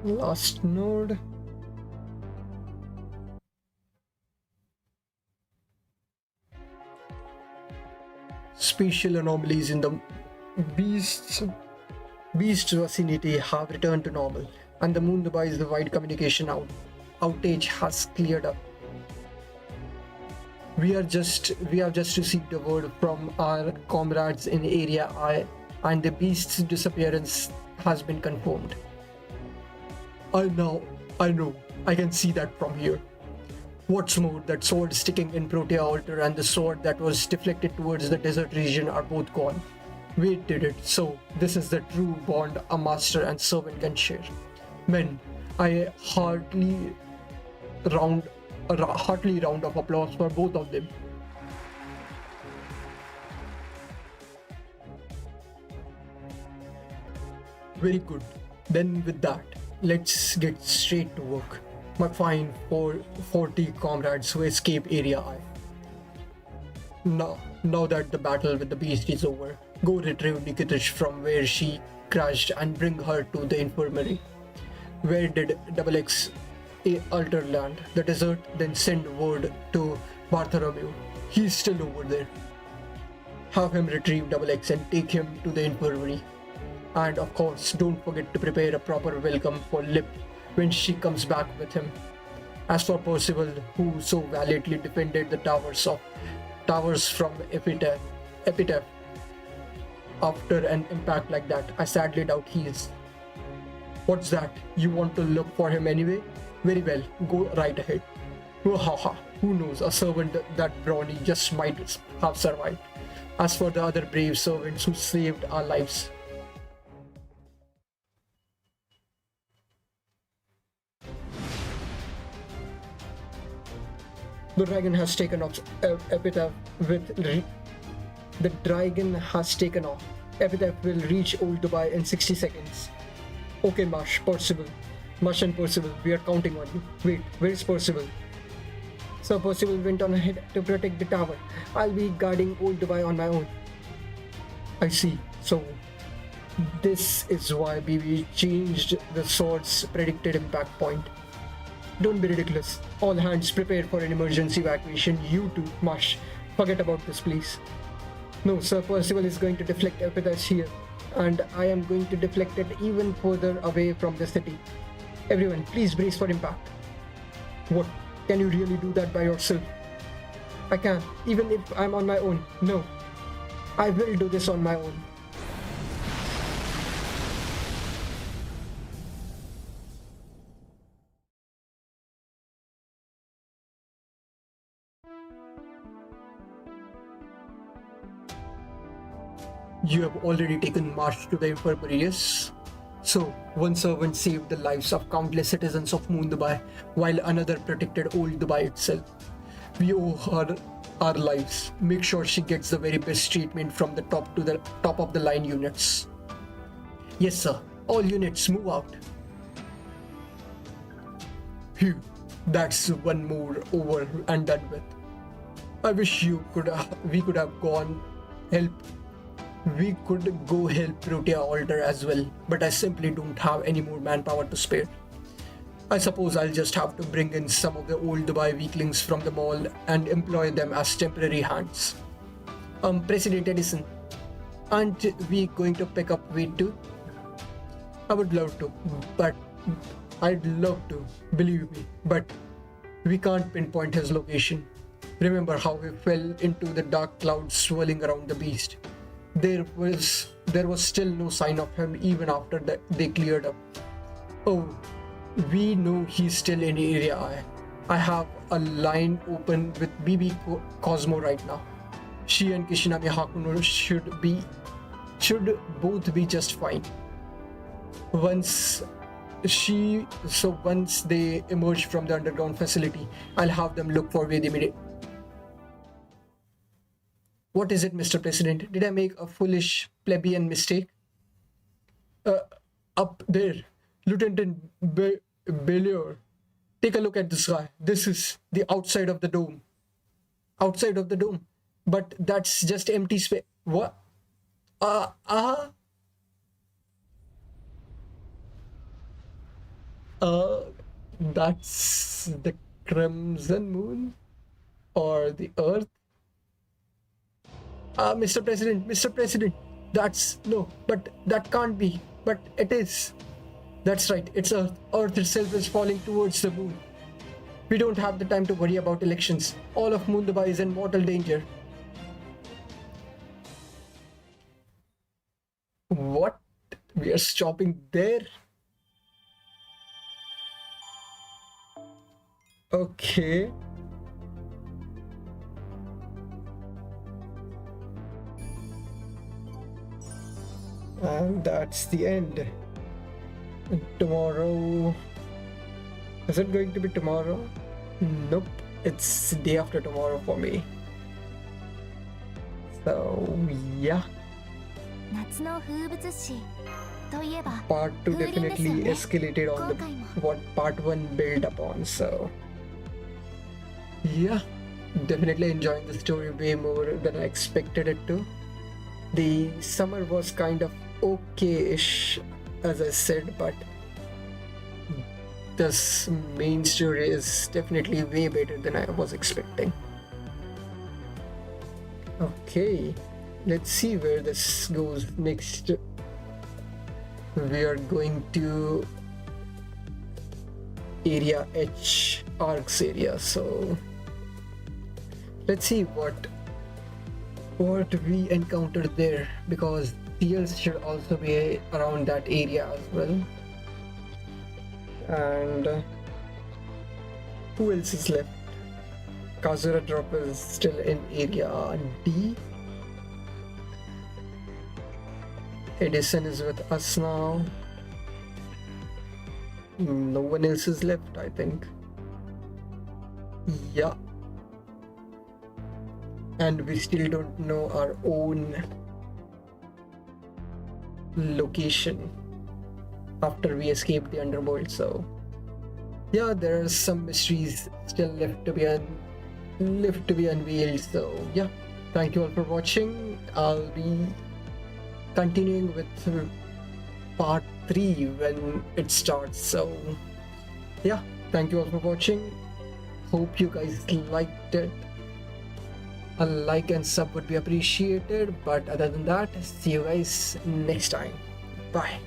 Last node. Spatial anomalies in the beast's vicinity have returned to normal, and the moon device wide communication outage has cleared up. We have just received a word from our comrades in Area I, and the beast's disappearance has been confirmed. I know, I can see that from here. What's more, that sword sticking in Protea altar and the sword that was deflected towards the desert region are both gone. Wade did it, so this is the true bond a master and servant can share. Men, I heartily round of applause for both of them. Very good. Then with that, let's get straight to work. My fine 40 comrades who escape Area I. Now that the battle with the beast is over, go retrieve Nikitish from where she crashed and bring her to the infirmary. Where did Double X alter land? The desert? Then send word to Bartholomew. He's still over there. Have him retrieve Double X and take him to the infirmary. And of course, don't forget to prepare a proper welcome for Lip when she comes back with him. As for Percival, who so valiantly defended the towers from Epitaph after an impact like that, I sadly doubt he is. What's that? You want to look for him anyway? Very well, go right ahead. Wahaha, who knows, a servant that brawny just might have survived. As for the other brave servants who saved our lives, the dragon has taken off Epitaph with the dragon has taken off. Epitaph will reach Old Dubai in 60 seconds. Okay, Marsh and Percival, we are counting on you. Wait, where's Percival? Sir Percival went on ahead to protect the tower. I'll be guarding Old Dubai on my own. I see. So, this is why BB changed the sword's predicted impact point. Don't be ridiculous. All hands prepare for an emergency evacuation. You too, Marsh. Forget about this, please. No, Sir Percival is going to deflect Epitaph's here, and I am going to deflect it even further away from the city. Everyone, please brace for impact. What? Can you really do that by yourself? I can, even if I'm on my own. No, I will do this on my own. You have already taken March to the infirmary, yes? So, one servant saved the lives of countless citizens of Moon Dubai, while another protected Old Dubai itself. We owe her our lives. Make sure she gets the very best treatment from the top of the line units. Yes, sir. All units move out. Phew, that's one more over and done with. I wish we could have gone help. We could go help Protea Alter as well, but I simply don't have any more manpower to spare. I suppose I'll just have to bring in some of the Old Dubai weaklings from the mall and employ them as temporary hands. President Edison, aren't we going to pick up weight too? I would love to, but I'd love to, believe me, but we can't pinpoint his location. Remember how he fell into the dark clouds swirling around the beast? There was still no sign of him even after they cleared up. Oh, we know he's still in Area I. I have a line open with BB Cosmo right now. She and Kishinami Hakuno should both be just fine. Once they emerge from the underground facility, I'll have them look for where they made it. What is it, Mr. President? Did I make a foolish plebeian mistake? Up there, Lieutenant Bellier. Take a look at this guy. This is the outside of the dome. Outside of the dome. But that's just empty space. What? That's the Crimson Moon? Or the Earth? Mr. President, but that can't be, but it is. That's right, it's Earth. Earth itself is falling towards the moon. We don't have the time to worry about elections. All of Moon Dubai is in mortal danger. What? We are stopping there? Okay. And that's the end. Tomorrow... Is it going to be tomorrow? Nope. It's day after tomorrow for me. So, yeah. 夏の風物詩といえば part 2 風鈴ですよ definitely ね escalated on 今回も what part 1 built upon. So yeah, definitely enjoying the story way more than I expected it to. The summer was kind of okay-ish, as I said, but this main story is definitely way better than I was expecting. Okay, let's see where this goes next. We are going to area H, arcs area, so let's see what we encounter there, because TLs should also be around that area as well. And who else is left? Kazura drop is still in area D. Edison is with us now. No one else is left, I think. Yeah. And we still don't know our own location after we escaped the underworld, so yeah, there are some mysteries still left to be unveiled. So yeah, thank you all for watching. I'll be continuing with part 3 when it starts. So yeah, thank you all for watching. Hope you guys liked it. A like and sub would be appreciated, but other than that, see you guys next time. Bye.